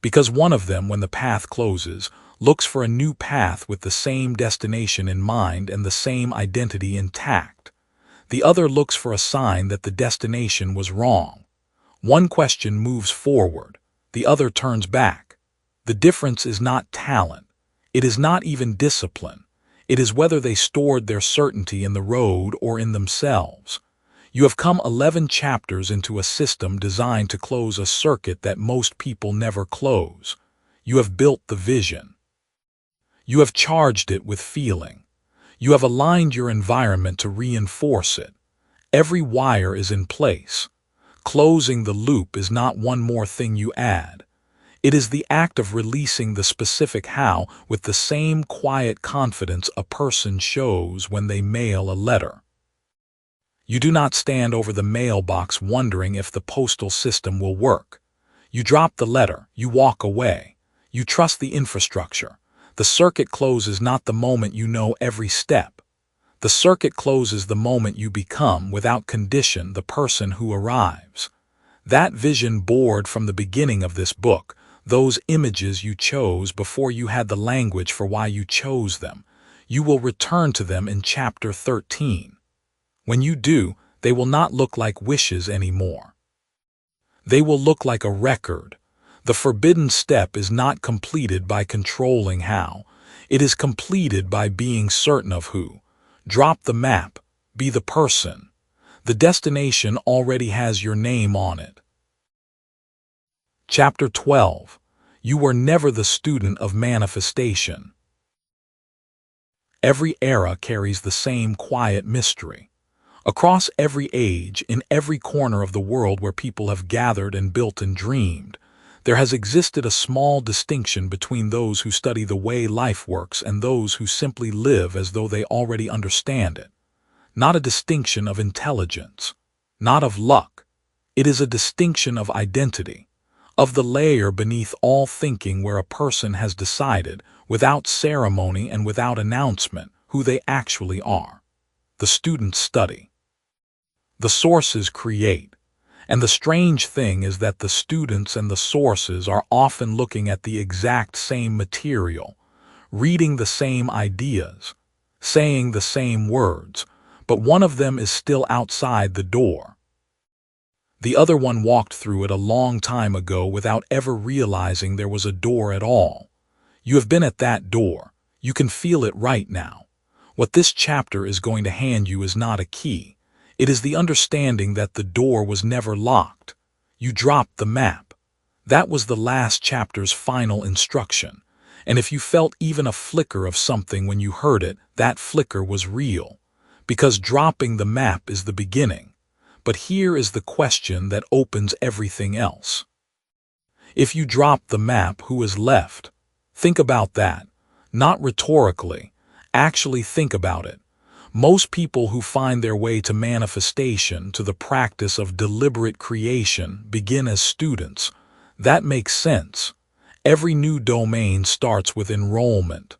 Because one of them, when the path closes, looks for a new path with the same destination in mind and the same identity intact. The other looks for a sign that the destination was wrong. One question moves forward, the other turns back. The difference is not talent. It is not even discipline. It is whether they stored their certainty in the road or in themselves. You have come 11 chapters into a system designed to close a circuit that most people never close. You have built the vision. You have charged it with feeling. You have aligned your environment to reinforce it. Every wire is in place. Closing the loop is not one more thing you add. It is the act of releasing the specific how with the same quiet confidence a person shows when they mail a letter. You do not stand over the mailbox wondering if the postal system will work. You drop the letter, you walk away. You trust the infrastructure. The circuit closes not the moment you know every step. The circuit closes the moment you become, without condition, the person who arrives. That vision board from the beginning of this book, those images you chose before you had the language for why you chose them, you will return to them in chapter 13. When you do, they will not look like wishes anymore. They will look like a record. The forbidden step is not completed by controlling how. It is completed by being certain of who. Drop the map. Be the person. The destination already has your name on it. Chapter 12. You were never the student of manifestation. Every era carries the same quiet mystery. Across every age, in every corner of the world where people have gathered and built and dreamed, there has existed a small distinction between those who study the way life works and those who simply live as though they already understand it. Not a distinction of intelligence, not of luck. It is a distinction of identity, of the layer beneath all thinking where a person has decided, without ceremony and without announcement, who they actually are. The students study. The sources create. And the strange thing is that the students and the sources are often looking at the exact same material, reading the same ideas, saying the same words, but one of them is still outside the door. The other one walked through it a long time ago without ever realizing there was a door at all. You have been at that door. You can feel it right now. What this chapter is going to hand you is not a key. It is the understanding that the door was never locked. You dropped the map. That was the last chapter's final instruction. And if you felt even a flicker of something when you heard it, that flicker was real. Because dropping the map is the beginning. But here is the question that opens everything else. If you drop the map, who is left? Think about that. Not rhetorically. Actually think about it. Most people who find their way to manifestation, to the practice of deliberate creation, begin as students. That makes sense. Every new domain starts with enrollment.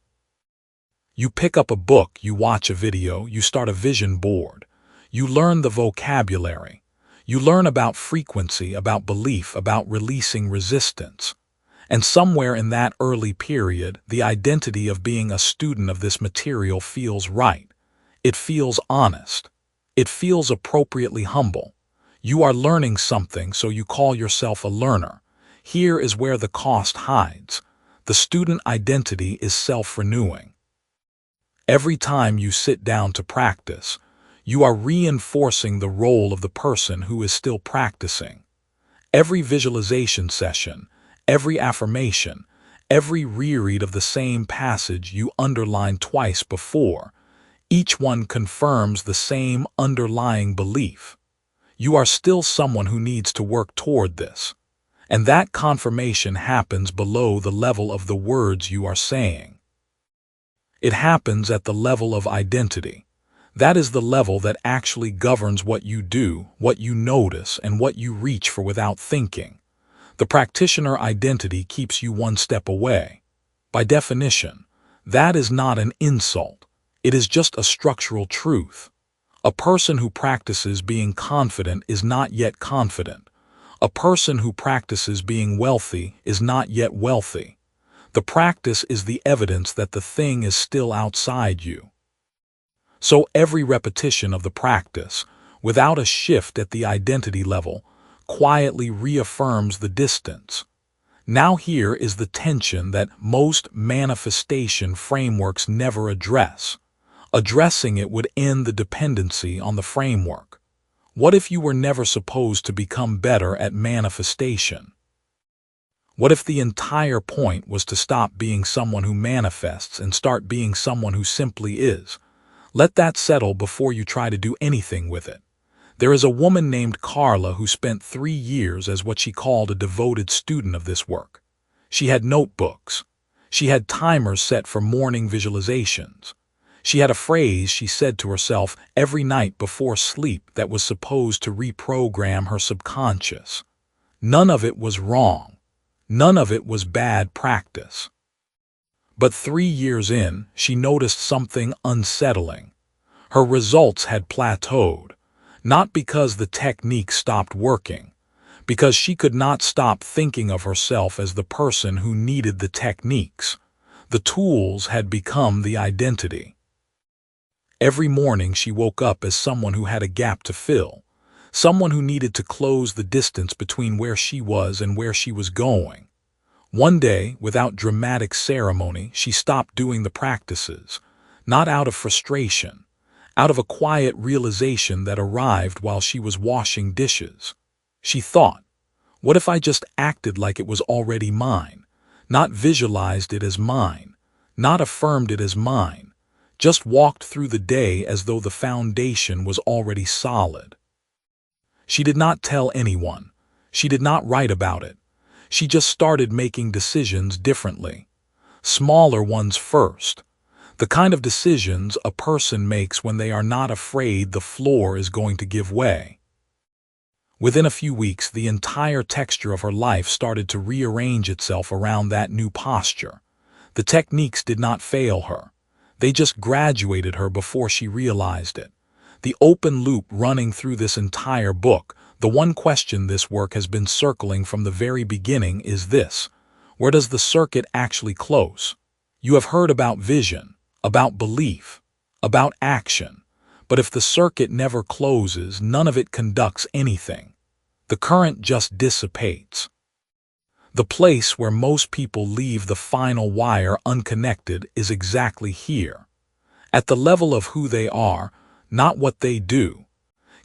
You pick up a book, you watch a video, you start a vision board. You learn the vocabulary. You learn about frequency, about belief, about releasing resistance. And somewhere in that early period, the identity of being a student of this material feels right. It feels honest. It feels appropriately humble. You are learning something, so you call yourself a learner. Here is where the cost hides. The student identity is self-renewing. Every time you sit down to practice, you are reinforcing the role of the person who is still practicing. Every visualization session, every affirmation, every reread of the same passage you underlined twice before, each one confirms the same underlying belief. You are still someone who needs to work toward this. And that confirmation happens below the level of the words you are saying. It happens at the level of identity. That is the level that actually governs what you do, what you notice, and what you reach for without thinking. The practitioner identity keeps you one step away. By definition, that is not an insult. It is just a structural truth. A person who practices being confident is not yet confident. A person who practices being wealthy is not yet wealthy. The practice is the evidence that the thing is still outside you. So every repetition of the practice, without a shift at the identity level, quietly reaffirms the distance. Now here is the tension that most manifestation frameworks never address. Addressing it would end the dependency on the framework. What if you were never supposed to become better at manifestation? What if the entire point was to stop being someone who manifests and start being someone who simply is? Let that settle before you try to do anything with it. There is a woman named Carla who spent 3 years as what she called a devoted student of this work. She had notebooks. She had timers set for morning visualizations. She had a phrase she said to herself every night before sleep that was supposed to reprogram her subconscious. None of it was wrong. None of it was bad practice. But 3 years in, she noticed something unsettling. Her results had plateaued, not because the technique stopped working, because she could not stop thinking of herself as the person who needed the techniques. The tools had become the identity. Every morning she woke up as someone who had a gap to fill, someone who needed to close the distance between where she was and where she was going. One day, without dramatic ceremony, she stopped doing the practices, not out of frustration, out of a quiet realization that arrived while she was washing dishes. She thought, what if I just acted like it was already mine, not visualized it as mine, not affirmed it as mine, just walked through the day as though the foundation was already solid? She did not tell anyone. She did not write about it. She just started making decisions differently. Smaller ones first. The kind of decisions a person makes when they are not afraid the floor is going to give way. Within a few weeks, the entire texture of her life started to rearrange itself around that new posture. The techniques did not fail her. They just graduated her before she realized it. The open loop running through this entire book, the one question this work has been circling from the very beginning is this: where does the circuit actually close? You have heard about vision, about belief, about action, but if the circuit never closes, none of it conducts anything. The current just dissipates. The place where most people leave the final wire unconnected is exactly here, at the level of who they are, not what they do.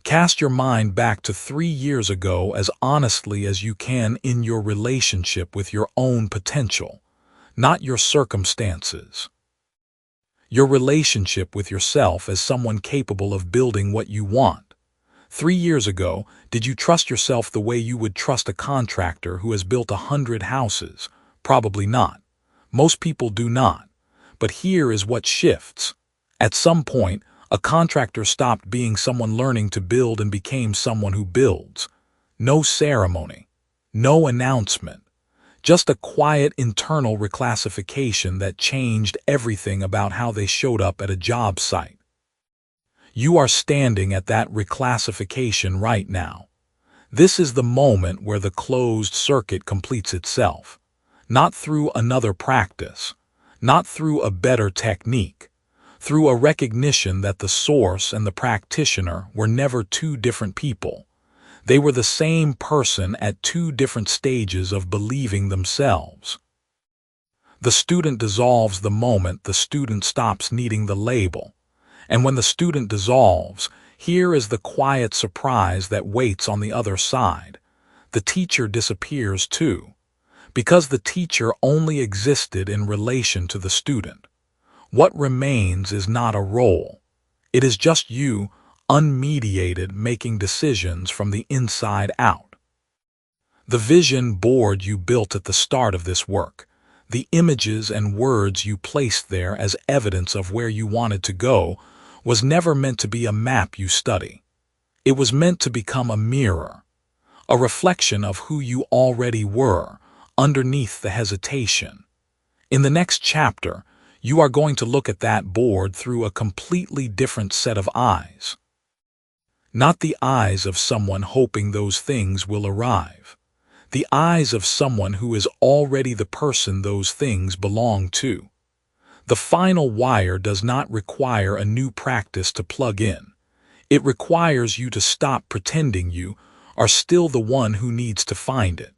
Cast your mind back to 3 years ago as honestly as you can in your relationship with your own potential, not your circumstances. Your relationship with yourself as someone capable of building what you want. 3 years ago, did you trust yourself the way you would trust a contractor who has built 100 houses? Probably not. Most people do not. But here is what shifts. At some point, a contractor stopped being someone learning to build and became someone who builds. No ceremony, no announcement, just a quiet internal reclassification that changed everything about how they showed up at a job site. You are standing at that reclassification right now. This is the moment where the closed circuit completes itself, not through another practice, not through a better technique, through a recognition that the source and the practitioner were never two different people. They were the same person at two different stages of believing themselves. The student dissolves the moment the student stops needing the label. And when the student dissolves, here is the quiet surprise that waits on the other side. The teacher disappears too, because the teacher only existed in relation to the student. What remains is not a role. It is just you, unmediated, making decisions from the inside out. The vision board you built at the start of this work, the images and words you placed there as evidence of where you wanted to go, was never meant to be a map you study. It was meant to become a mirror, a reflection of who you already were, underneath the hesitation. In the next chapter, you are going to look at that board through a completely different set of eyes. Not the eyes of someone hoping those things will arrive. The eyes of someone who is already the person those things belong to. The final wire does not require a new practice to plug in. It requires you to stop pretending you are still the one who needs to find it.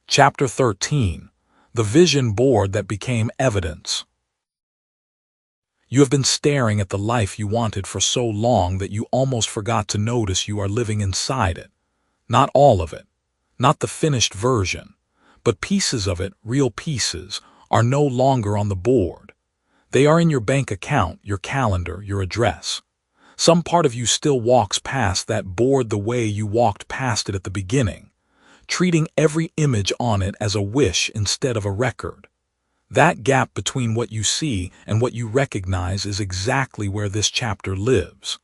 Chapter 13. The vision board that became evidence. You have been staring at the life you wanted for so long that you almost forgot to notice you are living inside it. Not all of it, not the finished version, but pieces of it, real pieces, are no longer on the board. They are in your bank account, your calendar, your address. Some part of you still walks past that board the way you walked past it at the beginning, treating every image on it as a wish instead of a record. That gap between what you see and what you recognize is exactly where this chapter lives.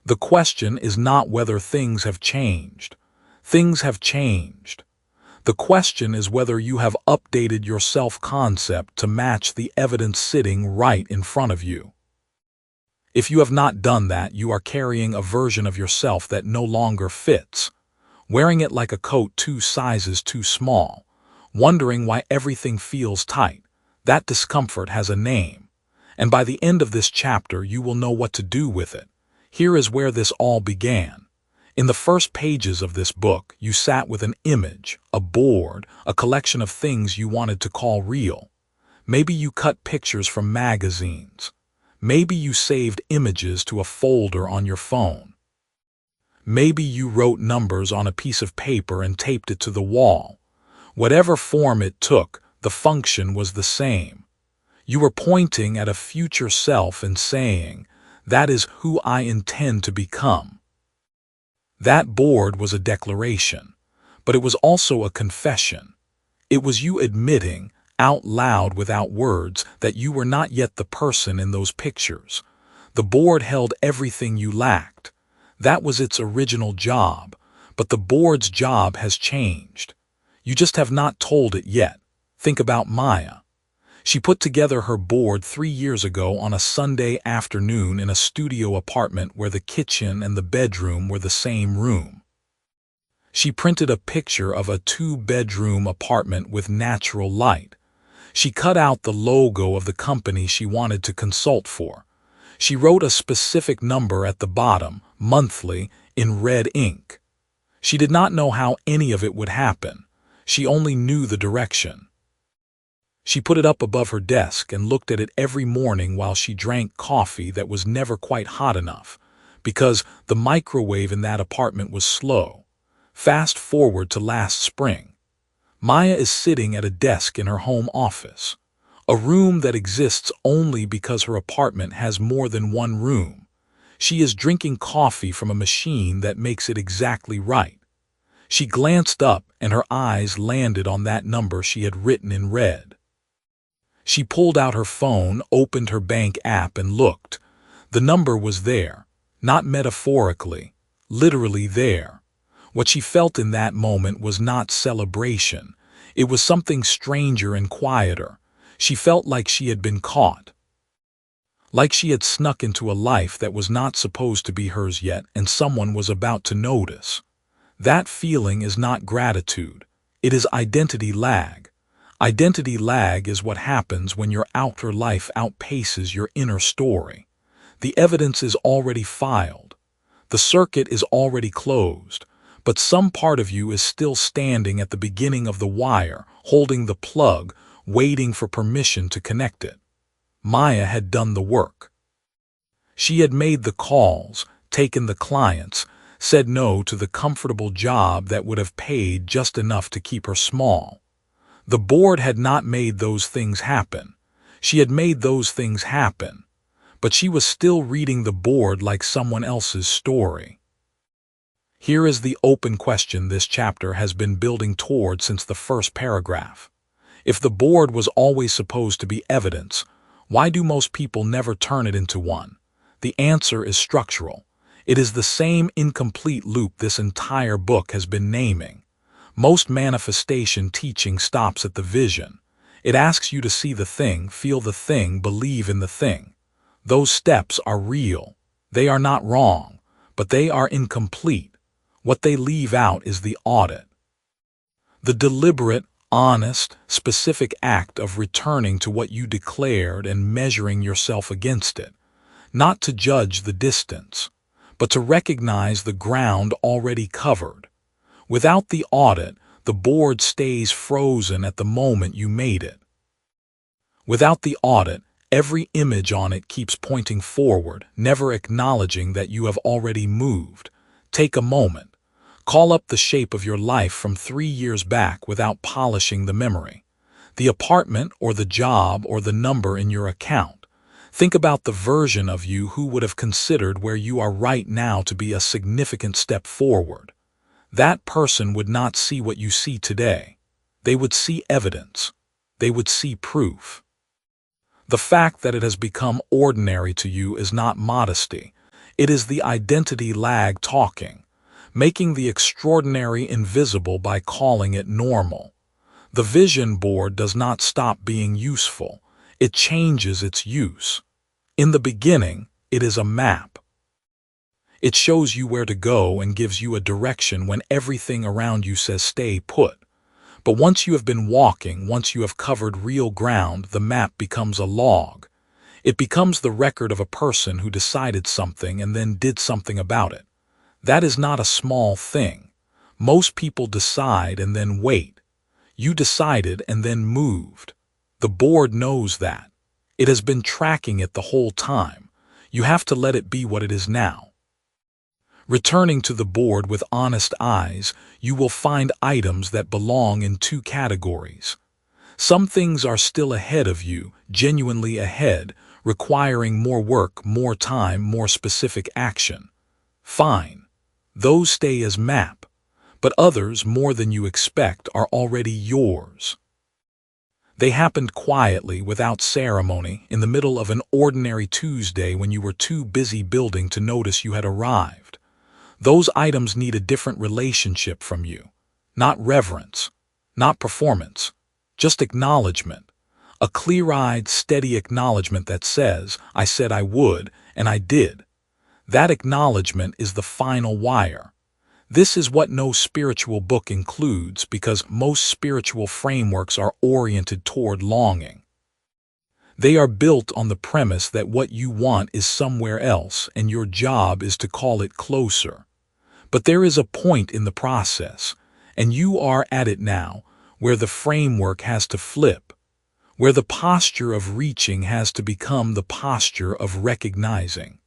The question is not whether things have changed. Things have changed. The question is whether you have updated your self-concept to match the evidence sitting right in front of you. If you have not done that, you are carrying a version of yourself that no longer fits, wearing it like a coat 2 sizes too small, wondering why everything feels tight. That discomfort has a name, and by the end of this chapter you will know what to do with it. Here is where this all began. In the first pages of this book, you sat with an image, a board, a collection of things you wanted to call real. Maybe you cut pictures from magazines. Maybe you saved images to a folder on your phone. Maybe you wrote numbers on a piece of paper and taped it to the wall. Whatever form it took, the function was the same. You were pointing at a future self and saying, "That is who I intend to become." That board was a declaration, but it was also a confession. It was you admitting, out loud without words, that you were not yet the person in those pictures. The board held everything you lacked. That was its original job, but the board's job has changed. You just have not told it yet. Think about Maya. She put together her board 3 years ago on a Sunday afternoon in a studio apartment where the kitchen and the bedroom were the same room. She printed a picture of a 2-bedroom apartment with natural light. She cut out the logo of the company she wanted to consult for. She wrote a specific number at the bottom, monthly, in red ink. She did not know how any of it would happen. She only knew the direction. She put it up above her desk and looked at it every morning while she drank coffee that was never quite hot enough, because the microwave in that apartment was slow. Fast forward to last spring. Maya is sitting at a desk in her home office, a room that exists only because her apartment has more than one room. She is drinking coffee from a machine that makes it exactly right. She glanced up and her eyes landed on that number she had written in red. She pulled out her phone, opened her bank app and looked. The number was there, not metaphorically, literally there. What she felt in that moment was not celebration. It was something stranger and quieter. She felt like she had been caught. Like she had snuck into a life that was not supposed to be hers yet and someone was about to notice. That feeling is not gratitude. It is identity lag. Identity lag is what happens when your outer life outpaces your inner story. The evidence is already filed. The circuit is already closed. But some part of you is still standing at the beginning of the wire, holding the plug, waiting for permission to connect it. Maya had done the work. She had made the calls, taken the clients, said no to the comfortable job that would have paid just enough to keep her small. The board had not made those things happen. She had made those things happen, but she was still reading the board like someone else's story. Here is the open question this chapter has been building toward since the first paragraph. If the board was always supposed to be evidence, why do most people never turn it into one? The answer is structural. It is the same incomplete loop this entire book has been naming. Most manifestation teaching stops at the vision. It asks you to see the thing, feel the thing, believe in the thing. Those steps are real. They are not wrong, but they are incomplete. What they leave out is the audit. The deliberate, honest, specific act of returning to what you declared and measuring yourself against it. Not to judge the distance, but to recognize the ground already covered. Without the audit, the board stays frozen at the moment you made it. Without the audit, every image on it keeps pointing forward, never acknowledging that you have already moved. Take a moment. Call up the shape of your life from 3 years back without polishing the memory. The apartment or the job or the number in your account. Think about the version of you who would have considered where you are right now to be a significant step forward. That person would not see what you see today. They would see evidence. They would see proof. The fact that it has become ordinary to you is not modesty. It is the identity lag talking. making the extraordinary invisible by calling it normal. The vision board does not stop being useful. It changes its use. In the beginning, it is a map. It shows you where to go and gives you a direction when everything around you says stay put. But once you have been walking, once you have covered real ground, the map becomes a log. It becomes the record of a person who decided something and then did something about it. That is not a small thing. Most people decide and then wait. You decided and then moved. The board knows that. It has been tracking it the whole time. You have to let it be what it is now. Returning to the board with honest eyes, you will find items that belong in two categories. Some things are still ahead of you, genuinely ahead, requiring more work, more time, more specific action. Fine. Those stay as map, but others, more than you expect, are already yours. They happened quietly, without ceremony, in the middle of an ordinary Tuesday when you were too busy building to notice you had arrived. Those items need a different relationship from you. Not reverence, not performance, just acknowledgement. A clear-eyed, steady acknowledgement that says, I said I would, and I did. That acknowledgement is the final wire. This is what no spiritual book includes because most spiritual frameworks are oriented toward longing. They are built on the premise that what you want is somewhere else and your job is to call it closer. But there is a point in the process, and you are at it now, where the framework has to flip, where the posture of reaching has to become the posture of recognizing,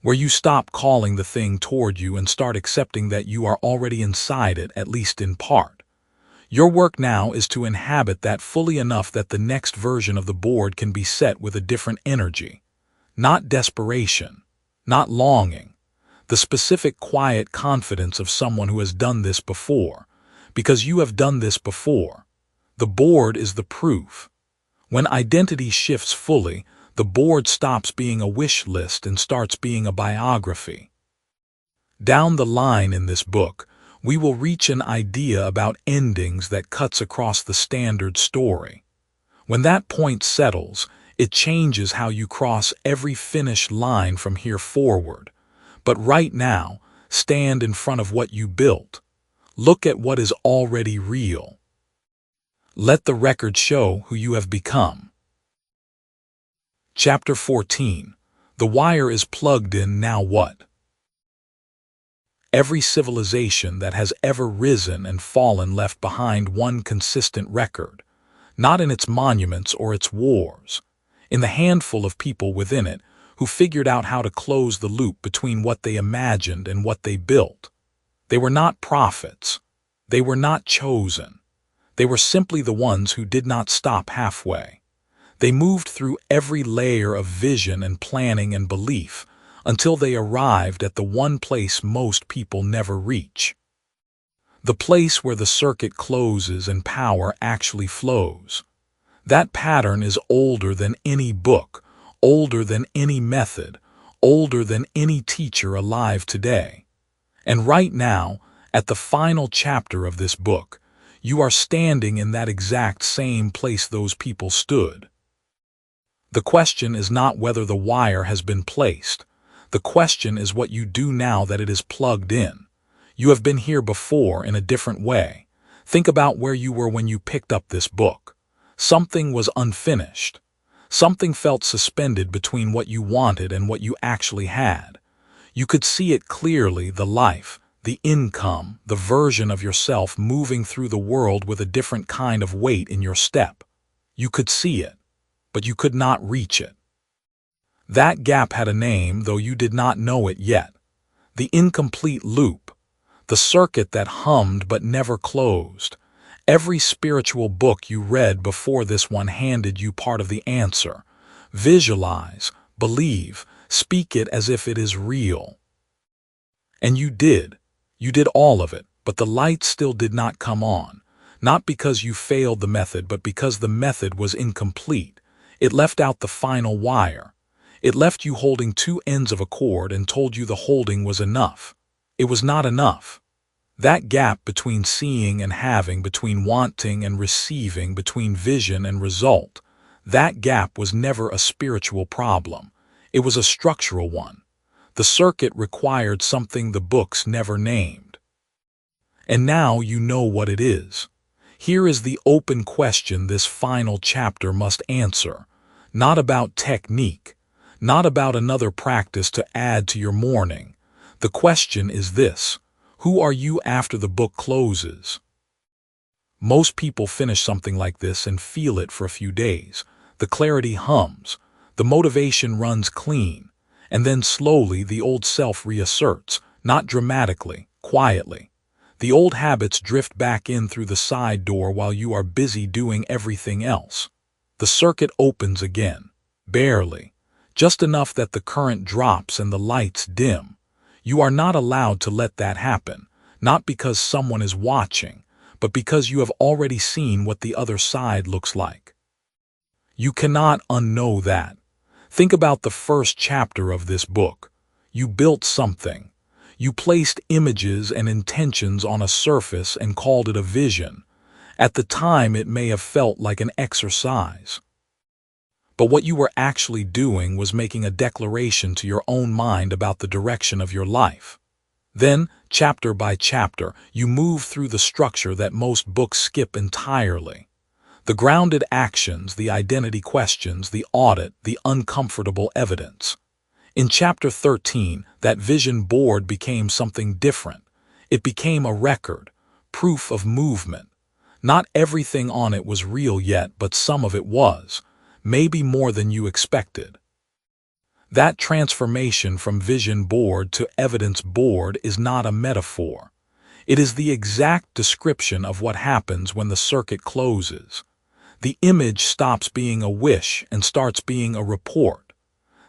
where you stop calling the thing toward you and start accepting that you are already inside it, at least in part. Your work now is to inhabit that fully enough that the next version of the board can be set with a different energy. Not desperation, not longing. The specific quiet confidence of someone who has done this before, because you have done this before. The board is the proof. When identity shifts fully, the board stops being a wish list and starts being a biography. Down the line in this book, we will reach an idea about endings that cuts across the standard story. When that point settles, it changes how you cross every finish line from here forward. But right now, stand in front of what you built. Look at what is already real. Let the record show who you have become. Chapter 14. The wire is plugged in, now what? Every civilization that has ever risen and fallen left behind one consistent record, not in its monuments or its wars, in the handful of people within it who figured out how to close the loop between what they imagined and what they built. They were not prophets. They were not chosen. They were simply the ones who did not stop halfway. They moved through every layer of vision and planning and belief until they arrived at the one place most people never reach. The place where the circuit closes and power actually flows. That pattern is older than any book, older than any method, older than any teacher alive today. And right now, at the final chapter of this book, you are standing in that exact same place those people stood. The question is not whether the wire has been placed. The question is what you do now that it is plugged in. You have been here before in a different way. Think about where you were when you picked up this book. Something was unfinished. Something felt suspended between what you wanted and what you actually had. You could see it clearly, the life, the income, the version of yourself moving through the world with a different kind of weight in your step. You could see it, but you could not reach it. That gap had a name, though you did not know it yet. The incomplete loop. The circuit that hummed but never closed. Every spiritual book you read before this one handed you part of the answer. Visualize, believe, speak it as if it is real. And you did. You did all of it, but the light still did not come on. Not because you failed the method, but because the method was incomplete. It left out the final wire. It left you holding two ends of a cord and told you the holding was enough. It was not enough. That gap between seeing and having, between wanting and receiving, between vision and result, that gap was never a spiritual problem. It was a structural one. The circuit required something the books never named. And now you know what it is. Here is the open question this final chapter must answer. Not about technique, not about another practice to add to your morning. The question is this: who are you after the book closes? Most people finish something like this and feel it for a few days. The clarity hums, the motivation runs clean, and then slowly the old self reasserts, not dramatically, quietly. The old habits drift back in through the side door while you are busy doing everything else. The circuit opens again, barely, just enough that the current drops and the lights dim. You are not allowed to let that happen, not because someone is watching, but because you have already seen what the other side looks like. You cannot unknow that. Think about the first chapter of this book. You built something. You placed images and intentions on a surface and called it a vision. At the time, it may have felt like an exercise. But what you were actually doing was making a declaration to your own mind about the direction of your life. Then, chapter by chapter, you move through the structure that most books skip entirely. The grounded actions, the identity questions, the audit, the uncomfortable evidence. In chapter 13, that vision board became something different. It became a record, proof of movement. Not everything on it was real yet, but some of it was, maybe more than you expected. That transformation from vision board to evidence board is not a metaphor. It is the exact description of what happens when the circuit closes. The image stops being a wish and starts being a report.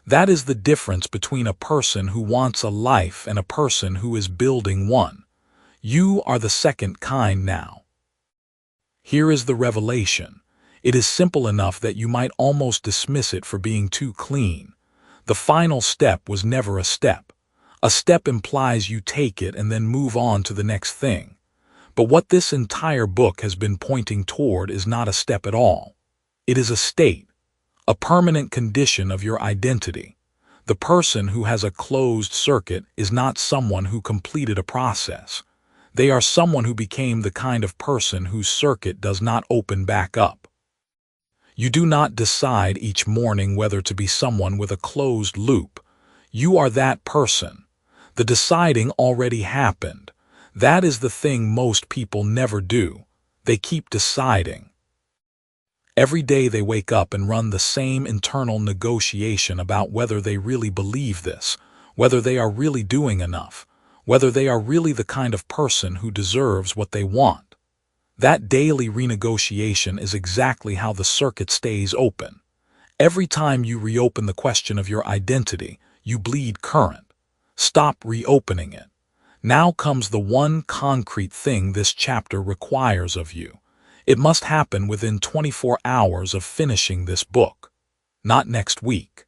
That is the difference between a person who wants a life and a person who is building one. You are the second kind now. Here is the revelation. It is simple enough that you might almost dismiss it for being too clean. The final step was never a step. A step implies you take it and then move on to the next thing. But what this entire book has been pointing toward is not a step at all. It is a state. A permanent condition of your identity. The person who has a closed circuit is not someone who completed a process. They are someone who became the kind of person whose circuit does not open back up. You do not decide each morning whether to be someone with a closed loop. You are that person. The deciding already happened. That is the thing most people never do. They keep deciding. Every day they wake up and run the same internal negotiation about whether they really believe this, whether they are really doing enough, whether they are really the kind of person who deserves what they want. That daily renegotiation is exactly how the circuit stays open. Every time you reopen the question of your identity, you bleed current. Stop reopening it. Now comes the one concrete thing this chapter requires of you. It must happen within 24 hours of finishing this book. Not next week.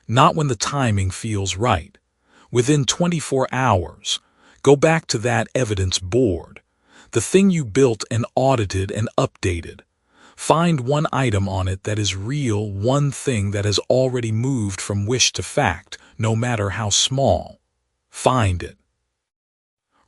Not when the timing feels right. Within 24 hours, go back to that evidence board. The thing you built and audited and updated. Find one item on it that is real, one thing that has already moved from wish to fact, no matter how small. Find it.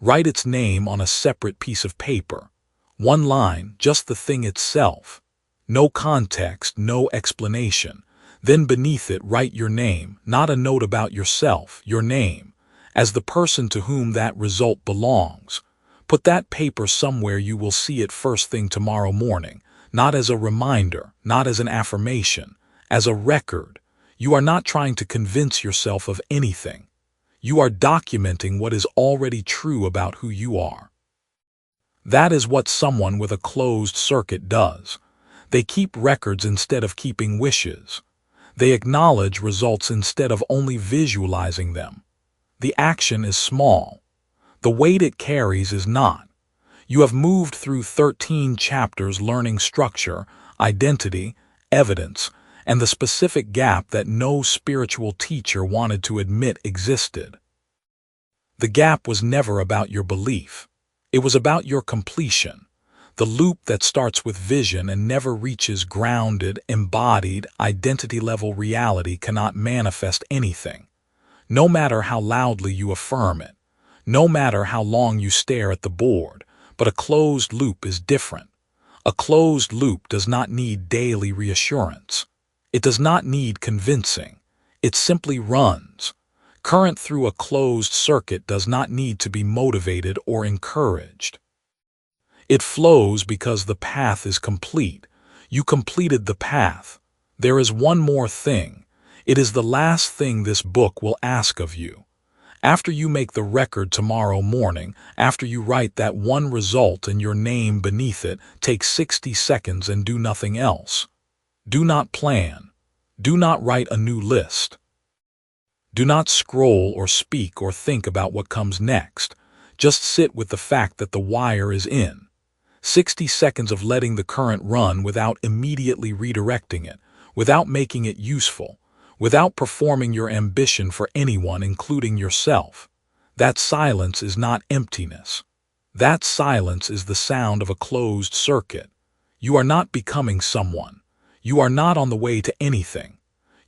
Write its name on a separate piece of paper. One line, just the thing itself. No context, no explanation. Then beneath it write your name, not a note about yourself, your name, as the person to whom that result belongs. Put that paper somewhere you will see it first thing tomorrow morning, not as a reminder, not as an affirmation, as a record. You are not trying to convince yourself of anything. You are documenting what is already true about who you are. That is what someone with a closed circuit does. They keep records instead of keeping wishes. They acknowledge results instead of only visualizing them. The action is small. The weight it carries is not. You have moved through 13 chapters learning structure, identity, evidence, and the specific gap that no spiritual teacher wanted to admit existed. The gap was never about your belief. It was about your completion. The loop that starts with vision and never reaches grounded, embodied, identity-level reality cannot manifest anything. No matter how loudly you affirm it, no matter how long you stare at the board, but a closed loop is different. A closed loop does not need daily reassurance. It does not need convincing. It simply runs. Current through a closed circuit does not need to be motivated or encouraged. It flows because the path is complete. You completed the path. There is one more thing. It is the last thing this book will ask of you. After you make the record tomorrow morning, after you write that one result and your name beneath it, take 60 seconds and do nothing else. Do not plan. Do not write a new list. Do not scroll or speak or think about what comes next. Just sit with the fact that the wire is in. 60 seconds of letting the current run without immediately redirecting it, without making it useful, without performing your ambition for anyone, including yourself. That silence is not emptiness. That silence is the sound of a closed circuit. You are not becoming someone. You are not on the way to anything.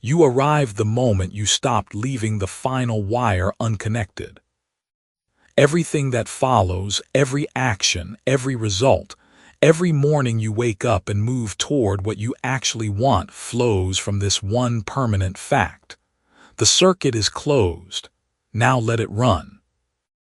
You arrived the moment you stopped leaving the final wire unconnected. Everything that follows, every action, every result, every morning you wake up and move toward what you actually want flows from this one permanent fact. The circuit is closed. Now let it run.